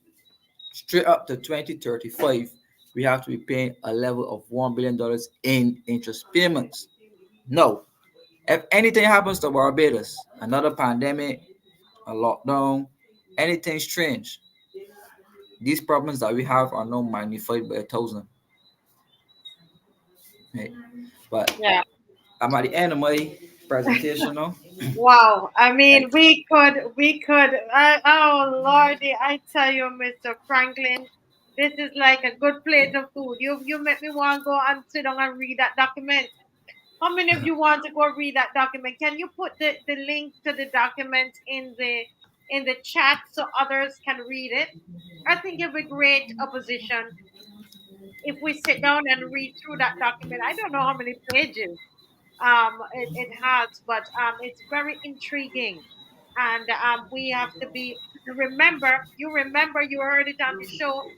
straight up to 2035. We have to be paying a level of $1 billion in interest payments. No, if anything happens to Barbados, another pandemic, a lockdown, anything strange, these problems that we have are now magnified by 1,000. Right? But Yeah. I'm at the end of my presentation now. Wow. I Right? mean, we could. Oh Lordy, I tell you, Mr. Franklin, this is like a good plate of food. You make me want to go and sit down and read that document. How many of you want to go read that document? Can you put the link to the document in the chat so others can read it? I think it would be great opposition if we sit down and read through that document. I don't know how many pages it has, but it's very intriguing. And we have to be remember you heard it on the show.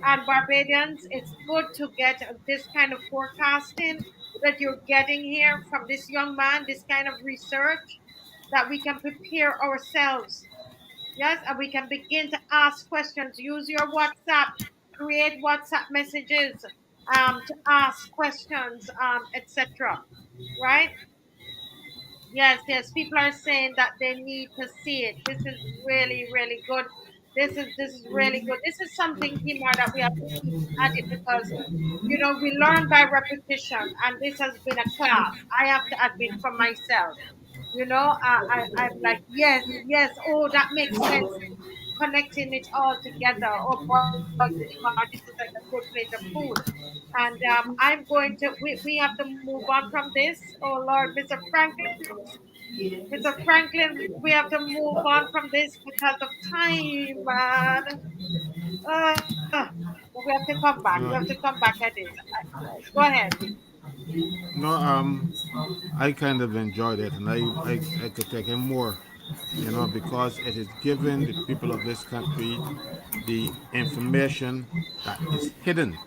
And Barbadians, it's good to get this kind of forecasting that you're getting here from this young man, this kind of research that we can prepare ourselves. Yes, and we can begin to ask questions. Use your WhatsApp, create WhatsApp messages to ask questions, etc. Right? Yes, yes. People are saying that they need to see it. This is really, really good. This is really good. This is something, Kimar, that we have to keep at it because we learn by repetition, and this has been a class. I have to admit for myself. I'm like, yes, yes. Oh, that makes sense. connecting it all together. Oh boy, KEMAR, this is like a good plate of food. And I'm going to, we have to move on from this. Oh Lord, Mr. Franklin, Mr. Franklin, we have to move on from this because of time, man. But we have to come back. We have to come back No, at this. Go ahead. no, I kind of enjoyed it, and I could take in more, because it is giving the people of this country the information that is hidden.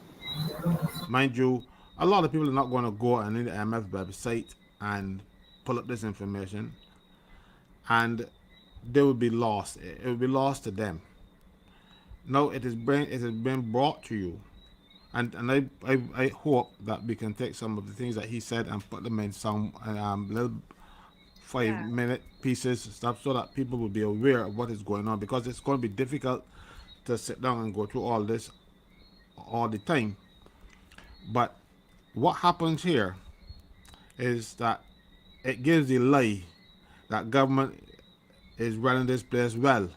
Mind you, a lot of people are not going to go on the IMF website and pull up this information, and they will be lost. It will be lost to them. No, it has been brought to you, and I hope that we can take some of the things that he said and put them in some little Yeah. 5 minute pieces stuff so that people will be aware of what is going on, because it's going to be difficult to sit down and go through all this all the time. But what happens here is that it gives the lie that government is running this place well.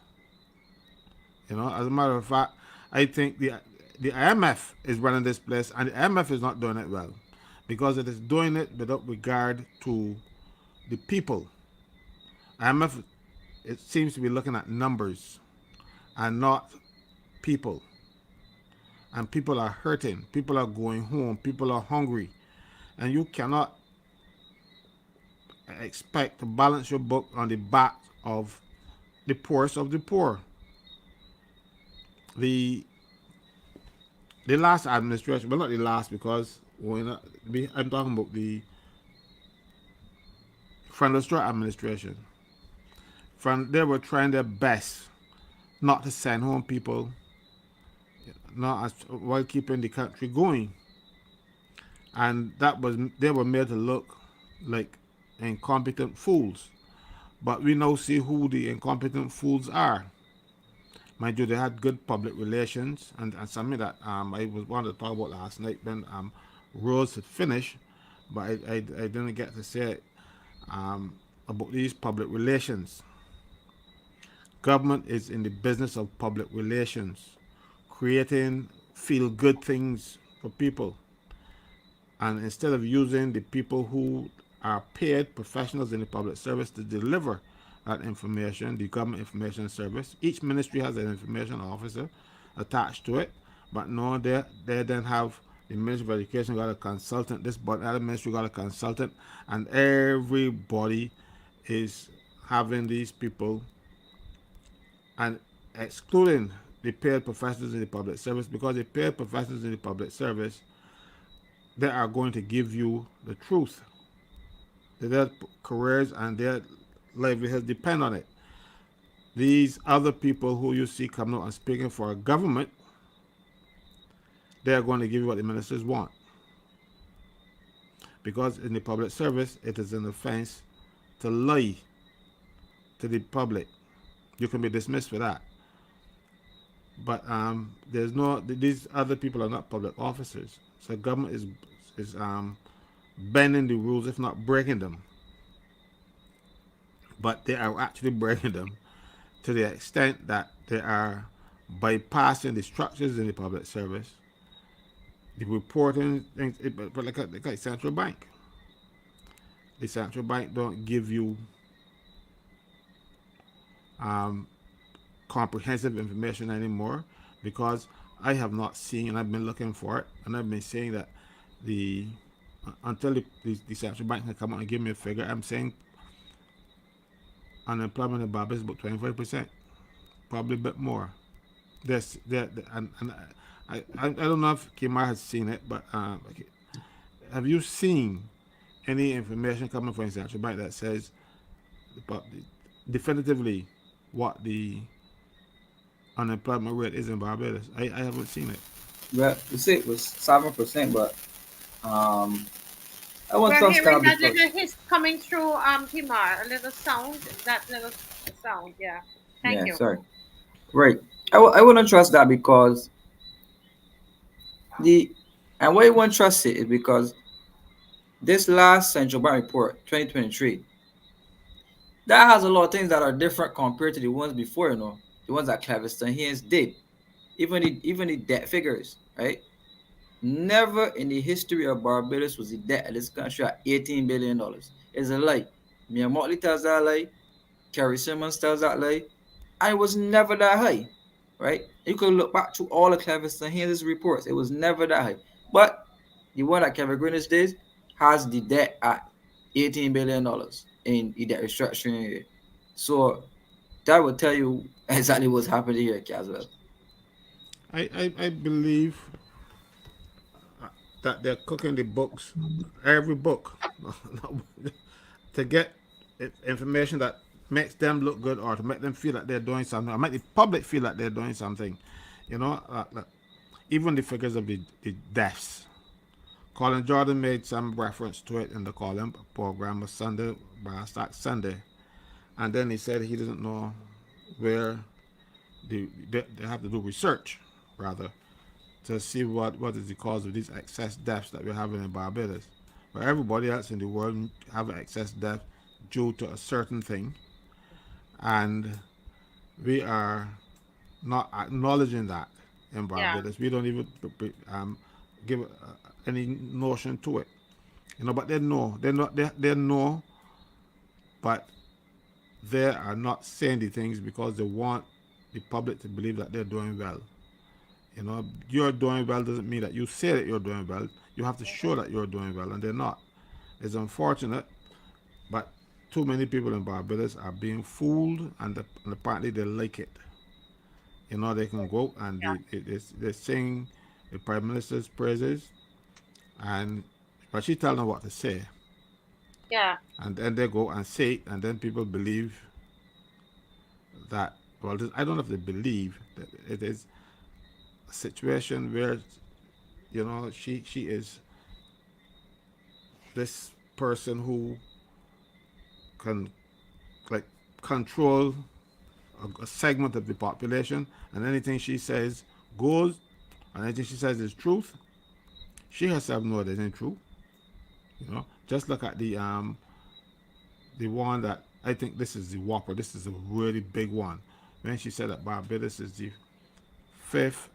As a matter of fact, I think the IMF is running this place, and the IMF is not doing it well, because it is doing it without regard to the people. IMF, it seems to be looking at numbers and not people. And people are hurting. People are going home. People are hungry. And you cannot expect to balance your book on the back of the poorest of the poor. The last administration, well, not the last, because I'm talking about the Franklyn administration. They were trying their best not to send home people, while keeping the country going, and they were made to look like incompetent fools. But we now see who the incompetent fools are. Mind you, they had good public relations, and something that I wanted to talk about last night when Rose had finished, but I didn't get to say it, about these public relations. Government is in the business of public relations, creating feel-good things for people. And instead of using the people who are paid professionals in the public service to deliver that information, the government information service, each ministry has an information officer attached to it. But no, they then have the Ministry of Education got a consultant, this but other ministry got a consultant, and everybody is having these people, and excluding the paid professionals in the public service, because the paid professionals in the public service, they are going to give you the truth. Their careers and their livelihoods depend on it. These other people who you see coming out and speaking for a government, they are going to give you what the ministers want. Because in the public service, it is an offense to lie to the public. You can be dismissed for that. But these other people are not public officers. So government is bending the rules, if not breaking them. But they are actually breaking them to the extent that they are bypassing the structures in the public service, the reporting things, but like central bank. The central bank don't give you comprehensive information anymore, because I have not seen, and I've been looking for it, and I've been saying that until the central bank can come out and give me a figure, I'm saying unemployment in Barbados is about 25%, probably a bit more. And I don't know if KEMAR has seen it, but have you seen any information coming from the central bank that says definitively what the unemployment rate is in Barbados? I haven't seen it. Well, you see, it was 7%, but I won't We're trust hearing that that because little hiss coming through KEMAR, a little sound, that little sound, yeah. Thank you. sorry, right. I wouldn't trust that because and why you won't trust it is because this last central bank report 2023, that has a lot of things that are different compared to the ones before. the ones that Cleviston Haynes did, even the debt figures, right? Never in the history of Barbados was the debt of this country at $18 billion. It's a lie. Mia Motley tells that lie. Kerry Simmons tells that lie. And it was never that high, right? You could look back to all of Cleviston Haynes' reports. It was never that high. But the one that Kevin Greenwich did has the debt at $18 billion in the debt restructuring area. So that would tell you exactly what's happening here at Caswell. I believe that they're cooking the books, every book, to get information that makes them look good or to make them feel like they're doing something or make the public feel like they're doing something. You know, even the figures of the deaths. Colin Jordan made some reference to it in the Colin program of Sunday, Brass Tack Sunday. And then he said he doesn't know where they have to do research, rather, to see what is the cause of these excess deaths that we're having in Barbados. Where everybody else in the world have an excess death due to a certain thing. And we are not acknowledging that in Barbados. We don't even give any notion to it. You know, but they know. They know, but they are not saying the things because they want the public to believe that they're doing well. You know, you're doing well doesn't mean that you say that you're doing well. You have to show that you're doing well, and they're not. It's unfortunate, but too many people in Barbados are being fooled, and apparently they like it. You know, they can go and they sing the Prime Minister's praises, but she tells them what to say. Yeah. And then they go and say it, and then people believe that. Well, I don't know if they believe that it is a situation where, you know, she is this person who can like control a segment of the population, and anything she says goes, and anything she says is truth. She herself knows it isn't true. You know, just look at the one that I think this is the whopper. This is a really big one. When she said that Barbados is the fifth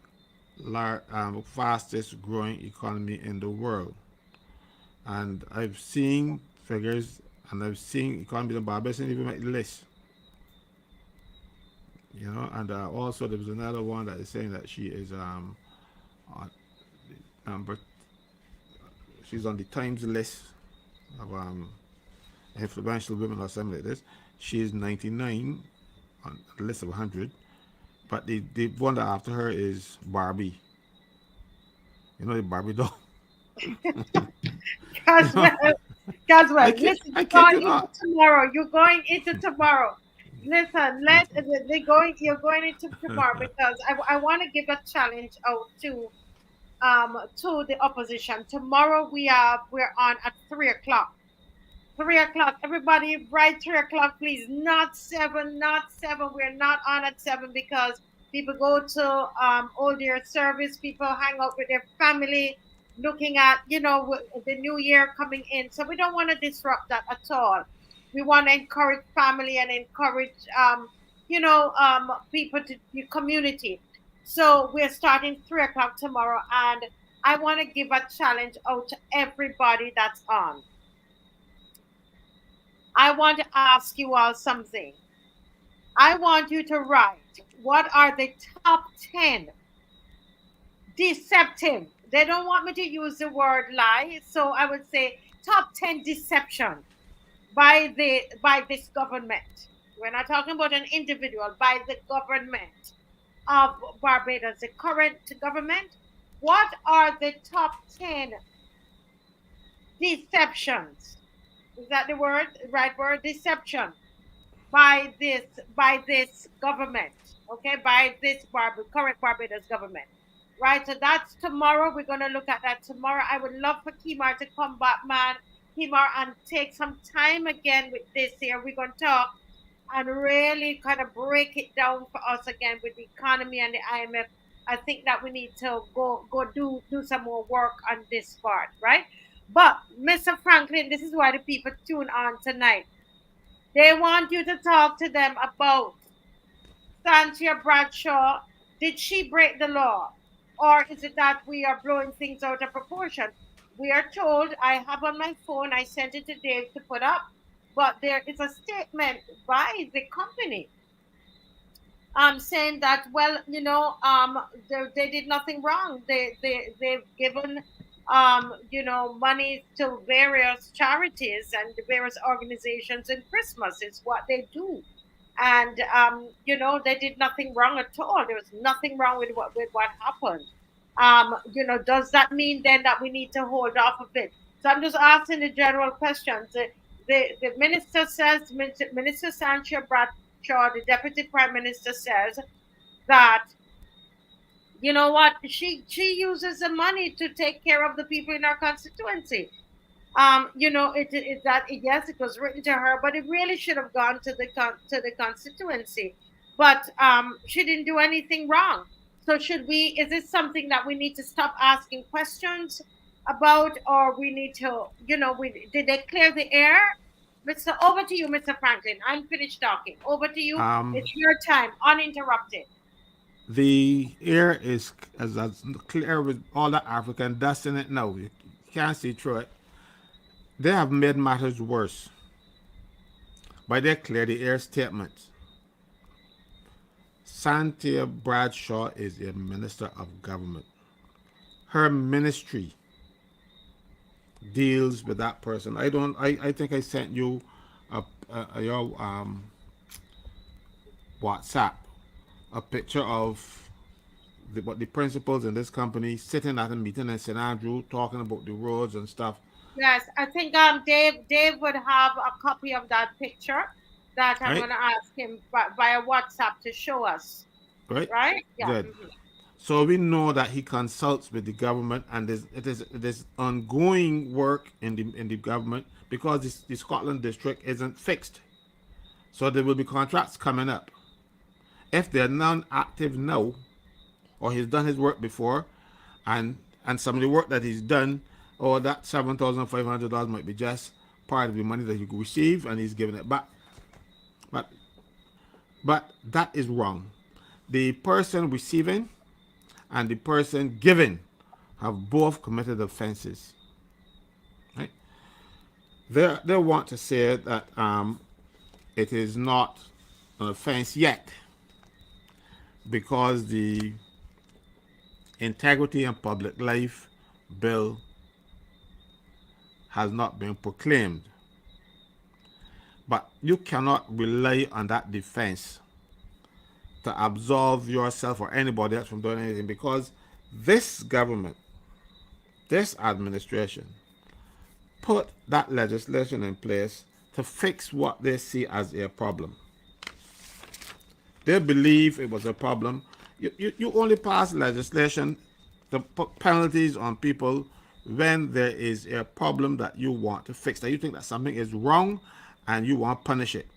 fastest growing economy in the world, and I've seen figures, and I've seen economies in Barbados and even make the list. You know, and also there was another one that is saying that she is on number. She's on the Times list of influential women or something like this. She is 99 on the list of 100, but the one that after her is Barbie. You know, the Barbie doll. Caswell, listen, you're going into tomorrow. You're going into tomorrow. Listen, you're going into tomorrow because I want to give a challenge out to the opposition. Tomorrow we're on at 3 o'clock. 3 o'clock. Everybody, right? 3 o'clock, please. Not 7. Not 7. We're not on at 7 because people go to old year service. People hang out with their family, looking at the new year coming in. So we don't want to disrupt that at all. We want to encourage family and encourage people to the community. So we're starting 3 o'clock tomorrow, and I want to give a challenge out to everybody that's on. I want to ask you all something. I want you to write what are the top 10 deceptive. They don't want me to use the word lie, so I would say top 10 deception by this government. We're not talking about an individual, by the government of Barbados, the current government. What are the top 10 deceptions? Is that the right word? Deception by this government, okay? By this current Barbados government, right? So that's tomorrow. We're going to look at that tomorrow. I would love for KEMAR to come back, man. KEMAR, and take some time again with this here. We're going to talk and really kind of break it down for us again with the economy and the IMF. I think that we need to go do some more work on this part, right? But Mr. Franklin, this is why the people tune on tonight. They want you to talk to them about Santia Bradshaw, did she break the law? Or is it that we are blowing things out of proportion? We are told, I have on my phone, I sent it to Dave to put up, but there is a statement by the company saying that, well, they did nothing wrong. They've given money to various charities and various organizations, and Christmas is what they do. And they did nothing wrong at all. There was nothing wrong with what happened. Does that mean then that we need to hold off a bit? So I'm just asking the general questions. The minister says, Minister Santia Bradshaw, the deputy prime minister, says that, you know what, she uses the money to take care of the people in our constituency. Yes, it was written to her, but it really should have gone to the constituency. But she didn't do anything wrong. So is this something that we need to stop asking questions about, or we need to, did they clear the air? Over to you, Mr. Franklin. I'm finished talking. Over to you. It's your time, uninterrupted. The air is as clear with all the African dust in it now. You can't see through it. They have made matters worse by their clear the air statements. Santia Bradshaw is a minister of government. Her ministry deals with that person. I think I sent you your WhatsApp a picture of the principals in this company sitting at a meeting in St. Andrew talking about the roads and stuff. Yes, I think Dave would have a copy of that picture that I'm going to ask him via WhatsApp to show us. Right? Yeah. Good. Mm-hmm. So we know that he consults with the government, and it is ongoing work in the government because the Scotland district isn't fixed. So there will be contracts coming up. If they're non-active now, or he's done his work before, and some of the work that he's done, or that $7,500 might be just part of the money that he could receive, and he's giving it back. But that is wrong. The person receiving and the person giving have both committed offenses. Right? They want to say that it is not an offense yet because the Integrity and Public Life Bill has not been proclaimed. But you cannot rely on that defense to absolve yourself or anybody else from doing anything, because this government, this administration, put that legislation in place to fix what they see as a problem. They believe it was a problem. You only pass legislation to put penalties on people when there is a problem that you want to fix, that you think that something is wrong and you want to punish it.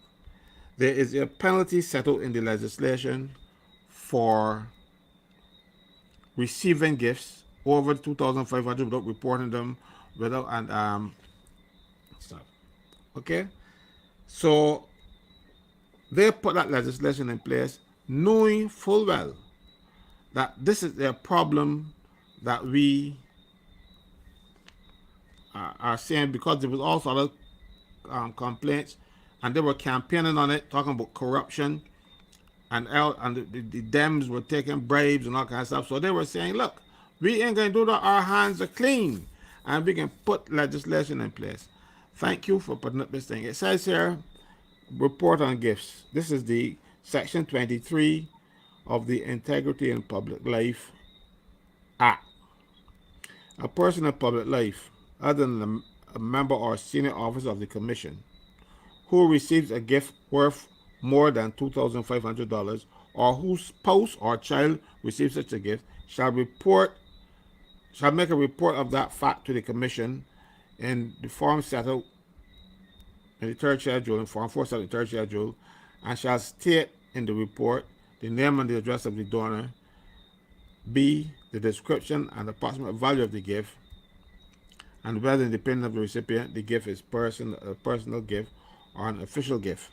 There is a penalty settled in the legislation for receiving gifts over 2,500 without reporting them, stuff. Okay, so they put that legislation in place, knowing full well that this is a problem that we are seeing, because there was also other complaints, and they were campaigning on it, talking about corruption, and the Dems were taking bribes and all kinds of stuff. So they were saying, look, we ain't going to do that. Our hands are clean, and we can put legislation in place. Thank you for putting up this thing. It says here, report on gifts. This is the section 23 of the Integrity and Public Life Act. A person in public life, other than a member or senior officer of the commission, who receives a gift worth more than $2,500, or whose spouse or child receives such a gift, shall make a report of that fact to the commission in the form set out in the third schedule, in form 4 set in the third schedule, and shall state in the report the name and the address of the donor, B, the description and approximate value of the gift, and whether, independent of the recipient, the gift is a personal gift or an official gift.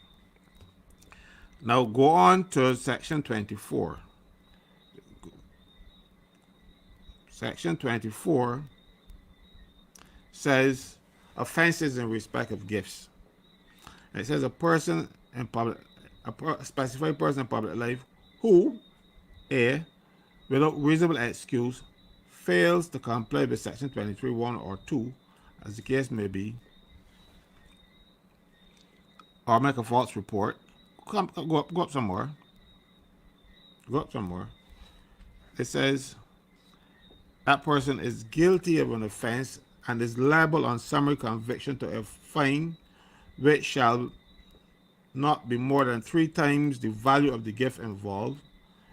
Now go on to section 24. Section 24 says offenses in respect of gifts. It says a person in public, a specified person in public life who, A, without reasonable excuse, fails to comply with section 23(1) or 2, as the case may be, or make a false report. Go up some more. Go up some more. It says that person is guilty of an offense and is liable on summary conviction to a fine which shall not be more than 3 times the value of the gift involved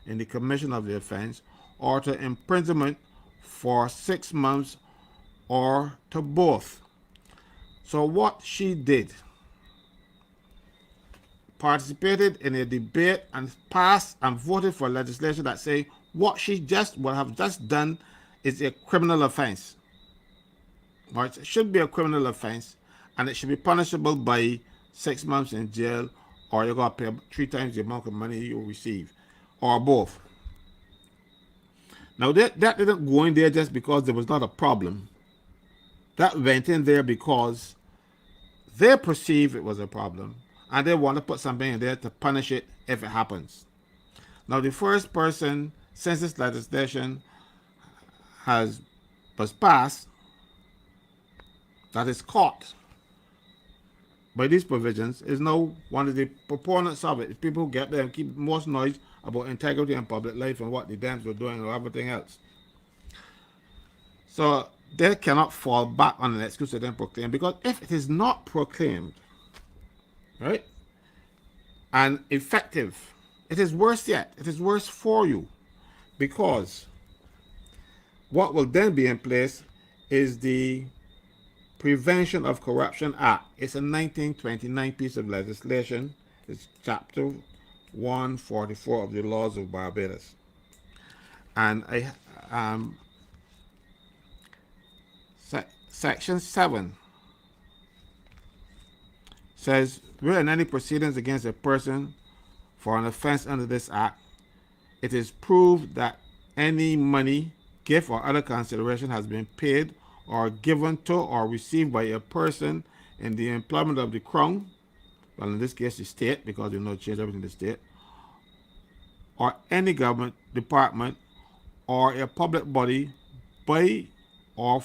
in the commission of the offense, or to imprisonment for 6 months, or to both. So what she did, participated in a debate and passed and voted for legislation that say what she just would have just done is a criminal offense. Or it should be a criminal offense, and it should be punishable by 6 months in jail, or you're going to pay 3 times the amount of money you receive, or both. Now that didn't go in there just because there was not a problem. That went in there because they perceive it was a problem, and they want to put something in there to punish it if it happens. Now the first person, since this legislation was passed, that is caught by these provisions is now one of the proponents of it. People who get there and keep most noise about integrity and public life and what the Dems were doing or everything else. So they cannot fall back on an excuse to then proclaim, because if it is not proclaimed, right, and effective, it is worse yet. It is worse for you, because what will then be in place is the Prevention of Corruption Act. It's a 1929 piece of legislation. It's chapter 144 of the laws of Barbados. And section 7 says, where in any proceedings against a person for an offense under this act, it is proved that any money, gift, or other consideration has been paid or given to or received by a person in the employment of the Crown, well, in this case the state, because you know change everything to the state, or any government department or a public body by or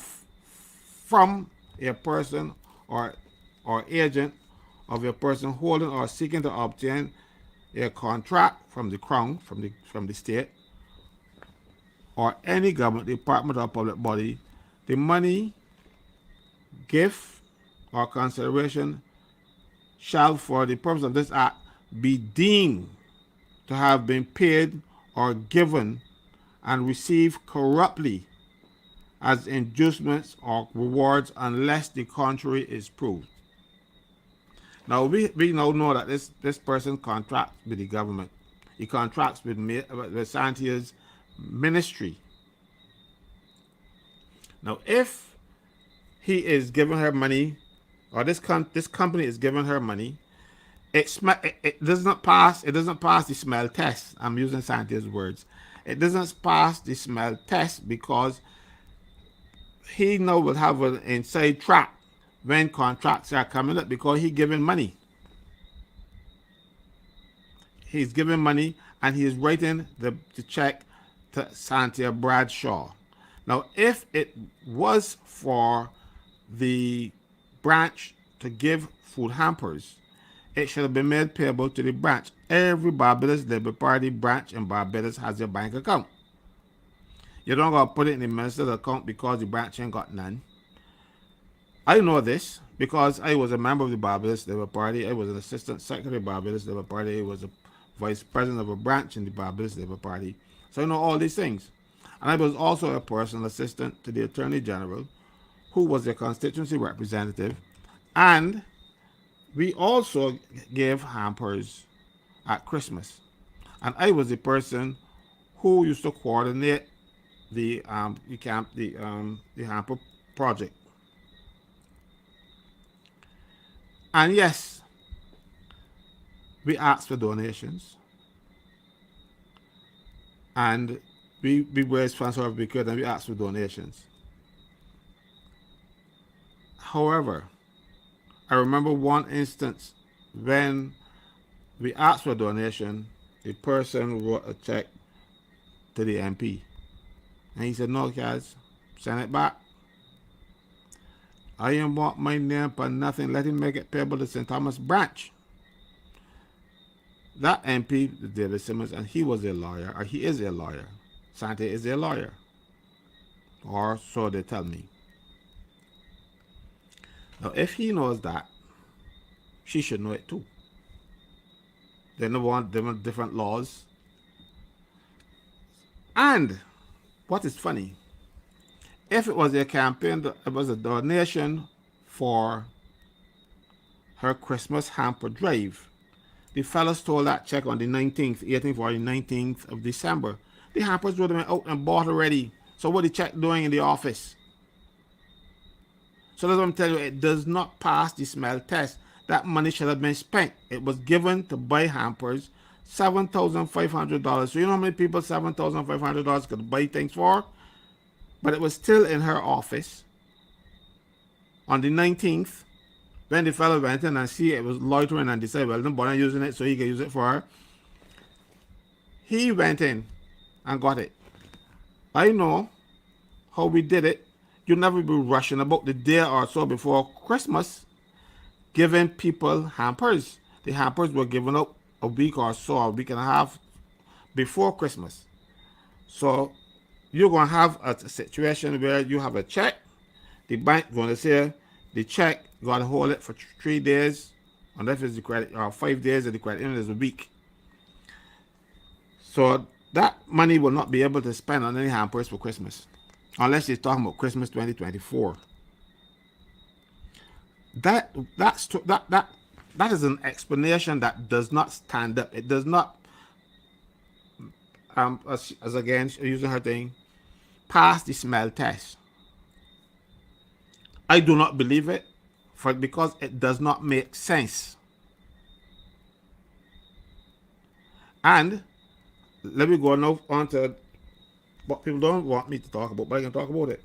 from a person or agent of a person holding or seeking to obtain a contract from the Crown, from the state, or any government department or public body, the money, gift, or consideration shall, for the purpose of this act, be deemed to have been paid or given and received corruptly as inducements or rewards, unless the contrary is proved. Now we now know that this person contracts with the government. He contracts with Santia's ministry. Now if he is giving her money, or this company is giving her money, it doesn't pass the smell test. I'm using Santia's words. It doesn't pass the smell test because he now will have an inside track when contracts are coming up, because he's giving money. He's giving money and he is writing the check to SANTIA Bradshaw. Now, if it was for the branch to give food hampers, it should have been made payable to the branch. Every Barbados Labour Party branch in Barbados has a bank account. You don't got to put it in the minister's account because the branch ain't got none. I know this because I was a member of the Barbados Labour Party. I was an assistant secretary of Barbados Labour Party. I was a vice president of a branch in the Barbados Labour Party. So I know all these things. And I was also a personal assistant to the Attorney General, who was a constituency representative. And we also gave hampers at Christmas. And I was the person who used to coordinate the hamper project. And yes, we asked for donations, and we raised funds however we could, and we asked for donations. However, I remember one instance when we asked for a donation, the person wrote a check to the MP. And he said, no, guys, send it back. I ain't want my name for nothing. Let him make it payable to St. Thomas branch. That MP, David Simmons, and he was a lawyer, or he is a lawyer. Santia is a lawyer. Or so they tell me. Now, if he knows that, she should know it too. They never want different laws. And what is funny, if it was a campaign, it was a donation for her Christmas hamper drive. The fellow stole that check on the 19th, 18th or the 19th of December. The hampers would have been out and bought already. So what the check doing in the office? So that's what I'm telling you, it does not pass the smell test. That money should have been spent. It was given to buy hampers, $7,500. So you know how many people $7,500 could buy things for? But it was still in her office on the 19th when the fellow went in and see it was loitering and decided, well, don't bother using it so he can use it for her. He went in and got it. I know how we did it. You never be rushing about the day or so before Christmas giving people hampers. The hampers were given out a week or so, a week and a half before Christmas. So you're going to have a situation where you have a check. The bank going to say the check, you got to hold it for 3 days, unless it's the credit, or 5 days of the credit union is a week. So that money will not be able to spend on any hampers for Christmas, unless you're talking about Christmas 2024. That is an explanation that does not stand up. It does not, as again using her thing, pass the smell test. I do not believe it, because it does not make sense. And let me go now on to what people don't want me to talk about, but I can talk about it.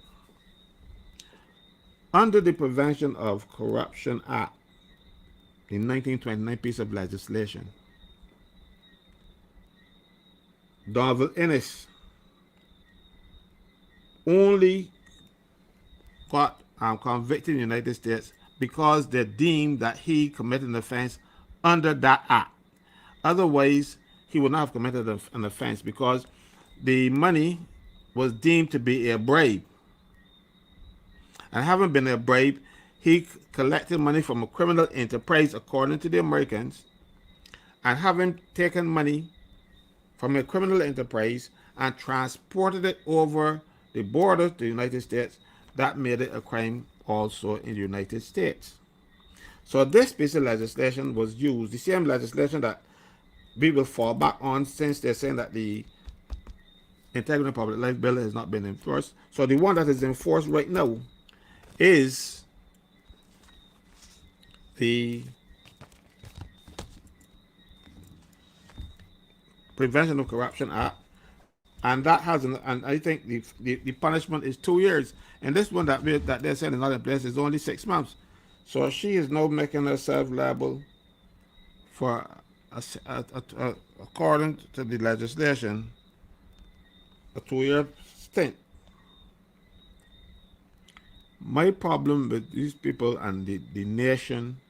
Under the Prevention of Corruption Act, the 1929 piece of legislation, Donald Innes only got convicted in the United States because they deemed that he committed an offense under that act. Otherwise, he would not have committed an offense because the money was deemed to be a bribe. And having been a bribe, he collected money from a criminal enterprise, according to the Americans, and having taken money from a criminal enterprise and transported it over the border to the United States, that made it a crime also in the United States. So this piece of legislation was used, the same legislation that we will fall back on, since they're saying that the Integrity of Public Life Bill has not been enforced. So the one that is enforced right now is the Prevention of Corruption Act, and that has and I think the punishment is 2 years. And this one that they're saying in other places is only 6 months. So she is now making herself liable for according to the legislation, a 2-year stint. My problem with these people and the nation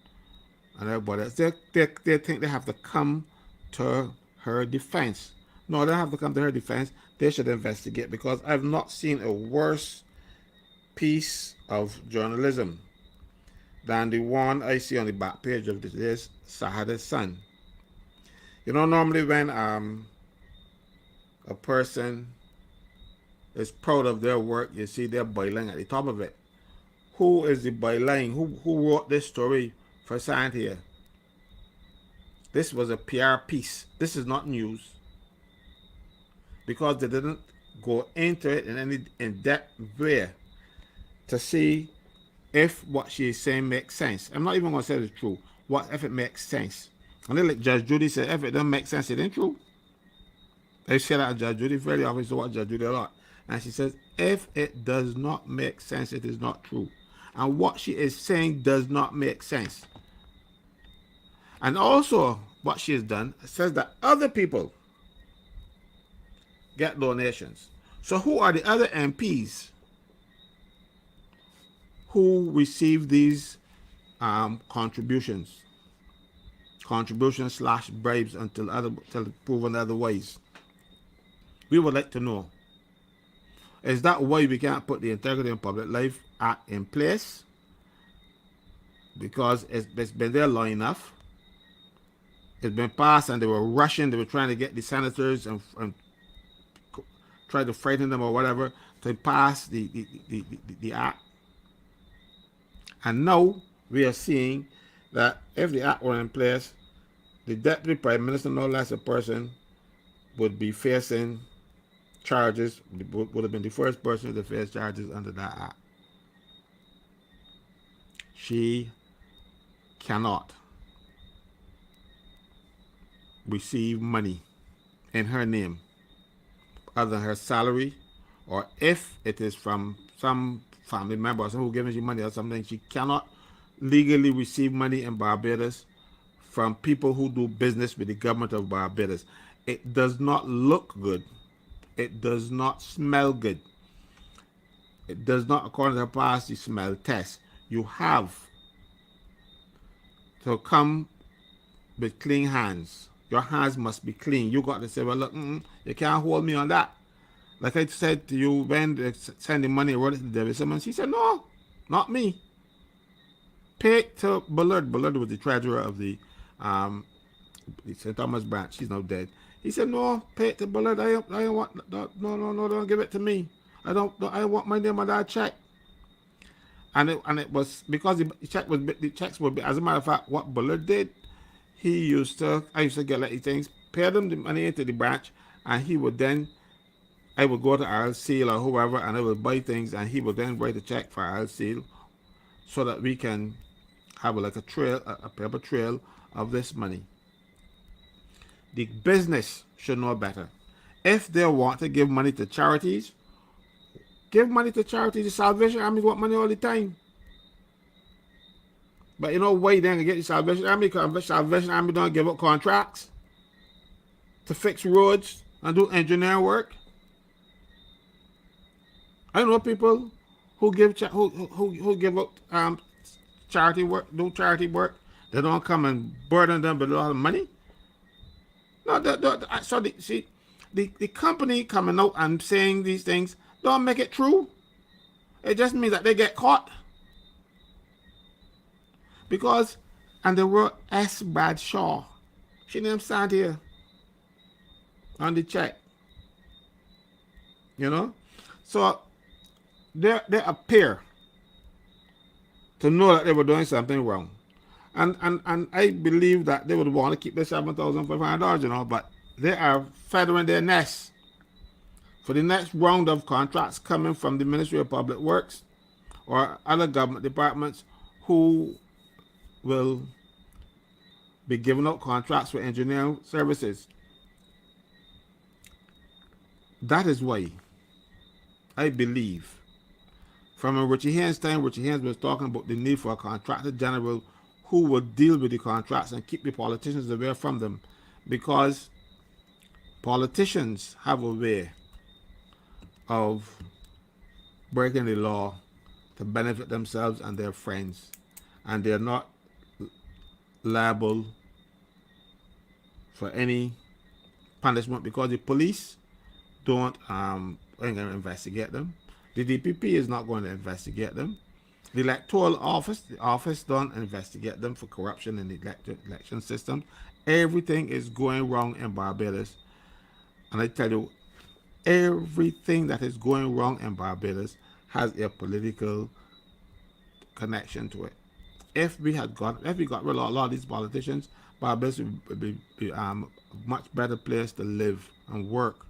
and everybody else, they think they have to come to her defense. No, they don't have to come to her defense. They should investigate, because I've not seen a worse piece of journalism than the one I see on the back page of today's Saturday Sun. You know, normally when a person is proud of their work, you see their byline at the top of it. Who is the byline? Who wrote this story for Santia? This was a PR piece. This is not news, because they didn't go into it in any in-depth way to see if what she is saying makes sense. I'm not even going to say it's true. What if it makes sense? And then like Judge Judy said, if it doesn't make sense, it ain't true. They say that to Judge Judy very often, so watch Judge Judy a lot. And she says, if it does not make sense, it is not true. And what she is saying does not make sense. And also, what she has done says that other people get donations. So who are the other MPs who receive these contributions / bribes until proven otherwise? We would like to know. Is that why we can't put the Integrity in Public Life Act in place? Because it's been there long enough. It's been passed and they were rushing. They were trying to get the senators and try to frighten them or whatever to pass the act. And now we are seeing that if the act were in place, the Deputy Prime Minister, no less a person, would be facing charges, would have been the first person to face charges under that act. She cannot receive money in her name other than her salary, or if it is from some family member or someone who gives you money or something. She cannot legally receive money in Barbados from people who do business with the government of Barbados. It does not look good. It does not smell good. It does not, according to the past, the smell test. You have to come with clean hands. Your hands must be clean. You got to say, well, look, you can't hold me on that. Like I said to you when they send the money, wrote it to David Simmons. He said, no, not me. Pay it to Bullard. Bullard was the treasurer of the St. Thomas branch. He's now dead. He said, no, pay it to Bullard. I don't want, no, don't give it to me. I want my name on that check. And it was because the checks would be, as a matter of fact, what Bullard did, I used to get like these things, pay them the money into the branch, and he would then, I would go to Al Seal or whoever, and I would buy things, and he would then write a check for Al Seal so that we can have like a trail, a paper trail of this money. The business should know better. If they want to give money to charities, give money to charities. The Salvation Army want money all the time. But you know why they're going to get the Salvation Army? Because the Salvation Army don't give up contracts to fix roads and do engineering work. I know people who give who give up charity work, do charity work. They don't come and burden them with a lot of money. No, the company coming out and saying these things don't make it true. It just means that they get caught. Because, and they wrote S. Bradshaw. She named SANTIA on the check. You know? So, they appear to know that they were doing something wrong. And I believe that they would want to keep the $7,500, you know, but they are feathering their nests for the next round of contracts coming from the Ministry of Public Works or other government departments who will be giving out contracts for engineering services. That is why I believe from Richie Haynes' time, Richie Haynes was talking about the need for a contractor general who would deal with the contracts and keep the politicians away from them, because politicians have a way of breaking the law to benefit themselves and their friends, and they're not liable for any punishment because the police ain't going to investigate them. The DPP is not going to investigate them. The electoral office, the office don't investigate them for corruption in the election system. Everything is going wrong in Barbados. And I tell you, everything that is going wrong in Barbados has a political connection to it. If we got rid of a lot of these politicians, Barbados would be a much better place to live and work.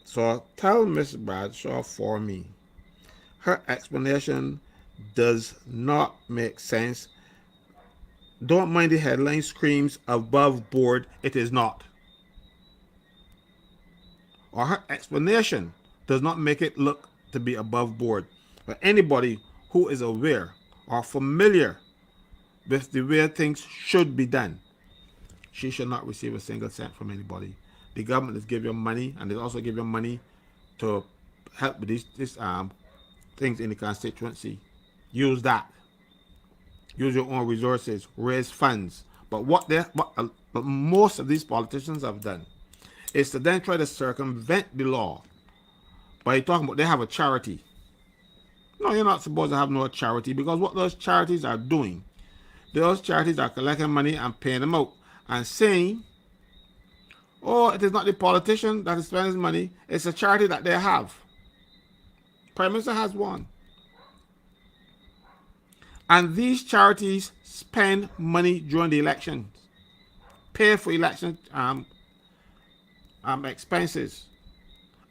So tell Miss Bradshaw for me, her explanation does not make sense. Don't mind the headline screams above board. It is not. Or her explanation does not make it look to be above board. But anybody who is aware or familiar with the way things should be done, she should not receive a single cent from anybody. The government is giving you money, and they also give you money to help with these things in the constituency. Use that. Use your own resources. Raise funds. But what most of these politicians have done is to then try to circumvent the law by talking about they have a charity. No, you're not supposed to have no charity, because what those charities are doing, those charities are collecting money and paying them out and saying, oh, it is not the politician that is spending his money, it's a charity that they have. Prime Minister has one. And these charities spend money during the elections, pay for election expenses,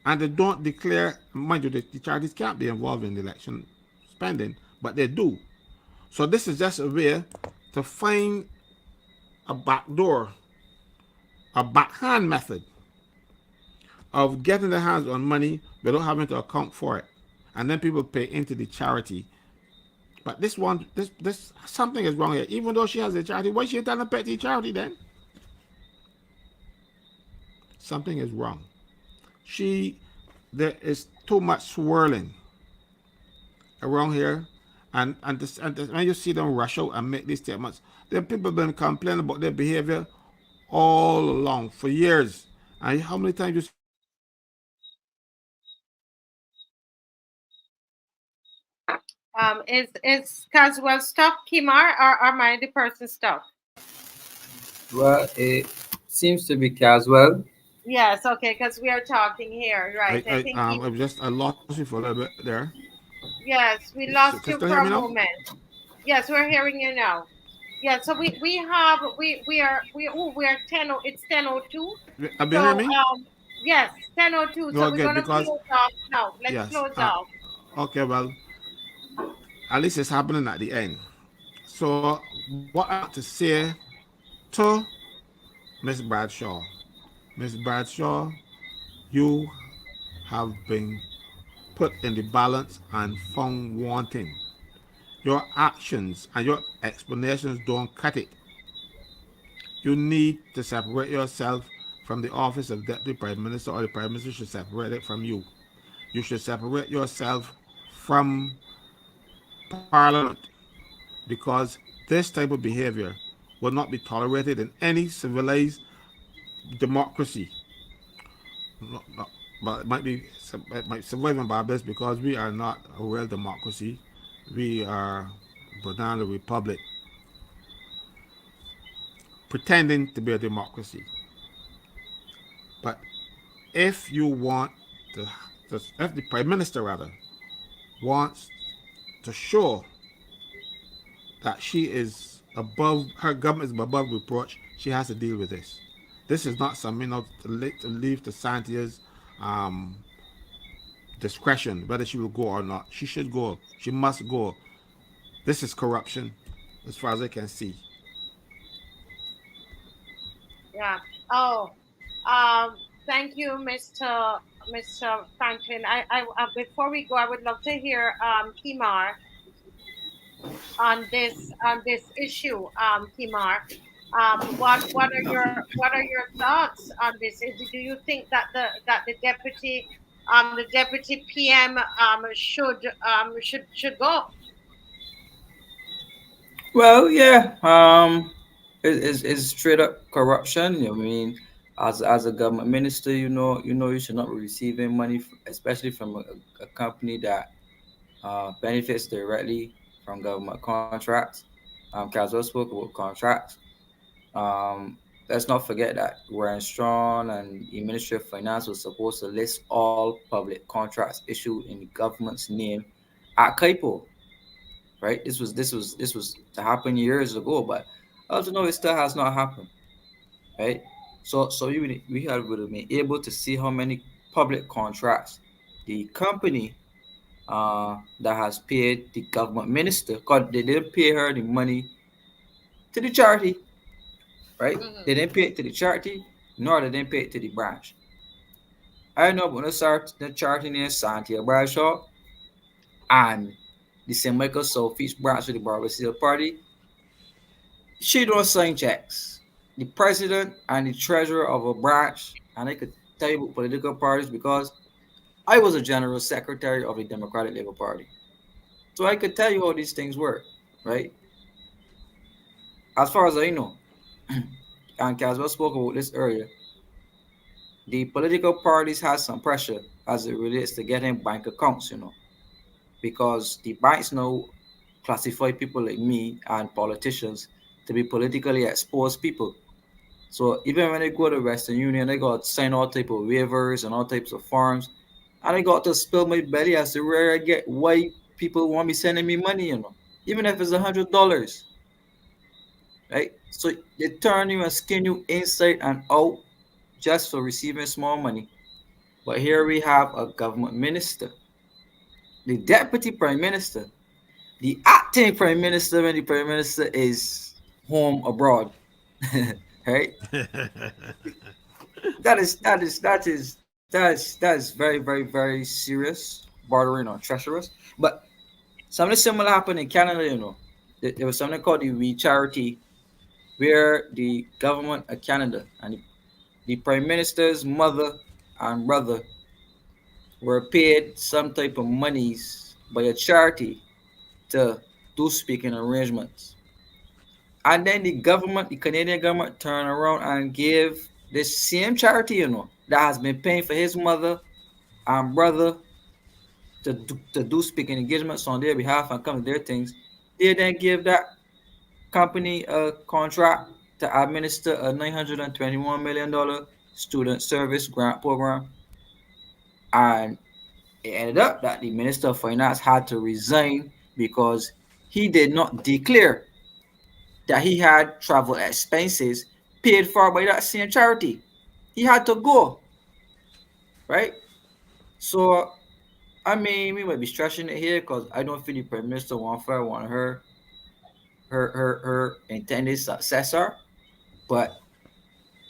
and they don't declare. Mind you, the charities can't be involved in the election spending, but they do. So this is just a way to find a backdoor, a backhand method of getting their hands on money without having to account for it, and then people pay into the charity. But this something is wrong here. Even though she has a charity, why she telling pay to the charity then? Something is wrong. There is too much swirling around here, and when you see them rush out and make these statements, the people have been complaining about their behavior all along for years. And how many times you see them rush out and make these statements? Is Caswell stuck, Kimar, or am I the person stuck? Well, it seems to be Caswell. Yes, okay, because we are talking here, right? I think I lost you for a little bit there. yes, we So, lost can you you still for hear a me now? moment. Yes, we're hearing you now. Yeah, so we are 10, it's 10:02. Have you hear So me? yes, 10:02. So No, we're good, gonna because close off now. Let's yes. close off. Okay, well, at least it's happening at the end. So what I want to say to Miss Bradshaw, Miss Bradshaw, you have been put in the balance and found wanting. Your actions and your explanations don't cut it. You need to separate yourself from the office of Deputy Prime Minister, or the Prime Minister should separate it from you. You should separate yourself from Parliament, because this type of behavior will not be tolerated in any civilized democracy. But it might survive in Barbados because we are not a real democracy. We are a banana republic pretending to be a democracy. But if you want to, if the Prime Minister rather wants to show that she is above, her government is above reproach, she has to deal with this. This is not something to leave to Santia's um, discretion whether she will go or not. She should go. She must go. This is corruption, as far as I can see. Yeah. Oh, thank you, Mr. Franklin. Before we go, I would love to hear Kimar on this issue, Kimar. What are your thoughts on this? Do you think that the deputy PM should go? Well, yeah. It's straight up corruption. I mean, as a government minister, you should not be receiving money, especially from a company that benefits directly from government contracts. Caswell spoke about contracts. Um, let's not forget that Warren Strong and the Ministry of Finance was supposed to list all public contracts issued in the government's name at KIPO, right? This was to happen years ago, but up to now it still has not happened, right? So we would have been able to see how many public contracts the company that has paid the government minister, because they didn't pay her the money to the charity, right? Mhm. They didn't pay it to the charity, nor they didn't pay it to the branch. I know when I start the charity near SANTIA BRADSHAW and the St. Michael Southeast branch of the Barbadian Party, she don't sign checks. The president and the treasurer of a branch, and I could tell you about political parties because I was a general secretary of the Democratic Labour Party. So I could tell you how these things work, right? As far as I know, and Caswell spoke about this earlier, the political parties has some pressure as it relates to getting bank accounts, because the banks now classify people like me and politicians to be politically exposed people. So even when I go to Western Union, I got to sign all type of waivers and all types of forms, and I got to spill my belly as to where I get why people want me sending me money, even if it's $100, right? So they turn you and skin you inside and out just for receiving small money. But here we have a government minister, the deputy prime minister, the acting prime minister, when the prime minister is home abroad, right? That is very very very serious, bordering on treacherous. But something similar happened in Canada. There was something called the We Charity, where the government of Canada and the prime minister's mother and brother were paid some type of monies by a charity to do speaking arrangements. And then the Canadian government, turned around and gave this same charity, that has been paying for his mother and brother to do speaking engagements on their behalf and come to their things. They then give that company a contract to administer a $921 million student service grant program. And it ended up that the Minister of Finance had to resign because he did not declare that he had travel expenses paid for by that same charity. He had to go, right? So, I mean, we might be stretching it here because I don't feel the Prime Minister want her intended successor. But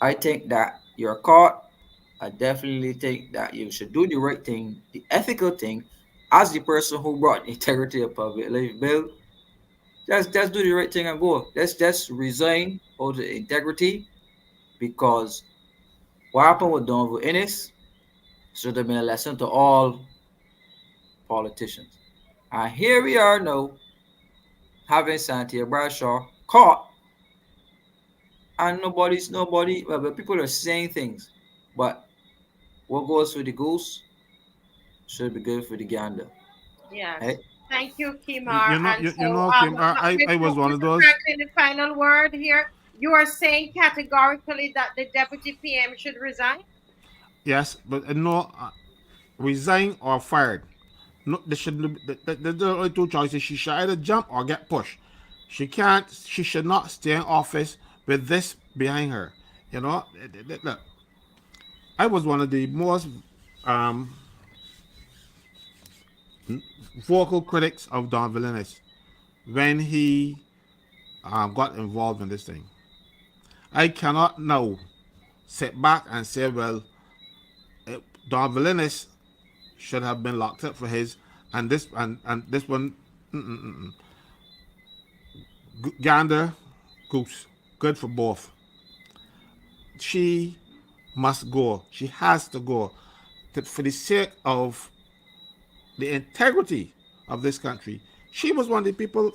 I think that you're caught. I definitely think that you should do the right thing, the ethical thing, as the person who brought integrity of public life bill. Just do the right thing and go. Let's just resign all the integrity, because what happened with Donovan Innes should have been a lesson to all politicians. And here we are now having Santia Bradshaw caught, and well, people are saying things, but what goes for the goose should be good for the gander. Yes. Right? Thank you, Kemar. And You so, know, Kim, I was one of Mr. those. Franklin, the final word here. You are saying categorically that the deputy PM should resign? Yes, but no, resign or fired. No, there shouldn't. There's only two choices. She should either jump or get pushed. She can't. She should not stay in office with this behind her. Look, I was one of the most um, vocal critics of Don Villeneuve when he got involved in this thing. I cannot now sit back and say, well, Don Villeneuve should have been locked up for his, and this one, gander, goose, good for both. She must go. She has to go, for the sake of the integrity of this country. She was one of the people.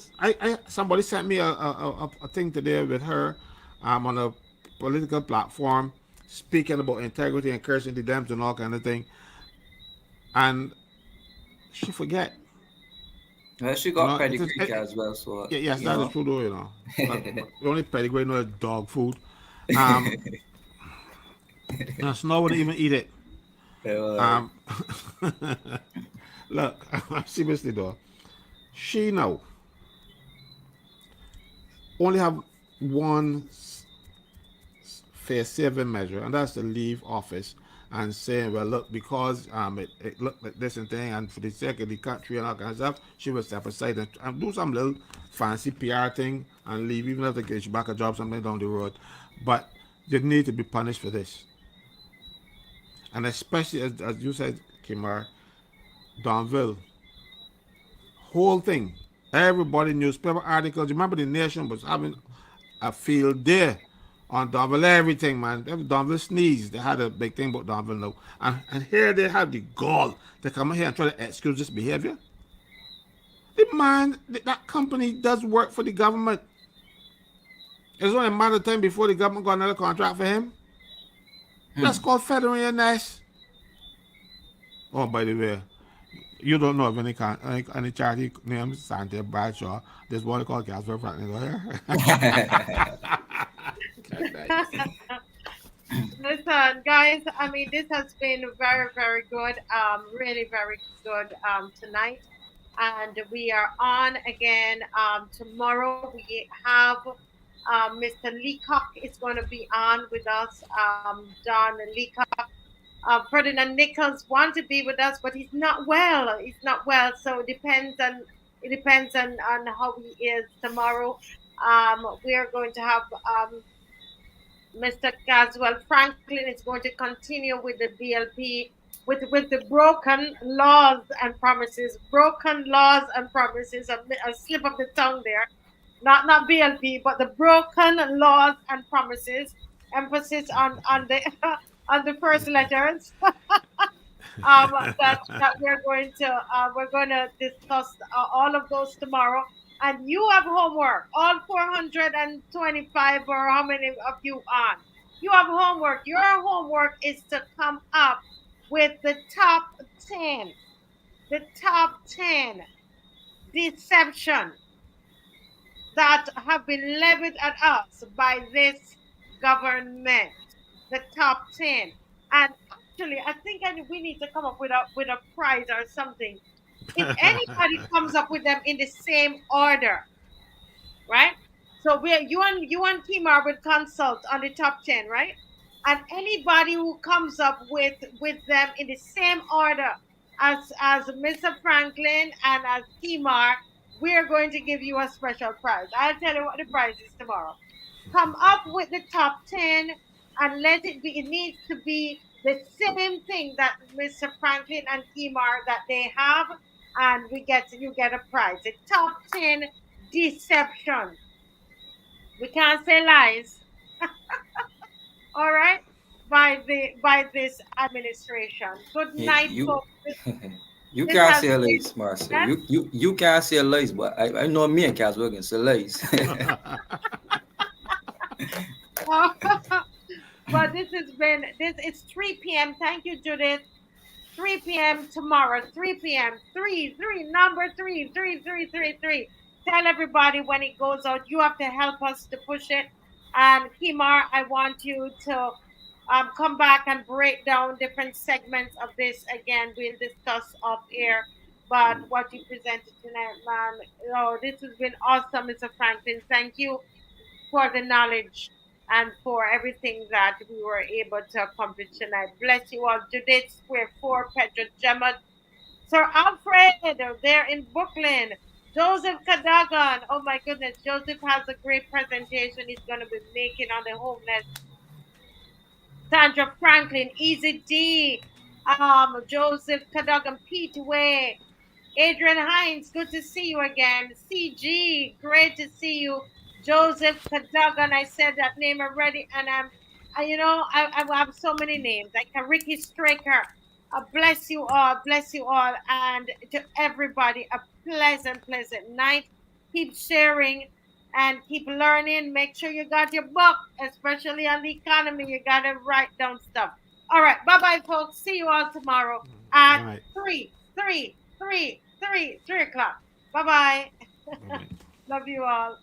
Somebody sent me a thing today with her, on a political platform, speaking about integrity and cursing the Dems and all kind of thing, and she forget. Well, she You got know, pedigree as well, so yes, that is true though. But the only pedigree know is dog food. And Snow wouldn't even eat it. Um, Look, seriously though, she now only have one fair saving measure, and that's to leave office and saying, well, look, because it looked like this and thing, and for the sake of the country and all kinds of stuff, she will step aside and do some little fancy PR thing and leave, even if they get you back a job sometime down the road. But they need to be punished for this. And especially, as you said, Kimar, Donville, whole thing, everybody, newspaper articles. Remember, the Nation was having a field day on Donville, everything, man. Every Donville sneezed. They had a big thing about Donville now. And here they have the gall to come here and try to excuse this behavior. The man, that company does work for the government. It's only a matter of time before the government got another contract for him. That's called feathering your nest. Oh, by the way, you don't know of any charity named SANTIA BRADSHAW. There's one called CASWELL FRANKLYN. Go here. Listen, guys, I mean, this has been very, very good. Really very good tonight. And we are on again tomorrow. We have Mr. Leacock is going to be on with us. John Leacock. Ferdinand Nichols wants to be with us, but he's not well. He's not well, so it depends on how he is tomorrow. We are going to have Mr. Caswell. Franklin is going to continue with the BLP, with the broken laws and promises. Broken laws and promises. A slip of the tongue there. Not BLP, but the broken laws and promises. Emphasis on the on the first letters. That we're going to discuss all of those tomorrow. And you have homework, all 425 or how many of you on. You have homework. Your homework is to come up with the top 10 deception that have been levied at us by this government. The top 10. And actually, I think we need to come up with a prize or something. If anybody comes up with them in the same order, right? So you and KEMAR will consult on the top 10, right? And anybody who comes up with them in the same order as Mr. Franklin and as KEMAR, we're going to give you a special prize. I'll tell you what the prize is tomorrow. Come up with the top 10 and let it be. It needs to be the same thing that Mr. Franklin and KEMAR that they have, and you get a prize. The top 10 deception. We can't say lies. All right, by this administration. Good night, folks. You can't say lies, Marcel. You can't say lies, but I know me and Caswell can say lies. But it's 3 p.m. Thank you, Judith. 3 p.m. tomorrow. 3 p.m. Number 3. Tell everybody when it goes out. You have to help us to push it. And KEMAR, I want you to come back and break down different segments of this again. We'll discuss off air. But what you presented tonight, man, this has been awesome, Mr. Franklin. Thank you for the knowledge and for everything that we were able to accomplish tonight. Bless you all. Judith, Square 4, Pedro Gemma, Sir Alfred, there in Brooklyn. Joseph Cadogan. Oh my goodness, Joseph has a great presentation he's going to be making on the homeless. Sandra Franklin, Easy D, Joseph Cadogan, Pete Way, Adrian Hines, good to see you again. CG, great to see you. Joseph Cadogan, I said that name already, and I have so many names, like Ricky Straker. Bless you all, and to everybody, a pleasant night. Keep sharing and keep learning. Make sure you got your book, especially on the economy. You got to write down stuff. All right, bye-bye, folks. See you all tomorrow at 3 o'clock. Bye-bye. Love you all.